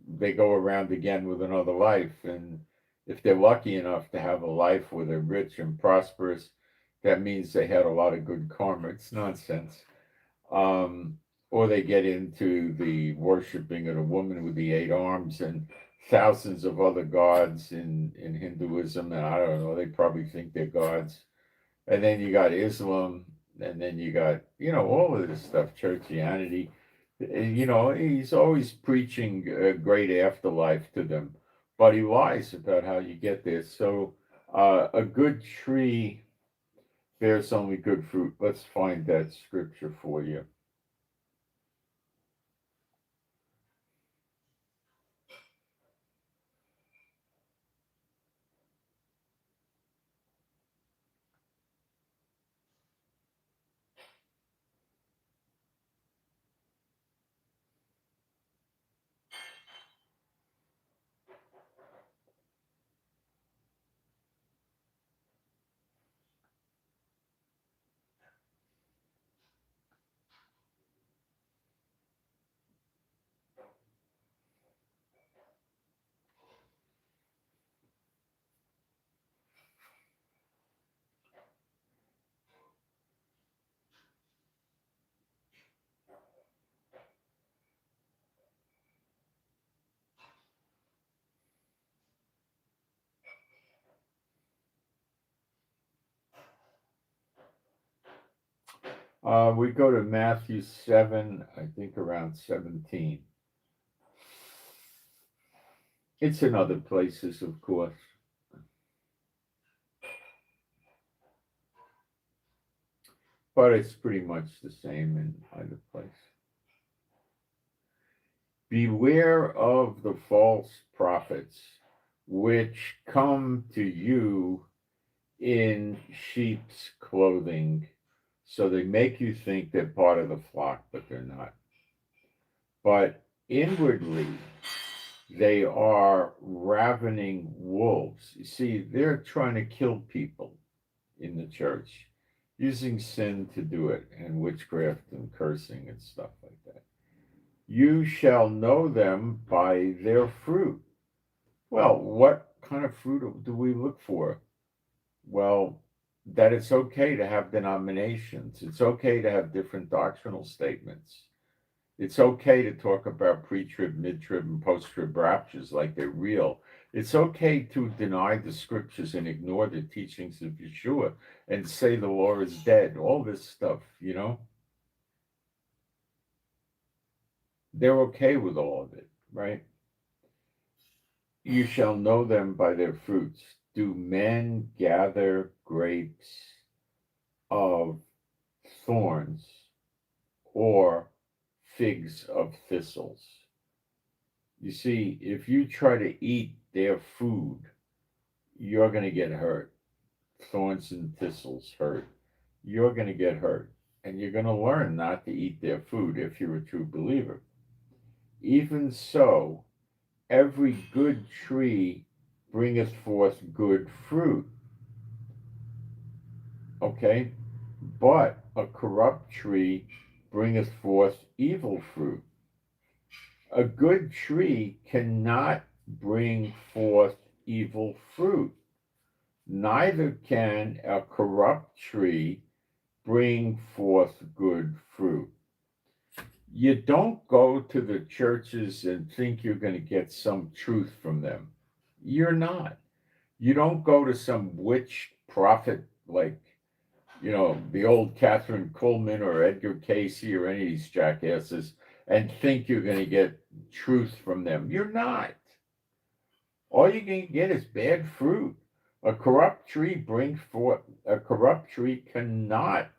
they go around again with another life. And if they're lucky enough to have a life where they're rich and prosperous, that means they had a lot of good karma. It's nonsense. Um, or they get into the worshiping of the woman with the 8 arms and thousands of other gods in Hinduism. And I don't know, they probably think they're gods. And then you got Islam, and then you got, all of this stuff, churchianity. He's always preaching a great afterlife to them, but he lies about how you get there. So a good tree bears only good fruit. Let's find that scripture for you. We go to Matthew 7, I think around 17. It's in other places, of course. But it's pretty much the same in either place. Beware of the false prophets, which come to you in sheep's clothing. So they make you think they're part of the flock, but they're not. But inwardly, they are ravening wolves. You see, they're trying to kill people in the church, using sin to do it, and witchcraft and cursing and stuff like that. You shall know them by their fruit. Well, what kind of fruit do we look for? Well, that it's okay to have denominations. It's okay to have different doctrinal statements. It's okay to talk about pre-trib, mid-trib, and post-trib raptures like they're real. It's okay to deny the scriptures and ignore the teachings of Yeshua and say the law is dead. All this stuff, they're okay with all of it, right? You shall know them by their fruits. Do men gather grapes of thorns or figs of thistles? You see, if you try to eat their food, you're going to get hurt. Thorns and thistles hurt. You're going to get hurt. And you're going to learn not to eat their food if you're a true believer. Even so, every good tree bringeth forth good fruit. Okay? But a corrupt tree bringeth forth evil fruit. A good tree cannot bring forth evil fruit. Neither can a corrupt tree bring forth good fruit. You don't go to the churches and think you're going to get some truth from them. You're not. You don't go to some witch prophet like, the old Catherine Kuhlman or Edgar Casey or any of these jackasses and think you're going to get truth from them. You're not. All you're going to get is bad fruit. A corrupt tree cannot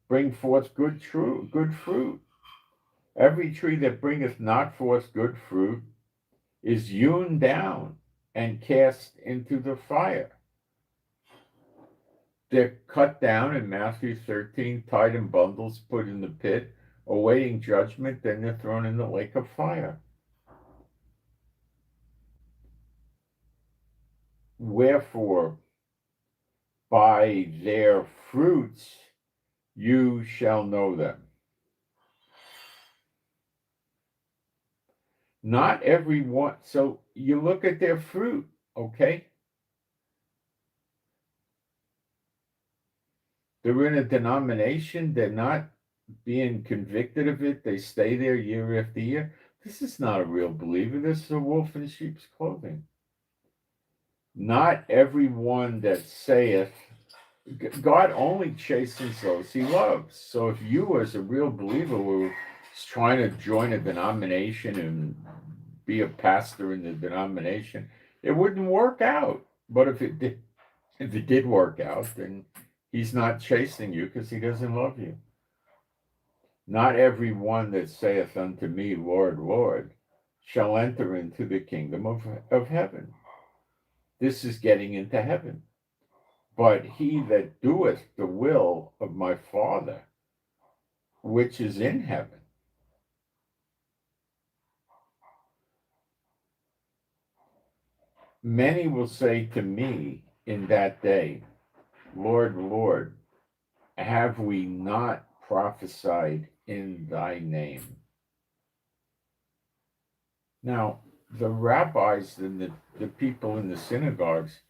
bring forth good fruit. Every tree that bringeth not forth good fruit is hewn down and cast into the fire. They're cut down in Matthew 13, tied in bundles, put in the pit, awaiting judgment, then they're thrown in the lake of fire. Wherefore, by their fruits you shall know them. Not everyone, so you look at their fruit, okay? They're in a denomination, they're not being convicted of it, they stay there year after year. This is not a real believer, this is a wolf in sheep's clothing. Not everyone that saith, God only chastens those he loves. So if you as a real believer were trying to join a denomination and be a pastor in the denomination, it wouldn't work out. But if it did work out, then he's not chastening you because he doesn't love you. Not every one that saith unto me, Lord, Lord, shall enter into the kingdom of heaven. This is getting into heaven. But he that doeth the will of my Father, which is in heaven. Many will say to me in that day, Lord, Lord, have we not prophesied in thy name? Now, the rabbis and the people in the synagogues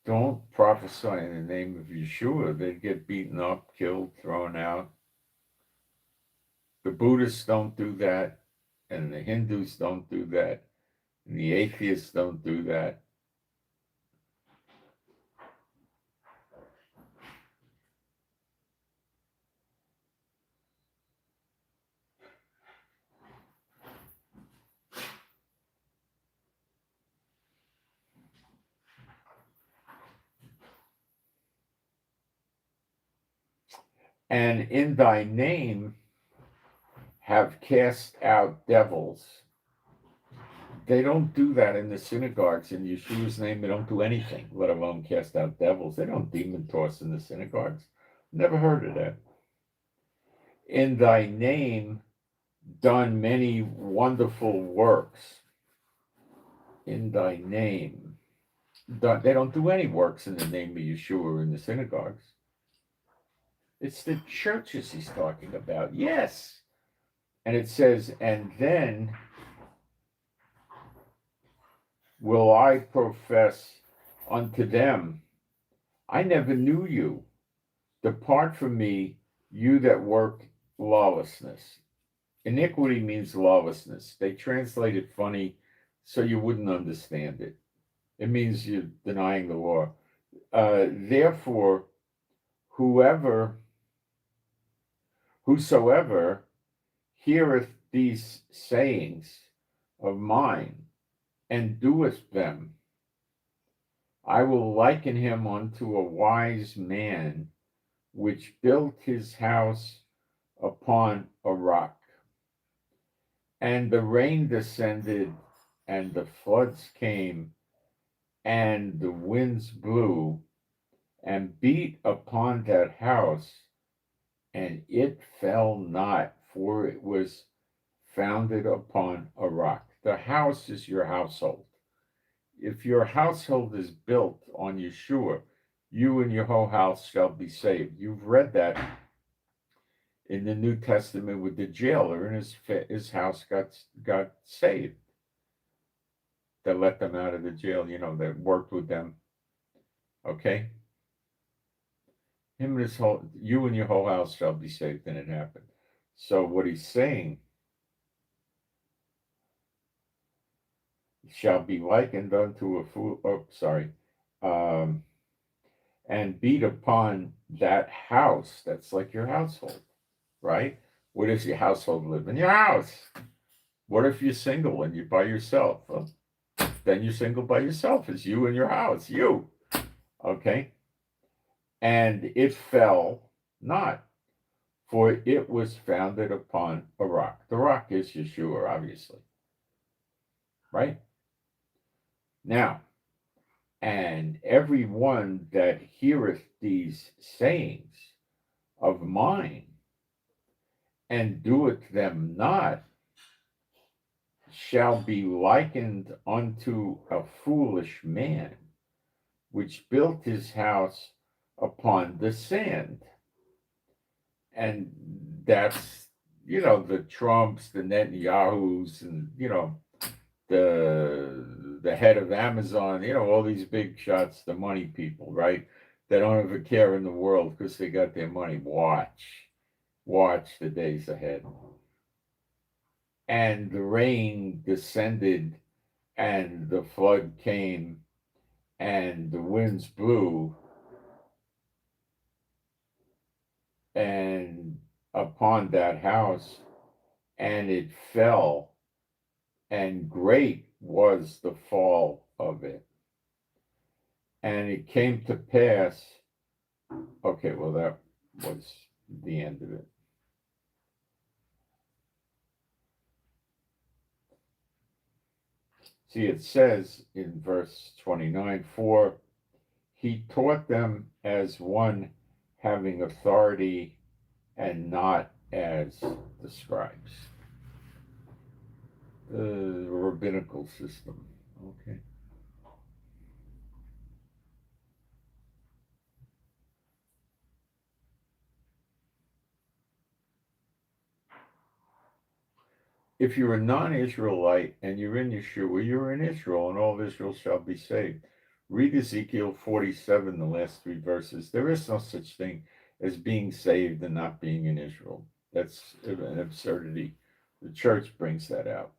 don't prophesy in the name of Yeshua. They get beaten up, killed, thrown out. The Buddhists don't do that, and the Hindus don't do that, and the atheists don't do that. And in thy name have cast out devils. They don't do that in the synagogues. In Yeshua's name, they don't do anything, let alone cast out devils. They don't demon toss in the synagogues. Never heard of that. In thy name done many wonderful works. In thy name. They don't do any works in the name of Yeshua in the synagogues. It's the churches he's talking about. Yes. And it says, and then will I profess unto them, I never knew you. Depart from me, you that work lawlessness. Iniquity means lawlessness. They translate it funny so you wouldn't understand it. It means you're denying the law. Therefore, whosoever heareth these sayings of mine and doeth them, I will liken him unto a wise man which built his house upon a rock. And the rain descended, and the floods came, and the winds blew, and beat upon that house, and it fell not, for it was founded upon a rock. The house is your household. if your household is built on Yeshua, you and your whole house shall be saved. You've read that in the New Testament with the jailer, and his house got saved. That let them out of the jail, that worked with them. Okay? You and your whole house shall be saved, and it happened. So what he's saying shall be likened unto a fool. Oh, sorry. And beat upon that house. That's like your household, right? What does your household live in? Your house. What if you're single and you're by yourself? Well, then you're single by yourself. It's you and your house. You. Okay? And it fell not, for it was founded upon a rock. The rock is Yeshua, obviously. Right? Now, and every one that heareth these sayings of mine and doeth them not shall be likened unto a foolish man, which built his house upon the sand. And that's, the Trumps, the Netanyahus, and, the head of Amazon, all these big shots, the money people, right? They don't have a care in the world because they got their money. Watch the days ahead. And the rain descended, and the flood came, and the winds blew, and upon that house, and it fell, and great was the fall of it. And it came to pass, okay, well, that was the end of it. See, it says in verse 29, for he taught them as one having authority and not as the scribes. The rabbinical system. Okay. If you're a non-Israelite and you're in Yeshua, you're in Israel, and all of Israel shall be saved. Read Ezekiel 47, the last 3 verses. There is no such thing as being saved and not being in Israel. That's an absurdity. The church brings that out.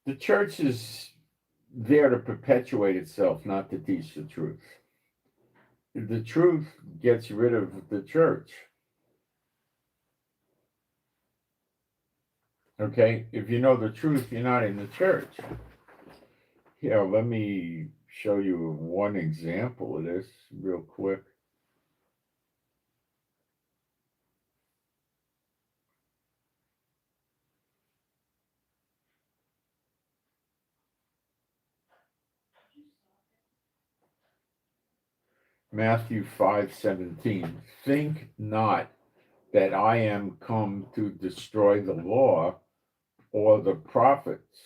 The church is there to perpetuate itself, not to teach the truth. The truth gets rid of the church. Okay? If you know the truth, you're not in the church. Here, let me show you one example of this real quick. Matthew 5:17. Think not that I am come to destroy the law or the prophets.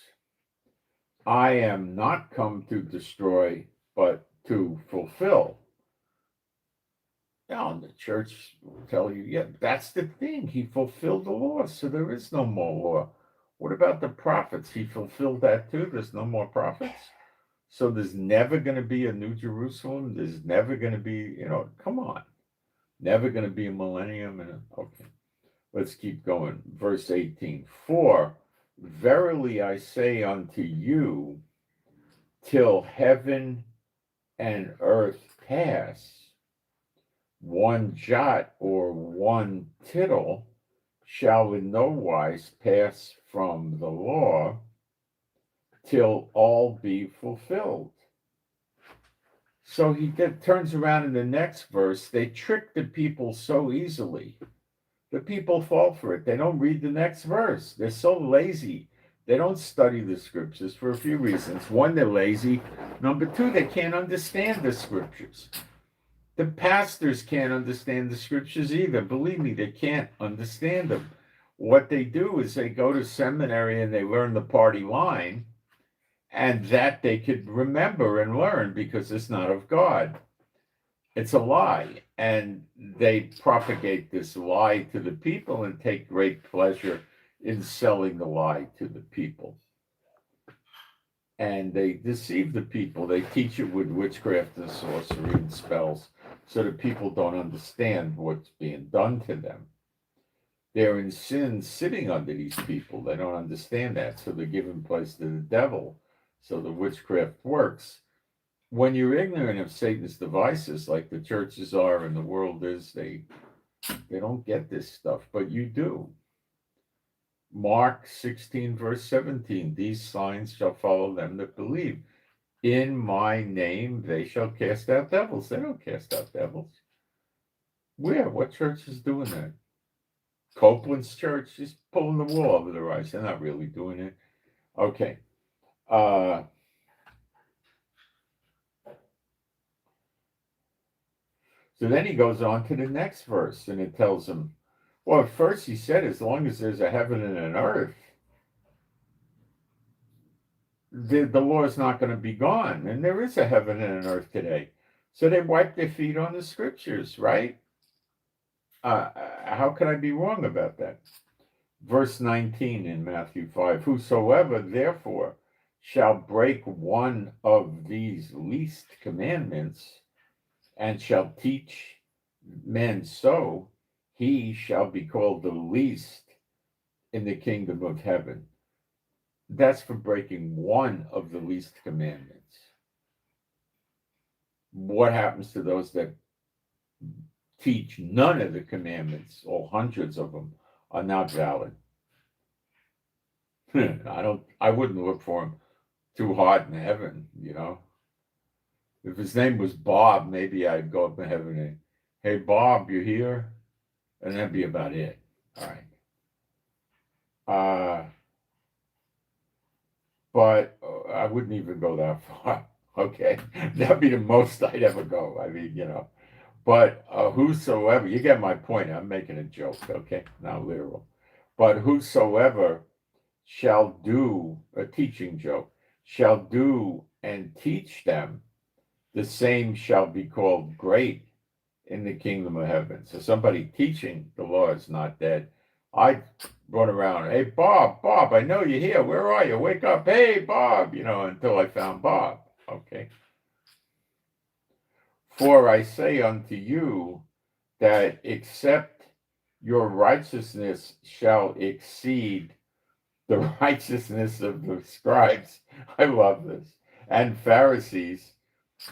I am not come to destroy, but to fulfill. Now, the church will tell you, yeah, that's the thing. He fulfilled the law, so there is no more law. What about the prophets? He fulfilled that too. There's no more prophets. So there's never going to be a New Jerusalem. There's never going to be, come on. Never going to be a millennium. Okay, let's keep going. Verse 18. For verily I say unto you, till heaven and earth pass, one jot or one tittle shall in no wise pass from the law till all be fulfilled. So he turns around in the next verse. They trick the people so easily. The people fall for it. They don't read the next verse. They're so lazy. They don't study the scriptures for a few reasons. One, they're lazy. Number two, they can't understand the scriptures. The pastors can't understand the scriptures either. Believe me, they can't understand them. What they do is they go to seminary and they learn the party line, and that they could remember and learn because it's not of God. It's a lie. And they propagate this lie to the people and take great pleasure in selling the lie to the people. And they deceive the people. They teach it with witchcraft and sorcery and spells so that people don't understand what's being done to them. They're in sin sitting under these people. They don't understand that. So they're giving place to the devil. So the witchcraft works. When you're ignorant of Satan's devices, like the churches are and the world is, they don't get this stuff, but you do. Mark 16, verse 17, these signs shall follow them that believe. In my name they shall cast out devils. They don't cast out devils. Where? What church is doing that? Copeland's church is pulling the wool over their eyes. They're not really doing it. Okay. So then he goes on to the next verse, and it tells him, well, at first he said, as long as there's a heaven and an earth, the law is not going to be gone. And there is a heaven and an earth today. So they wipe their feet on the scriptures, right? How could I be wrong about that? Verse 19 in Matthew 5, whosoever therefore shall break one of these least commandments and shall teach men so, he shall be called the least in the kingdom of heaven. That's for breaking one of the least commandments. What happens to those that teach none of the commandments, or hundreds of them, are not valid? I wouldn't look for him too hard in heaven, you know. If his name was Bob, maybe I'd go up in heaven and, hey, Bob, you here? And that'd be about it. All right. But I wouldn't even go that far. Okay. That'd be the most I'd ever go. I mean, you know. But whosoever, you get my point. I'm making a joke, okay? Not literal. But whosoever shall do, a teaching joke, shall do and teach them, the same shall be called great in the kingdom of heaven. So somebody teaching the law is not dead. I run around, hey, Bob, I know you're here. Where are you? Wake up. Hey, Bob, you know, until I found Bob. Okay. For I say unto you that except your righteousness shall exceed the righteousness of the scribes, I love this, and Pharisees,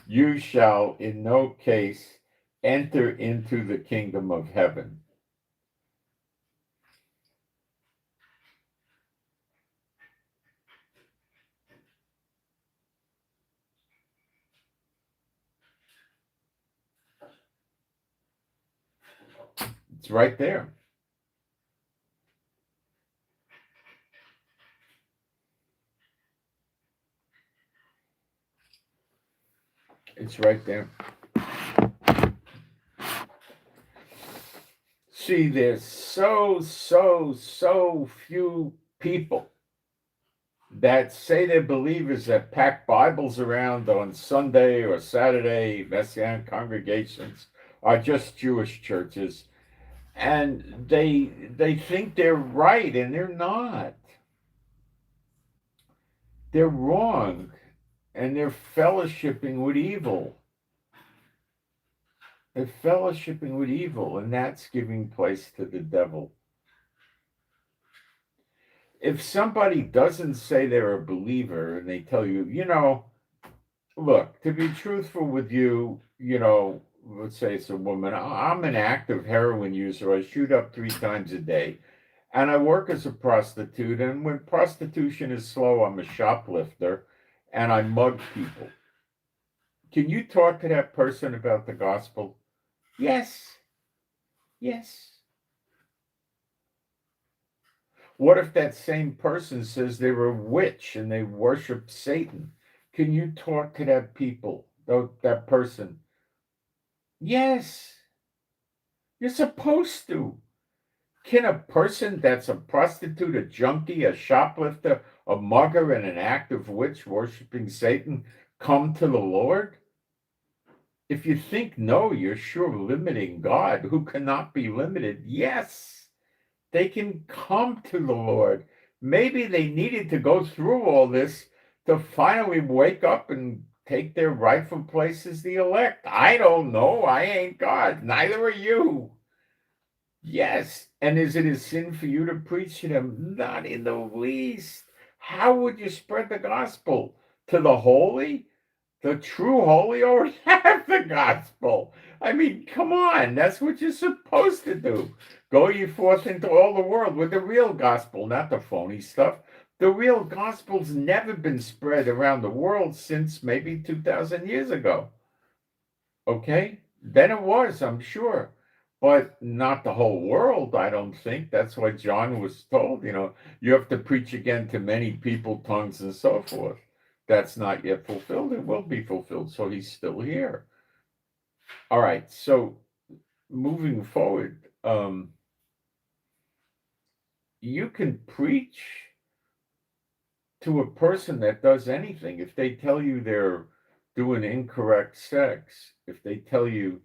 you shall in no case enter into the kingdom of heaven. It's right there. It's right there. See, there's so few people that say they're believers that pack Bibles around on Sunday or Saturday. Messianic congregations are just Jewish churches, and they think they're right, and they're not. They're wrong, and they're fellowshipping with evil. They're fellowshipping with evil, and that's giving place to the devil. If somebody doesn't say they're a believer and they tell you, you know, look, to be truthful with you, you know, let's say it's a woman, I'm an active heroin user. I shoot up 3 times a day, and I work as a prostitute. And when prostitution is slow, I'm a shoplifter, and I mug people. Can you talk to that person about the gospel? Yes. Yes. What if that same person says they're a witch and they worship Satan? Can you talk to that person? Yes. You're supposed to. Can a person that's a prostitute, a junkie, a shoplifter, a mugger, and an active witch worshiping Satan come to the Lord? If you think no, you're sure limiting God, who cannot be limited. Yes, they can come to the Lord. Maybe they needed to go through all this to finally wake up and take their rightful place as the elect. I don't know. I ain't God. Neither are you. Yes. And is it a sin for you to preach to them? Not in the least. How would you spread the gospel? To the holy? The true holy already have the gospel. I mean, come on. That's what you're supposed to do. Go ye forth into all the world with the real gospel, not the phony stuff. The real gospel's never been spread around the world since maybe 2,000 years ago. Okay? Then it was, I'm sure. But not the whole world, I don't think. That's what John was told. You have to preach again to many people, tongues, and so forth. That's not yet fulfilled. It will be fulfilled. So he's still here. All right. So moving forward, you can preach to a person that does anything. If they tell you they're doing incorrect sex, if they tell you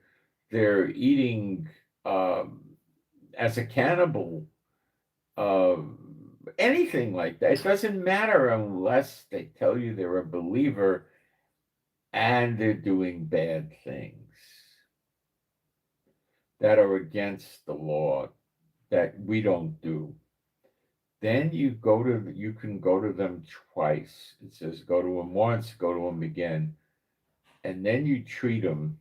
they're eating as a cannibal, anything like that, it doesn't matter unless they tell you they're a believer and they're doing bad things that are against the law that we don't do. Then you can go to them twice. It says go to them once, go to them again, and then you treat them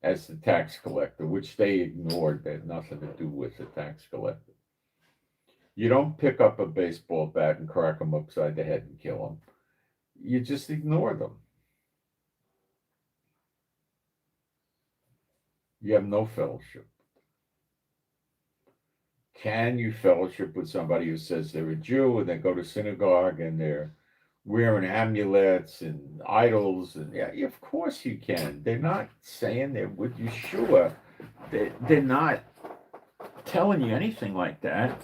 as the tax collector, which they ignored. They had nothing to do with the tax collector. You don't pick up a baseball bat and crack them upside the head and kill them. You just ignore them. You have no fellowship. Can you fellowship with somebody who says they're a Jew and they go to synagogue and they're wearing amulets and idols? And yeah, of course you can. They're not saying they're with Yeshua. They're not telling you anything like that.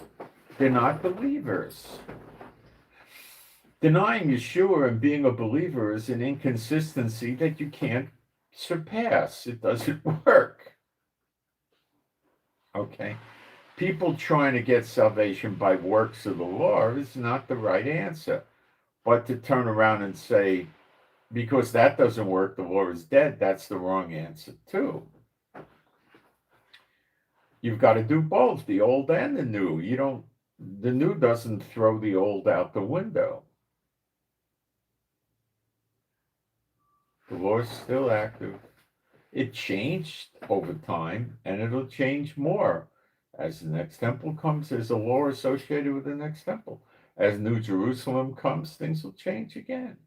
They're not believers. Denying Yeshua and being a believer is an inconsistency that you can't surpass. It doesn't work. Okay? People trying to get salvation by works of the law is not the right answer. But to turn around and say, because that doesn't work, the law is dead, that's the wrong answer too. You've got to do both, the old and the new. The new doesn't throw the old out the window. The law is still active. It changed over time, and it'll change more. As the next temple comes, there's a law associated with the next temple. As New Jerusalem comes, things will change again.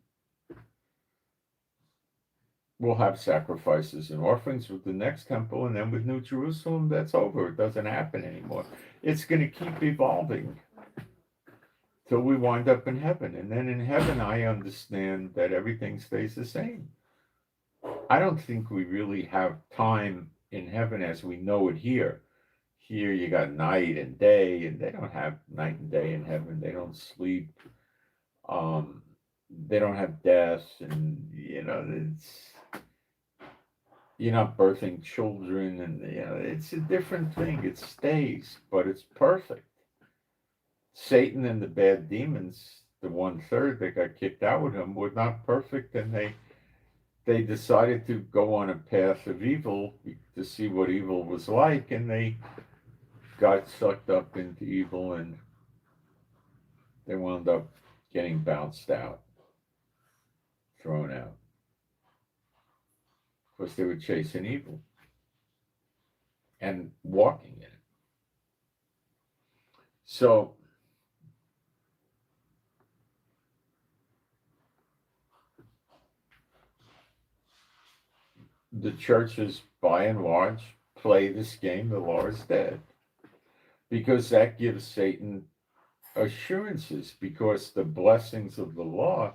We'll have sacrifices and offerings with the next temple, and then with New Jerusalem, that's over. It doesn't happen anymore. It's going to keep evolving till we wind up in heaven. And then in heaven, I understand that everything stays the same. I don't think we really have time in heaven as we know it here. Here you got night and day, and they don't have night and day in heaven. They don't sleep. They don't have death, and you're not birthing children, and it's a different thing. It stays, but it's perfect. Satan and the bad demons, the 1/3 that got kicked out with him, were not perfect, and they decided to go on a path of evil to see what evil was like, and they got sucked up into evil, and they wound up getting bounced out, thrown out, because they were chasing evil and walking in it. So the churches, by and large, play this game, the law is dead, because that gives Satan assurances, because the blessings of the law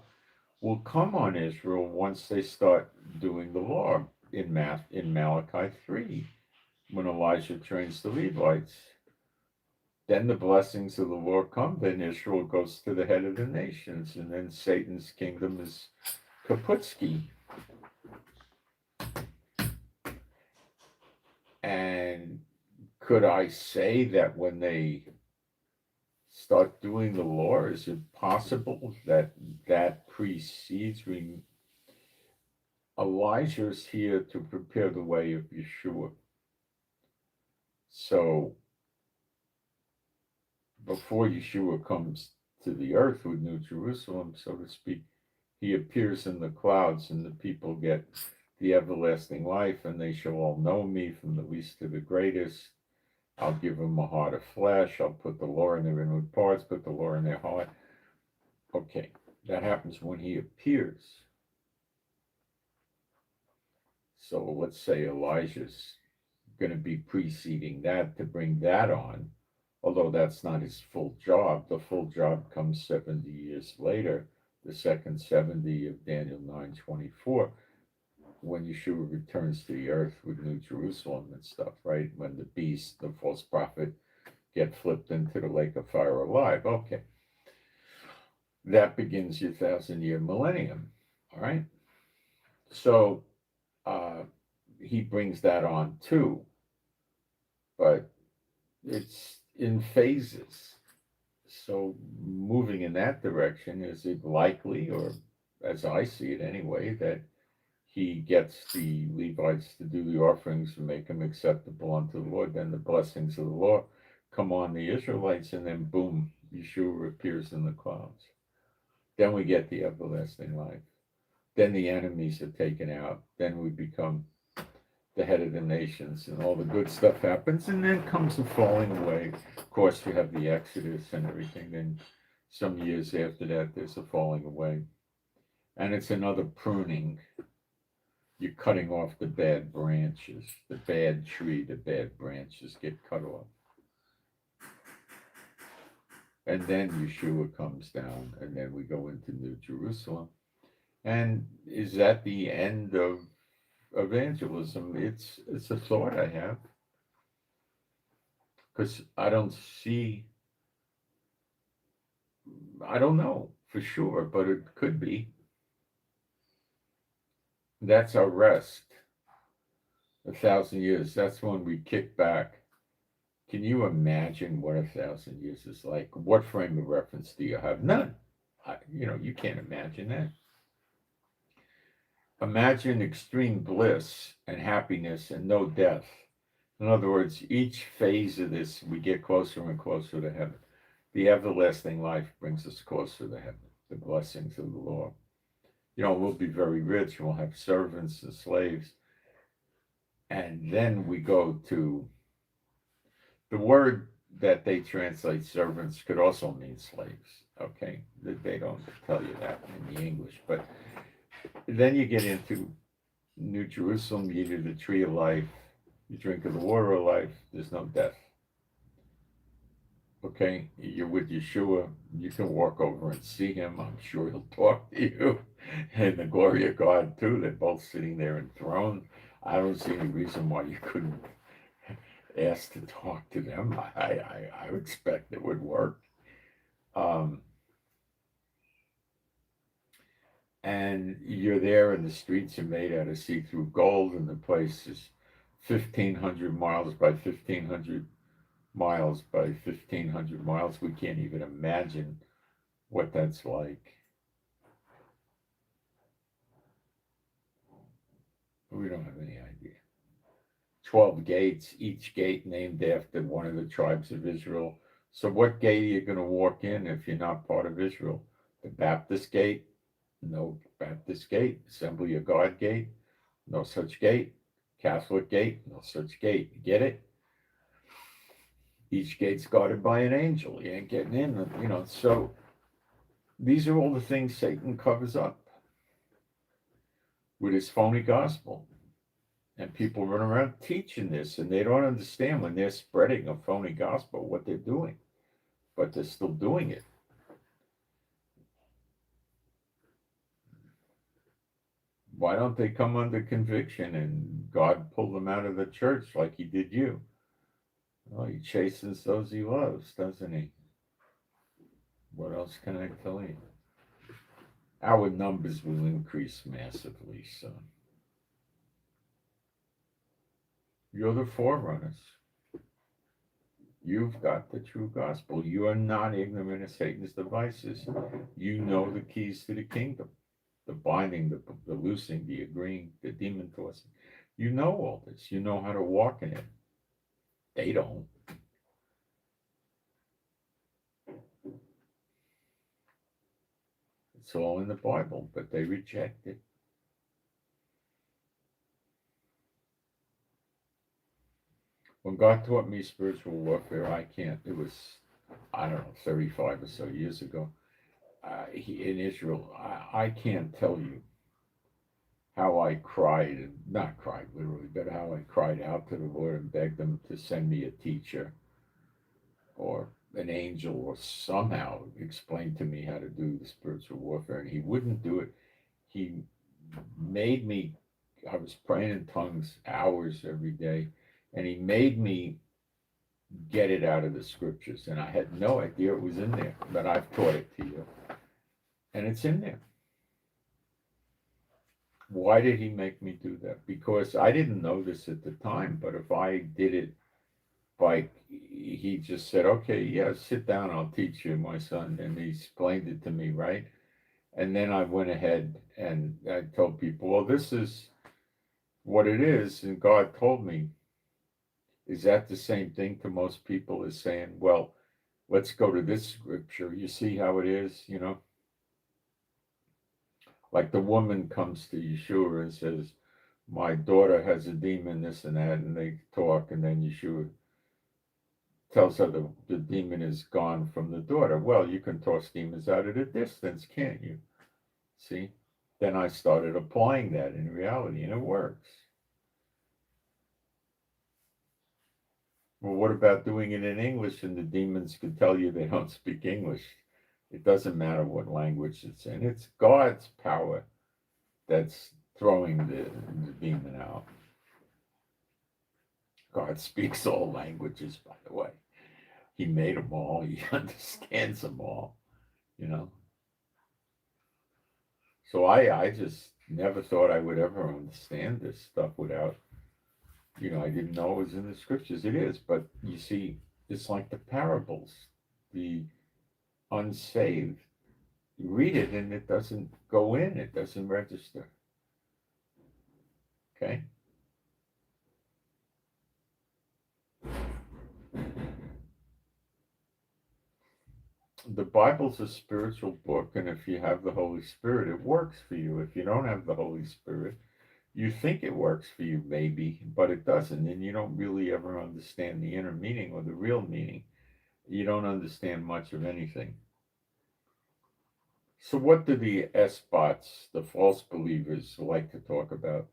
will come on Israel once they start doing the law. In Malachi 3, when Elijah trains the Levites. Then the blessings of the Lord come, then Israel goes to the head of the nations, and then Satan's kingdom is kaputski. And could I say that when they start doing the law, is it possible that that precedes? Elijah's here to prepare the way of Yeshua. So before Yeshua comes to the earth with New Jerusalem, so to speak, he appears in the clouds, and the people get the everlasting life, and they shall all know me from the least to the greatest. I'll give them a heart of flesh. I'll put the law in their inward parts, put the law in their heart. Okay, that happens when he appears. So let's say Elijah's going to be preceding that to bring that on, although that's not his full job. The full job comes 70 years later, the second 70 of Daniel 9:24, when Yeshua returns to the earth with New Jerusalem and stuff, right? When the beast, the false prophet, get flipped into the lake of fire alive. Okay. That begins your 1,000-year millennium, all right? So he brings that on too, but it's in phases. So moving in that direction, is it likely, or as I see it anyway, that he gets the Levites to do the offerings and make them acceptable unto the Lord? Then the blessings of the Lord come on the Israelites, and then boom, Yeshua appears in the clouds. Then we get the everlasting life. Then the enemies are taken out. Then we become the head of the nations, and all the good stuff happens, and then comes the falling away. Of course, you have the Exodus and everything. Then some years after that, there's a falling away. And it's another pruning. You're cutting off the bad branches, the bad tree, the bad branches get cut off. And then Yeshua comes down, and then we go into New Jerusalem. And is that the end of evangelism? It's a thought I have, because I don't know for sure, but it could be. That's our rest. 1,000 years, that's when we kick back. Can you imagine what 1,000 years is like? What frame of reference do you have? None. You can't imagine that. Imagine extreme bliss and happiness and no death. In other words, each phase of this, we get closer and closer to heaven. The everlasting life brings us closer to heaven, the blessings of the Lord. We'll be very rich, we'll have servants and slaves. And then we go to the word that they translate servants could also mean slaves, okay? They don't tell you that in the English, but then you get into New Jerusalem, you eat of the tree of life, you drink of the water of life, there's no death. Okay, you're with Yeshua, you can walk over and see him, I'm sure he'll talk to you, and the glory of God too, they're both sitting there enthroned. I don't see any reason why you couldn't ask to talk to them. I would expect it would work. And you're there, and the streets are made out of see-through gold, and the place is 1,500 miles by 1,500 miles by 1,500 miles. We can't even imagine what that's like. We don't have any idea. 12 gates, each gate named after one of the tribes of Israel. So what gate are you going to walk in if you're not part of Israel? The Baptist gate? No Baptist gate. Assembly of God gate? No such gate. Catholic gate? No such gate. You get it? Each gate's guarded by an angel. You ain't getting in, So these are all the things Satan covers up with his phony gospel. And people run around teaching this, and they don't understand when they're spreading a phony gospel what they're doing. But they're still doing it. Why don't they come under conviction and God pull them out of the church like he did you? Well, he chastens those he loves, doesn't he? What else can I tell you? Our numbers will increase massively soon. You're the forerunners. You've got the true gospel. You are not ignorant of Satan's devices. You know the keys to the kingdom. The binding, the loosing, the agreeing, the demon tossing. You know all this. You know how to walk in it. They don't. It's all in the Bible, but they reject it. When God taught me spiritual warfare, it was, I don't know, 35 or so years ago, in Israel, I can't tell you how I cried, not cried literally, but how I cried out to the Lord and begged him to send me a teacher or an angel or somehow explain to me how to do the spiritual warfare. And he wouldn't do it. He made me, I was praying in tongues hours every day, and he made me get it out of the scriptures. And I had no idea it was in there, but I've taught it to you. And it's in there. Why did he make me do that? Because I didn't know this at the time, but if I did it he just said, okay, yeah, sit down, I'll teach you, my son. And he explained it to me, right? And then I went ahead and I told people, well, this is what it is. And God told me, is that the same thing to most people as saying, well, let's go to this scripture. You see how it is, you know? Like the woman comes to Yeshua and says, my daughter has a demon, this and that, and they talk, and then Yeshua tells her the demon is gone from the daughter. Well, you can toss demons out at a distance, can't you? See? Then I started applying that in reality, and it works. Well, what about doing it in English and the demons could tell you they don't speak English? It doesn't matter what language it's in. It's God's power that's throwing the demon out. God speaks all languages, by the way. He made them all. He understands them all, you know. So I just never thought I would ever understand this stuff without, you know, I didn't know it was in the scriptures. It is, but you see, it's like the parables, the unsaved. You read it and it doesn't go in, it doesn't register. Okay? The Bible's a spiritual book, and if you have the Holy Spirit, it works for you. If you don't have the Holy Spirit, you think it works for you, maybe, but it doesn't, and you don't really ever understand the inner meaning or the real meaning. You don't understand much of anything. So what do the S-bots, the false believers, like to talk about?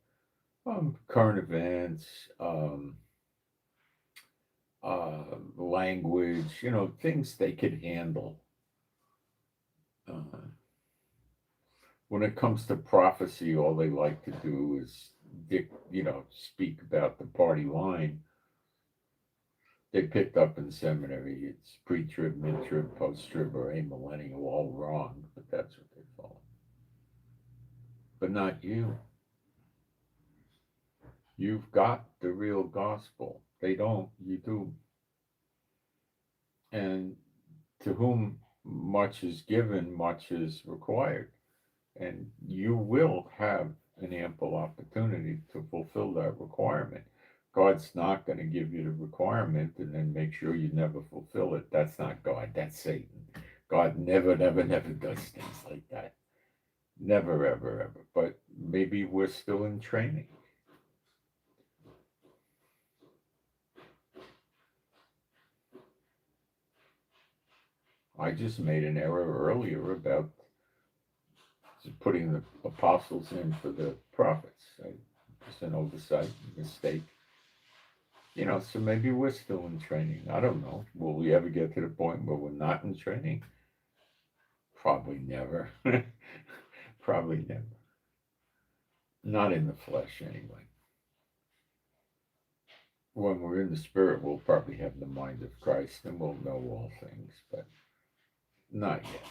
Current events, language, you know, things they could handle. When it comes to prophecy, all they like to do is, speak about the party line. They picked up in seminary. It's pre-trib, mid-trib, post-trib, or amillennial, all wrong, but that's what they follow. But not you. You've got the real gospel. They don't, you do. And to whom much is given, much is required. And you will have an ample opportunity to fulfill that requirement. God's not going to give you the requirement and then make sure you never fulfill it. That's not God, that's Satan. God never does things like that. Never, ever, ever. But maybe we're still in training. I just made an error earlier about putting the apostles in for the prophets. Just an oversight, mistake. You know, so maybe we're still in training. I don't know. Will we ever get to the point where we're not in training? Probably never. Probably never. Not in the flesh, anyway. When we're in the spirit, we'll probably have the mind of Christ and we'll know all things, but not yet.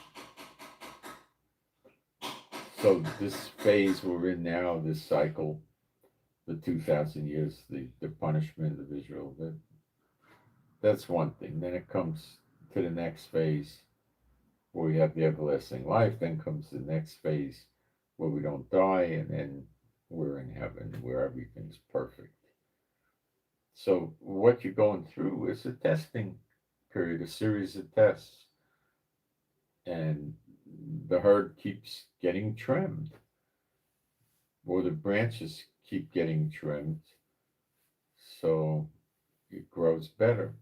So this phase we're in now, this cycle, the 2,000 years, the punishment of Israel, that's one thing. Then it comes to the next phase where we have the everlasting life. Then comes the next phase where we don't die, and then we're in heaven where everything's perfect. So what you're going through is a testing period, a series of tests. And the herd keeps getting trimmed, or the branches keep getting trimmed, so it grows better.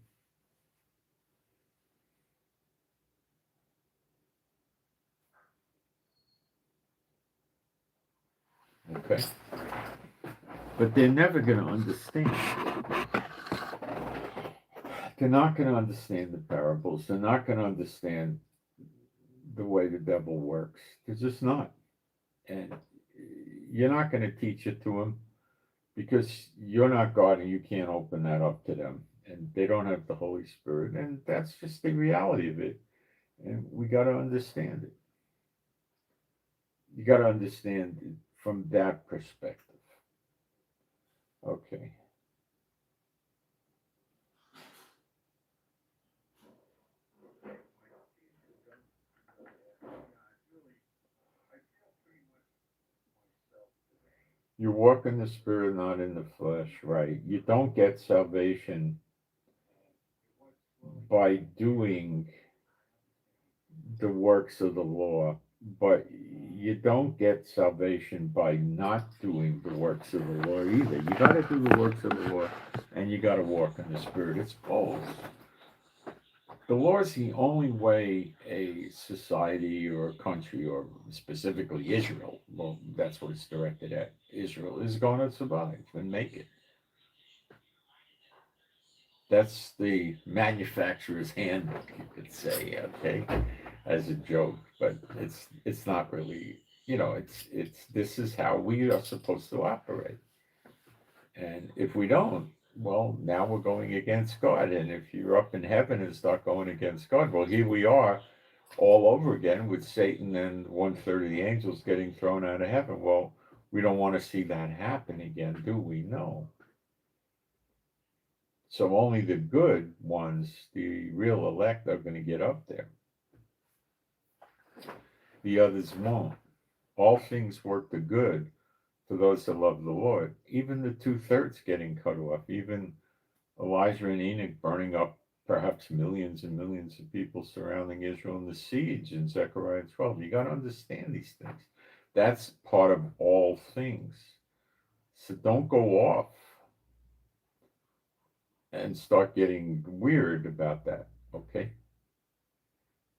Okay? But they're never going to understand. They're not going to understand the parables. They're not going to understand the way the devil works. They're just not. And you're not going to teach it to them because you're not God and you can't open that up to them. And they don't have the Holy Spirit. And that's just the reality of it. And we got to understand it. You got to understand it from that perspective. Okay. You walk in the spirit, not in the flesh, right? You don't get salvation by doing the works of the law, but you don't get salvation by not doing the works of the law either. You got to do the works of the law, and you got to walk in the spirit. It's both. The law is the only way a society or a country, or specifically Israel, well, that's what it's directed at, Israel, is going to survive and make it. That's the manufacturer's handbook, you could say, okay, as a joke, but it's not really, it's this is how we are supposed to operate. And if we don't, well, now we're going against God. And if you're up in heaven and start going against God, well, here we are all over again with Satan and 1/3 of the angels getting thrown out of heaven. Well, we don't want to see that happen again, do we? No. So only the good ones, the real elect, are going to get up there. The others won't. All things work to good for those that love the Lord. Even the 2/3 getting cut off, even Elijah and Enoch burning up perhaps millions and millions of people surrounding Israel in the siege in Zechariah 12. You got to understand these things. That's part of all things. So don't go off and start getting weird about that, okay?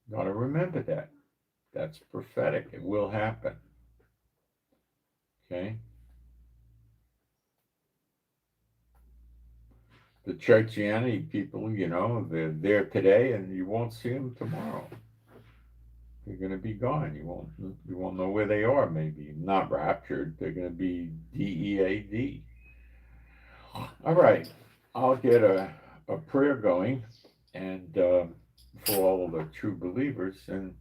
Got to remember that. That's prophetic. It will happen. Okay? The churchianity people, they're there today and you won't see them tomorrow. They're going to be gone. You won't know where they are, maybe. Not raptured. They're going to be DEAD. All right. I'll get a prayer going and for all of the true believers, and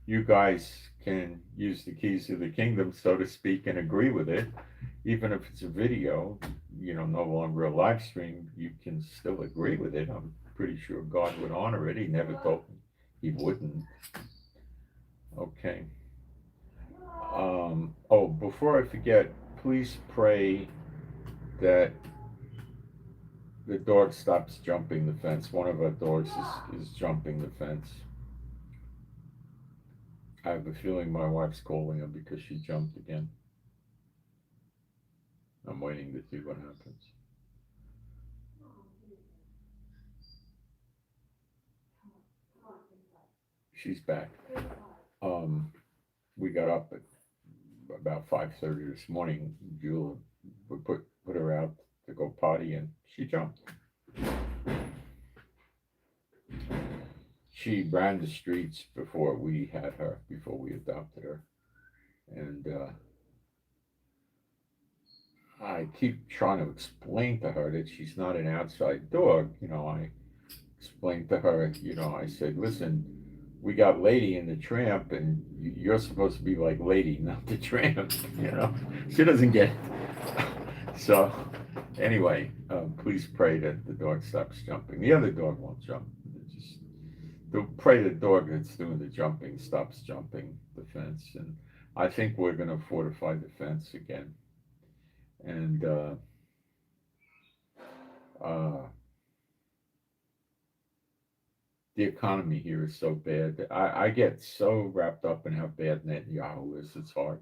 you guys can use the keys of the kingdom, so to speak, and agree with it. Even if it's a video, no longer a live stream, you can still agree with it. I'm pretty sure God would honor it. He never told me he wouldn't. Okay. Before I forget, please pray that the dog stops jumping the fence. One of our dogs is jumping the fence. I have a feeling my wife's calling him because she jumped again. I'm waiting to see what happens. She's back. We got up at about 5:30 this morning. Jewel would put her out to go potty, and she jumped. She ran the streets before we had her, before we adopted her, and I keep trying to explain to her that she's not an outside dog. I explained to her, I said, listen, we got Lady and the Tramp, and you're supposed to be like Lady, not the Tramp. She doesn't get it. So, anyway, please pray that the dog stops jumping. The other dog won't jump. Just pray the dog that's doing the jumping stops jumping the fence. And I think we're going to fortify the fence again. And uh, the economy here is so bad. I get so wrapped up in how bad Netanyahu is. It's hard.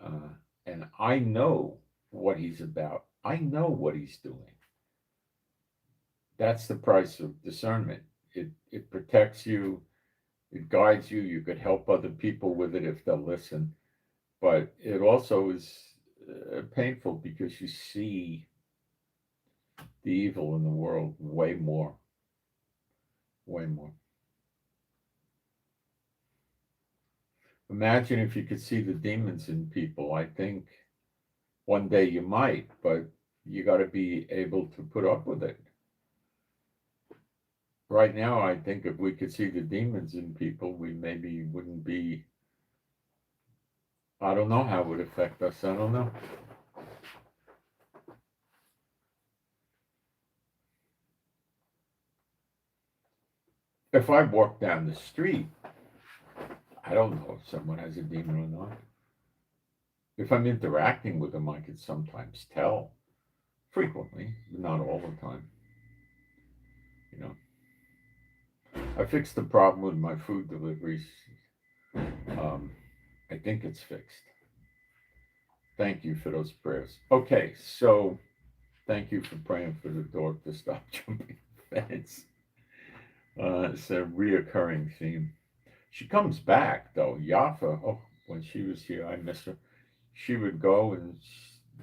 Uh, and I know what he's about. I know what he's doing. That's the price of discernment. It protects you. It guides you. You could help other people with it if they'll listen. But it also is painful because you see the evil in the world way more. Way more. Imagine if you could see the demons in people. I think one day you might, but you got to be able to put up with it. Right now, I think if we could see the demons in people, we maybe wouldn't be. I don't know how it would affect us. I don't know. If I walk down the street, I don't know if someone has a demon or not. If I'm interacting with them, I could sometimes tell. Frequently, but not all the time. I fixed the problem with my food deliveries. I think it's fixed. Thank you for those prayers. Okay, so thank you for praying for the dog to stop jumping the fence. It's a reoccurring theme. She comes back though. Yafa, when she was here, I miss her. She would go and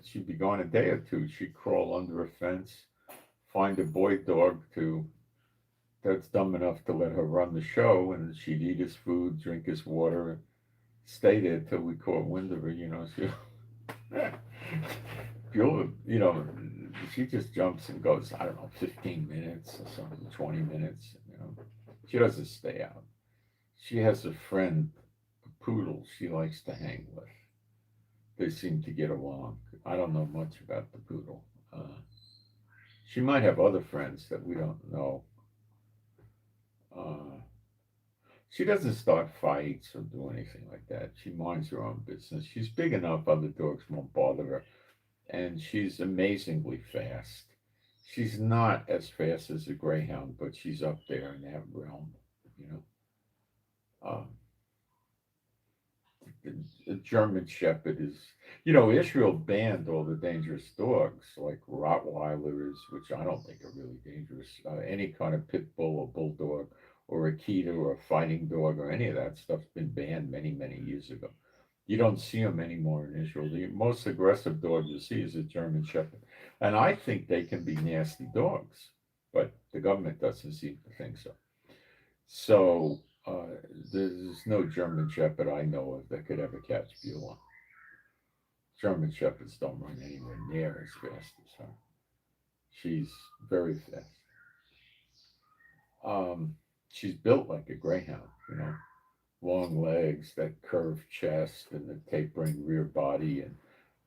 she'd be gone a day or two. She'd crawl under a fence, find a boy dog that's dumb enough to let her run the show, and she'd eat his food, drink his water, and stay there till we caught wind of her. She just jumps and goes, I don't know, 15 minutes or something, 20 minutes. She doesn't stay out. She has a friend, a poodle she likes to hang with. They seem to get along. I don't know much about the poodle. She might have other friends that we don't know. She doesn't start fights or do anything like that. She minds her own business. She's big enough, other dogs won't bother her. And she's amazingly fast. She's not as fast as a greyhound, but she's up there in that realm, you know. The German Shepherd is, Israel banned all the dangerous dogs like Rottweilers, which I don't think are really dangerous. Any kind of pit bull or bulldog or Akita or a fighting dog or any of that stuff's been banned many, many years ago. You don't see them anymore in Israel. The most aggressive dog you see is a German Shepherd. And I think they can be nasty dogs, but the government doesn't seem to think so. So there's no German Shepherd I know of that could ever catch Beulah. German Shepherds don't run anywhere near as fast as her. She's very fast. She's built like a greyhound, long legs, that curved chest, and the tapering rear body,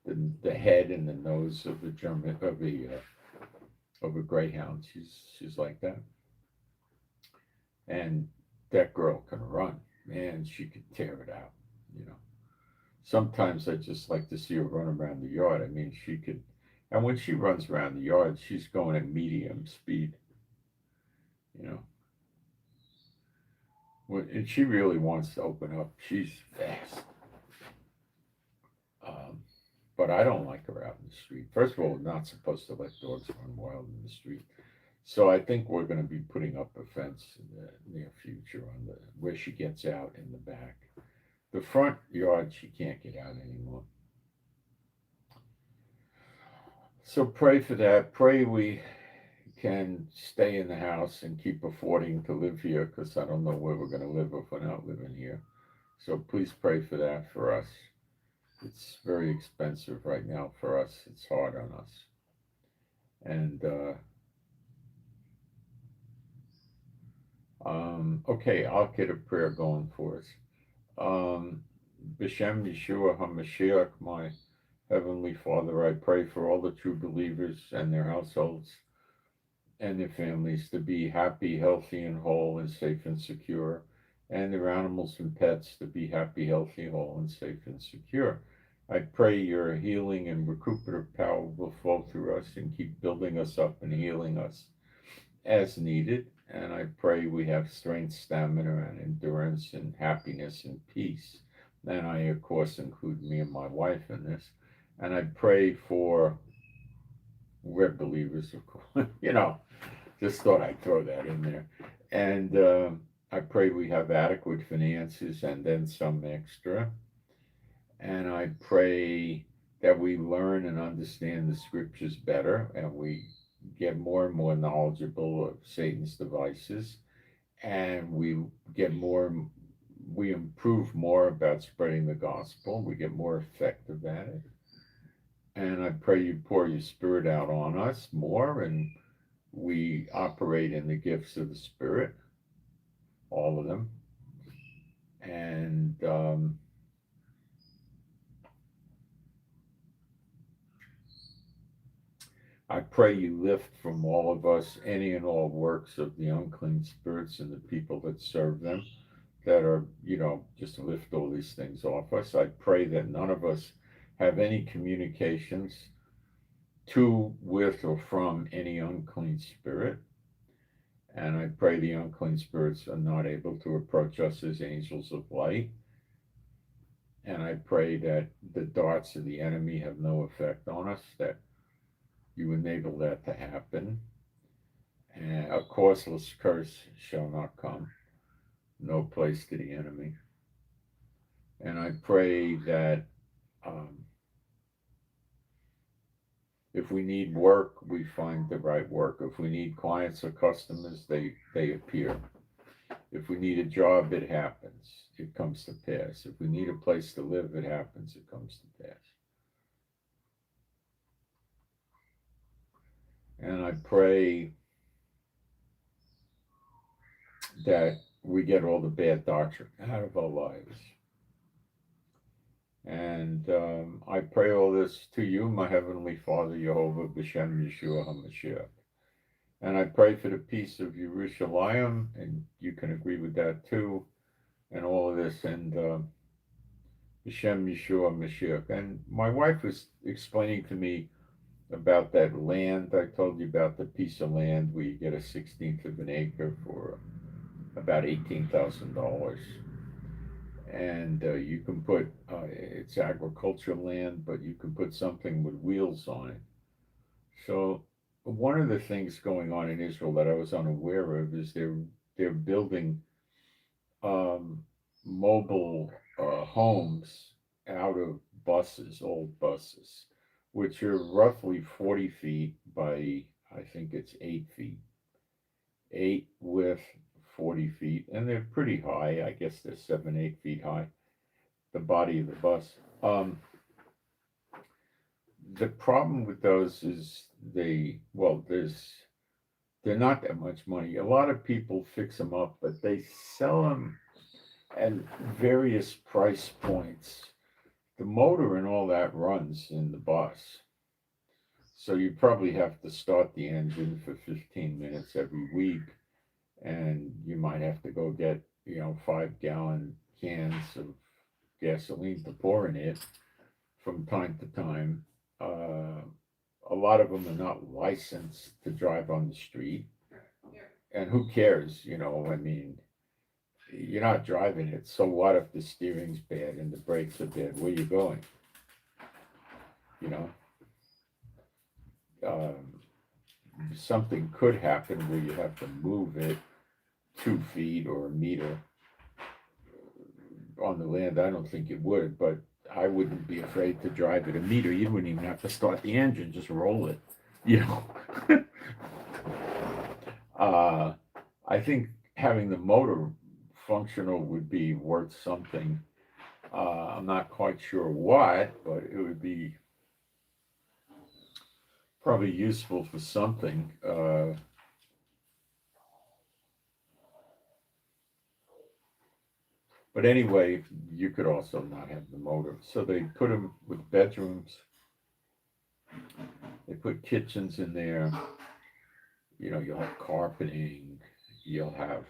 and the head and the nose of a greyhound. She's like that. And that girl can run. Man, she could tear it out. Sometimes I just like to see her run around the yard. I mean, she could, and when she runs around the yard, she's going at medium speed. And she really wants to open up. She's fast. But I don't like her out in the street. First of all, we're not supposed to let dogs run wild in the street. So I think we're going to be putting up a fence in the near future on where she gets out in the back. The front yard, she can't get out anymore. So pray for that. Pray we can stay in the house and keep affording to live here, because I don't know where we're going to live if we're not living here. So please pray for that for us. It's very expensive right now for us. It's hard on us. And okay, I'll get a prayer going for us. B'Shem Yeshua HaMashiach, my Heavenly Father, I pray for all the true believers and their households and their families to be happy, healthy, and whole, and safe and secure, and their animals and pets to be happy, healthy, whole, and safe and secure. I pray your healing and recuperative power will flow through us and keep building us up and healing us as needed. And I pray we have strength, stamina, and endurance, and happiness and peace. And I, of course, include me and my wife in this. And I pray for we're believers, of course. Just thought I'd throw that in there. And I pray we have adequate finances and then some extra. And I pray that we learn and understand the scriptures better and we get more and more knowledgeable of Satan's devices and we improve more about spreading the gospel. We get more effective at it. And I pray you pour your spirit out on us more and we operate in the gifts of the Spirit, all of them. And I pray you lift from all of us any and all works of the unclean spirits and the people that serve them that are, just lift all these things off us. I pray that none of us have any communications to, with, or from any unclean spirit. And I pray the unclean spirits are not able to approach us as angels of light. And I pray that the darts of the enemy have no effect on us, that you enable that to happen. And a causeless curse shall not come, no place to the enemy. And I pray that if we need work, we find the right work. If we need clients or customers, they appear. If we need a job, it happens. It comes to pass. If we need a place to live, it happens. It comes to pass. And I pray that we get all the bad doctrine out of our lives. And I pray all this to you, my Heavenly Father, Jehovah, B'Shem Yeshua HaMashiach. And I pray for the peace of Jerusalem, and you can agree with that too, and all of this, and B'Shem Yeshua HaMashiach. And my wife was explaining to me about that land. I told you about the piece of land where you get a 16th of an acre for about $18,000. And you can put, it's agricultural land, but you can put something with wheels on it. So one of the things going on in Israel that I was unaware of is they're building mobile homes out of buses, old buses, which are roughly 40 feet by, I think it's 8 feet. 8 width, 40 feet, and they're pretty high. I guess they're 7-8 feet high, the body of the bus. The problem with those is they're not that much money. A lot of people fix them up, but they sell them at various price points. The motor and all that runs in the bus. So you probably have to start the engine for 15 minutes every week. And you might have to go get, 5-gallon cans of gasoline to pour in it from time to time. A lot of them are not licensed to drive on the street. And who cares, I mean, you're not driving it. So what if the steering's bad and the brakes are bad? Where are you going? Something could happen where you have to move it 2 feet or a meter on the land. I don't think it would, but I wouldn't be afraid to drive it a meter. You wouldn't even have to start the engine, just roll it, I think having the motor functional would be worth something. I'm not quite sure what, but it would be probably useful for something. But anyway, you could also not have the motor. So they put them with bedrooms. They put kitchens in there. You'll have carpeting. You'll have,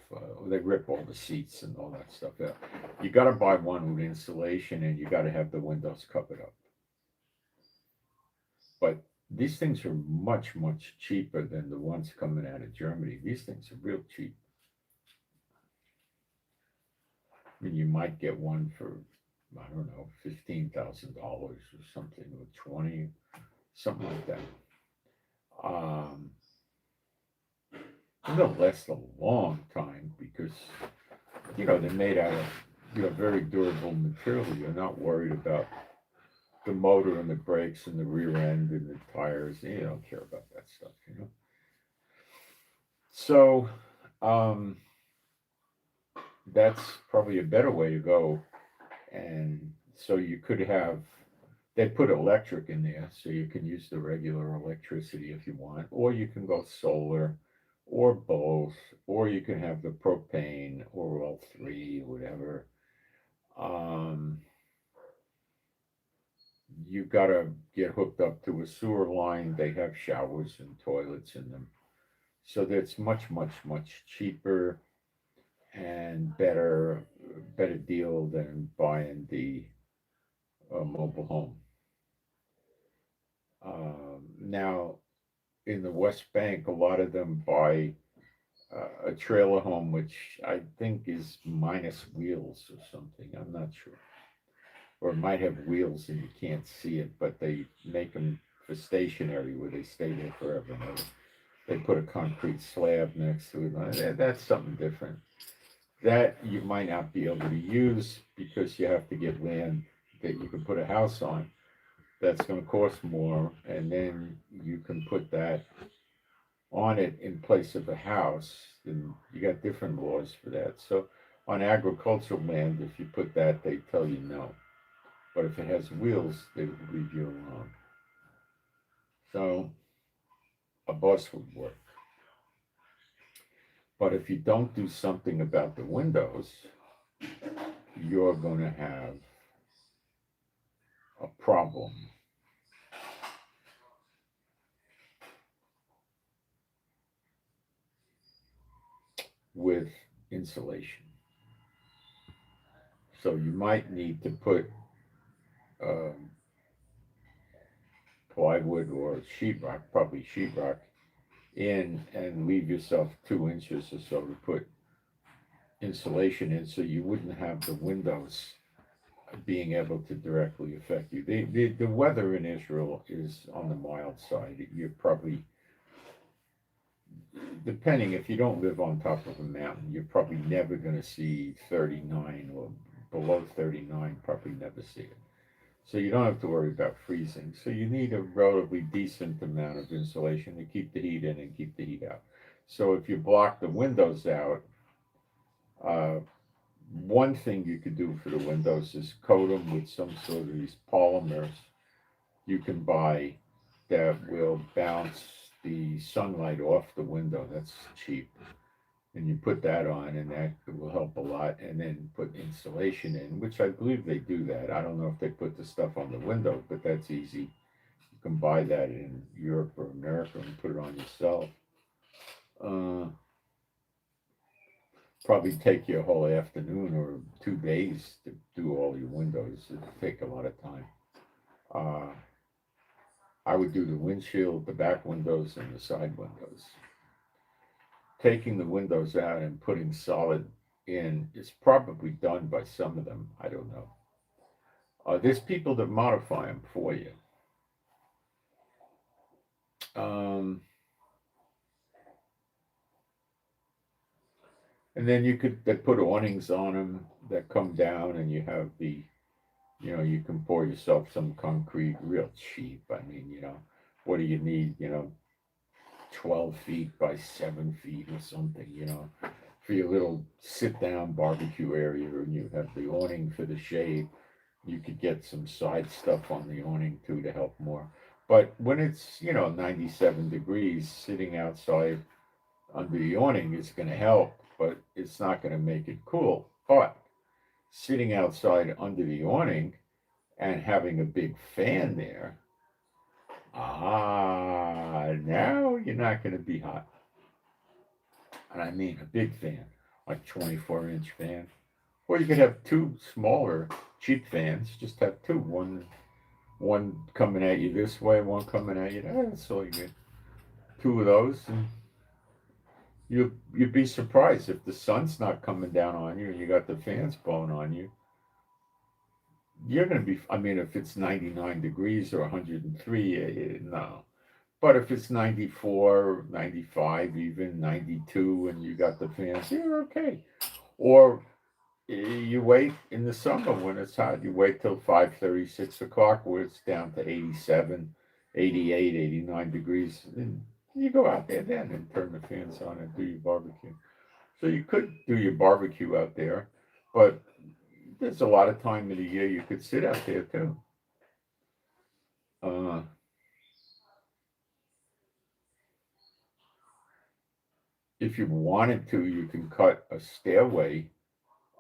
they rip all the seats and all that stuff out. You got to buy one with insulation and you got to have the windows covered up. But these things are much, much cheaper than the ones coming out of Germany. These things are real cheap. I mean, you might get one for, I don't know, $15,000 or something, or 20, something like that. And they'll last a long time because, they're made out of, very durable material. You're not worried about the motor and the brakes and the rear end and the tires. You don't care about that stuff. So, that's probably a better way to go. And so you could have, they put electric in there, so you can use the regular electricity if you want, or you can go solar, or both, or you can have the propane, or all three, whatever. You gotta get hooked up to a sewer line. They have showers and toilets in them, so that's much, much, much cheaper and better deal than buying the mobile home. Now, in the West Bank, a lot of them buy a trailer home, which I think is minus wheels or something. I'm not sure. Or it might have wheels and you can't see it, but they make them for stationary where they stay there forever and ever. They put a concrete slab next to it. That's something different. That you might not be able to use because you have to get land that you can put a house on. That's going to cost more, and then you can put that on it in place of a house. And you got different laws for that. So on agricultural land, if you put that, they tell you no. But if it has wheels, they would leave you alone. So a bus would work. But if you don't do something about the windows, you're going to have a problem. With insulation. So you might need to put um, plywood or sheetrock, probably sheetrock, in and leave yourself 2 inches or so to put insulation in so you wouldn't have the windows being able to directly affect you. The weather in Israel is on the mild side. You're probably, depending, if you don't live on top of a mountain, you're probably never going to see 39 or below 39, probably never see it. So you don't have to worry about freezing. So you need a relatively decent amount of insulation to keep the heat in and keep the heat out. So if you block the windows out, uh, one thing you could do for the windows is coat them with some sort of these polymers you can buy that will bounce the sunlight off the window. That's cheap. And you put that on, and that will help a lot. And then put insulation in, which I believe they do that. I don't know if they put the stuff on the window, but that's easy. You can buy that in Europe or America and put it on yourself. Probably take you a whole afternoon or 2 days to do all your windows. It'd take a lot of time. I would do the windshield, the back windows, and the side windows. Taking the windows out and putting solid in is probably done by some of them. I don't know. There's people that modify them for you. And then they put awnings on them that come down, and you have you can pour yourself some concrete real cheap. I mean, what do you need? 12 feet by 7 feet or something, for your little sit down barbecue area, and you have the awning for the shade. You could get some side stuff on the awning too to help more. But when it's 97 degrees, sitting outside under the awning is going to help, but it's not going to make it cool. But sitting outside under the awning and having a big fan there, now you're not going to be hot. And I mean a big fan, like 24-inch fan. Or you could have two smaller, cheap fans. Just have two. One coming at you this way, one coming at you. That's all you get. Two of those, and you'd be surprised if the sun's not coming down on you and you got the fans blowing on you. You're going to be. I mean, if it's 99 degrees or 103, no. But if it's 94, 95, even 92, and you got the fans, you're okay. Or you wait in the summer when it's hot. You wait till 5:30, 6 o'clock, where it's down to 87, 88, 89 degrees. And you go out there then and turn the fans on and do your barbecue. So you could do your barbecue out there, but there's a lot of time in the year you could sit out there too. Uh, if you wanted to, you can cut a stairway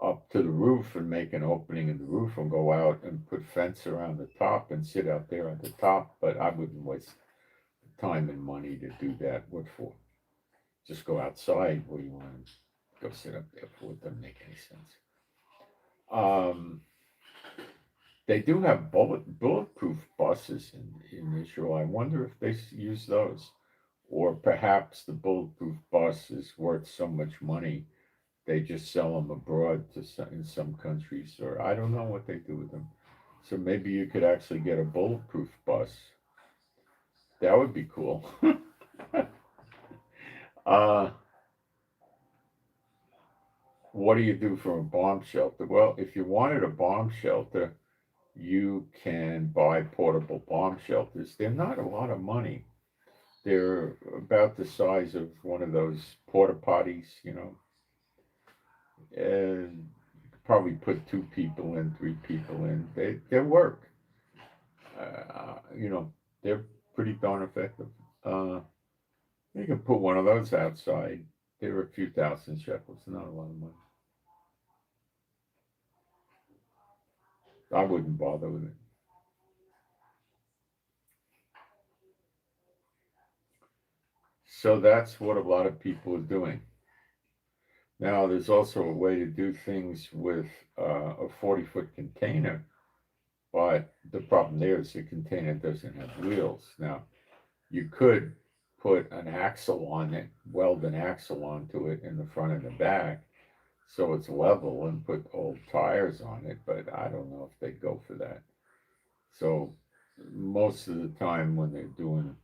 up to the roof and make an opening in the roof and go out and put fence around the top and sit out there at the top. But I wouldn't waste time and money to do that. What for? Just go outside. What do you want to go sit up there for? It doesn't make any sense. Um, they do have bulletproof buses in Israel. I wonder if they use those. Or perhaps the bulletproof bus is worth so much money they just sell them abroad in some countries, or I don't know what they do with them. So maybe you could actually get a bulletproof bus. That would be cool. uh, what do you do for a bomb shelter? Well, if you wanted a bomb shelter, you can buy portable bomb shelters. They're not a lot of money. They're about the size of one of those porta potties. And probably put two people in, three people in. They work. They're pretty darn effective. Uh, you can put one of those outside. They're a few thousand shekels, not a lot of money. I wouldn't bother with it. So that's what a lot of people are doing. Now, there's also a way to do things with a 40-foot container, but the problem there is the container doesn't have wheels. Now, you could put an axle on it, weld an axle onto it in the front and the back, so it's level, and put old tires on it, but I don't know if they'd go for that. So most of the time when they're doing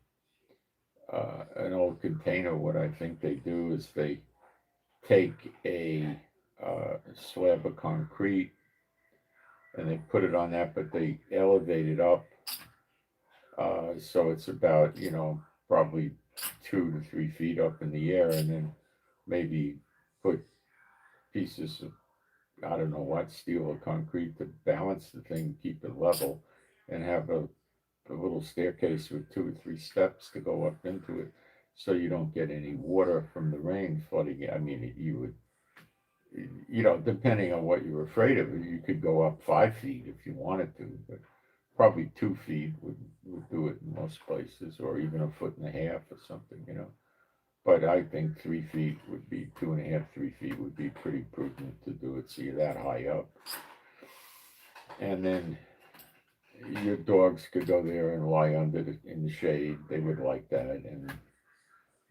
an old container, what I think they do is they take a slab of concrete and they put it on that, but they elevate it up, so it's about probably 2 to 3 feet up in the air, and then maybe put pieces of, I don't know what, steel or concrete to balance the thing, keep it level, and have a little staircase with 2 or 3 steps to go up into it, so you don't get any water from the rain flooding it. I mean, you would, depending on what you're afraid of, you could go up 5 feet if you wanted to, but probably 2 feet would do it in most places, or even a foot and a half or something. But I think 3 feet would be 2.5, 3 feet would be pretty prudent to do it so you're that high up. And then your dogs could go there and lie in the shade. They would like that, and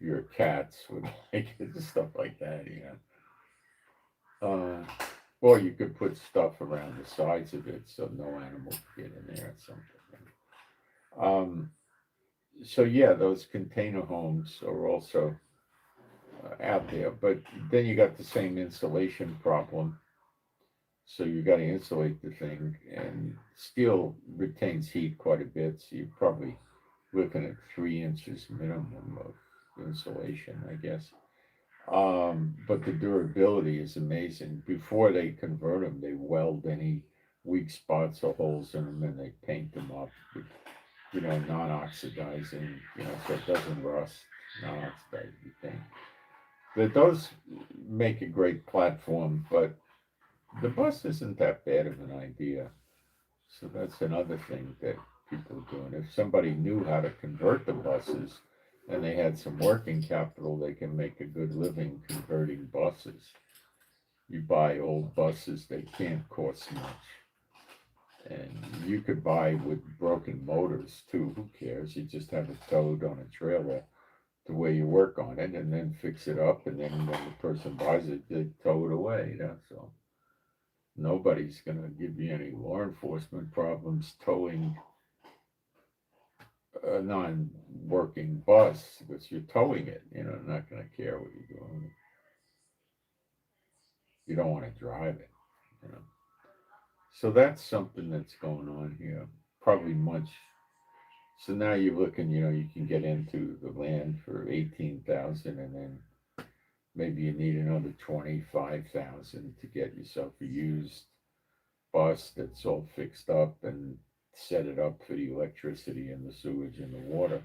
your cats would like it and stuff like that. Or you could put stuff around the sides of it so no animal could get in there or something. Um, so yeah, those container homes are also out there, but then you got the same insulation problem. So you got to insulate the thing, and steel retains heat quite a bit. So you're probably looking at 3 inches minimum of insulation, I guess. But the durability is amazing. Before they convert them, they weld any weak spots or holes in them, and they paint them up with, non-oxidizing, so it doesn't rust, non-oxidizing paint. But those make a great platform, but the bus isn't that bad of an idea. So that's another thing that people are doing. If somebody knew how to convert the buses and they had some working capital, they can make a good living converting buses. You buy old buses, they can't cost much. And you could buy with broken motors too. Who cares? You just have it towed on a trailer the way you work on it, and then fix it up, and then when the person buys it, they tow it away. That's all. Nobody's going to give you any law enforcement problems towing a non-working bus because you're towing it. Not going to care what you're doing. You don't want to drive it. You know. So that's something that's going on here. Probably much. So now you're looking. You can get into the land for 18,000, and then maybe you need another 25,000 to get yourself a used bus that's all fixed up and set it up for the electricity and the sewage and the water,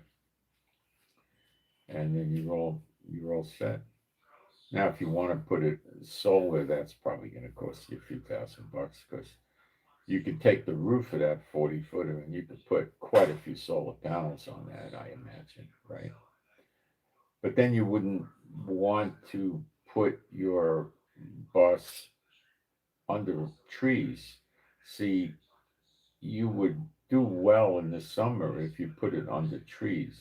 and then you're all set. Now, if you want to put it solar, that's probably going to cost you a few $1,000 because you could take the roof of that 40-footer and you could put quite a few solar panels on that, I imagine, right? But then you wouldn't want to put your bus under trees. See, you would do well in the summer if you put it under trees.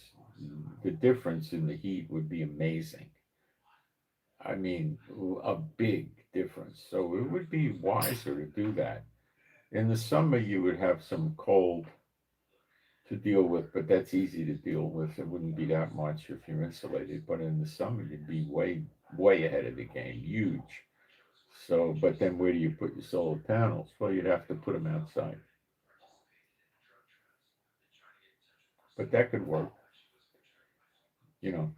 The difference in the heat would be amazing. I mean, a big difference. So it would be wiser to do that. In the summer, you would have some cold to deal with, but that's easy to deal with. It wouldn't be that much if you're insulated. But in the summer, you'd be way, way ahead of the game, huge. So, but then where do you put your solar panels? Well, you'd have to put them outside. But that could work, you know.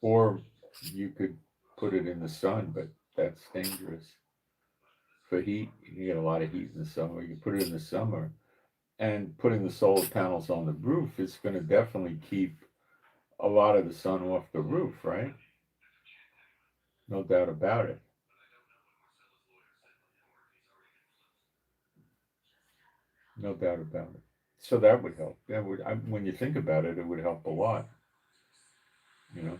Or you could put it in the sun, but that's dangerous for heat. You get a lot of heat in the summer. You put it in the summer, and putting the solar panels on the roof is going to definitely keep a lot of the sun off the roof, right? No doubt about it. No doubt about it. So that would help. When you think about it, it would help a lot. You know.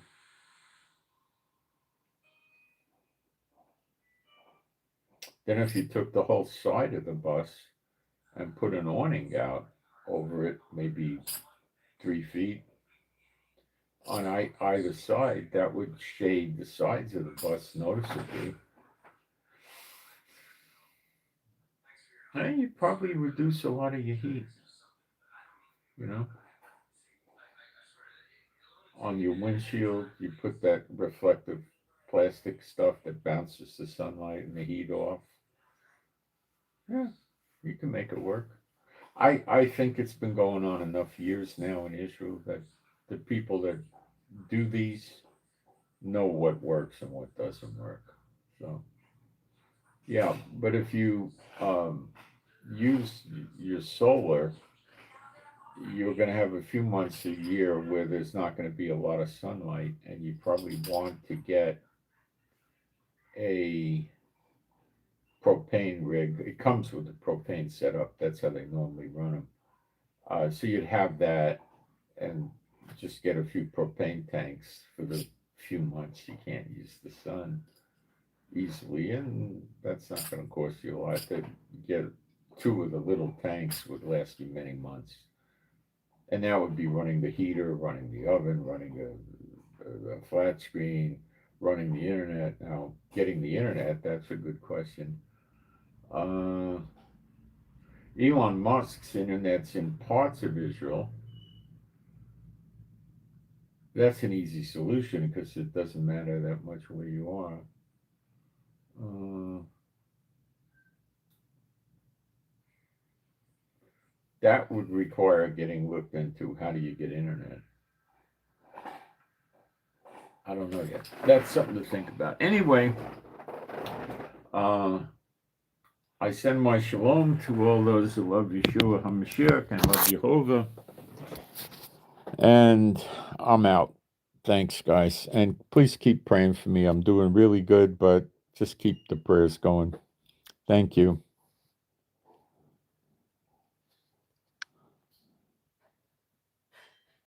Then if you took the whole side of the bus and put an awning out over it, maybe 3 feet on either side, that would shade the sides of the bus noticeably. And you'd probably reduce a lot of your heat, you know. On your windshield, you put that reflective plastic stuff that bounces the sunlight and the heat off. Yeah, you can make it work. I think it's been going on enough years now in Israel that the people that do these know what works and what doesn't work. So yeah, but if you use your solar, you're going to have a few months a year where there's not going to be a lot of sunlight, and you probably want to get a propane rig. It comes with a propane setup. That's how they normally run them. So you'd have that, and just get a few propane tanks for the few months you can't use the sun easily, and that's not going to cost you a lot. To get two of the little tanks would last you many months, and that would be running the heater, running the oven, running a flat screen, running the internet. Now, getting the internet, that's a good question. Uh, Elon Musk's internet's in parts of Israel. That's an easy solution because it doesn't matter that much where you are. Uh, that would require getting looked into. How do you get internet? I don't know yet. That's something to think about. Anyway, uh, I send my shalom to all those who love Yeshua HaMashiach and love Jehovah. And I'm out. Thanks, guys. And please keep praying for me. I'm doing really good, but just keep the prayers going. Thank you.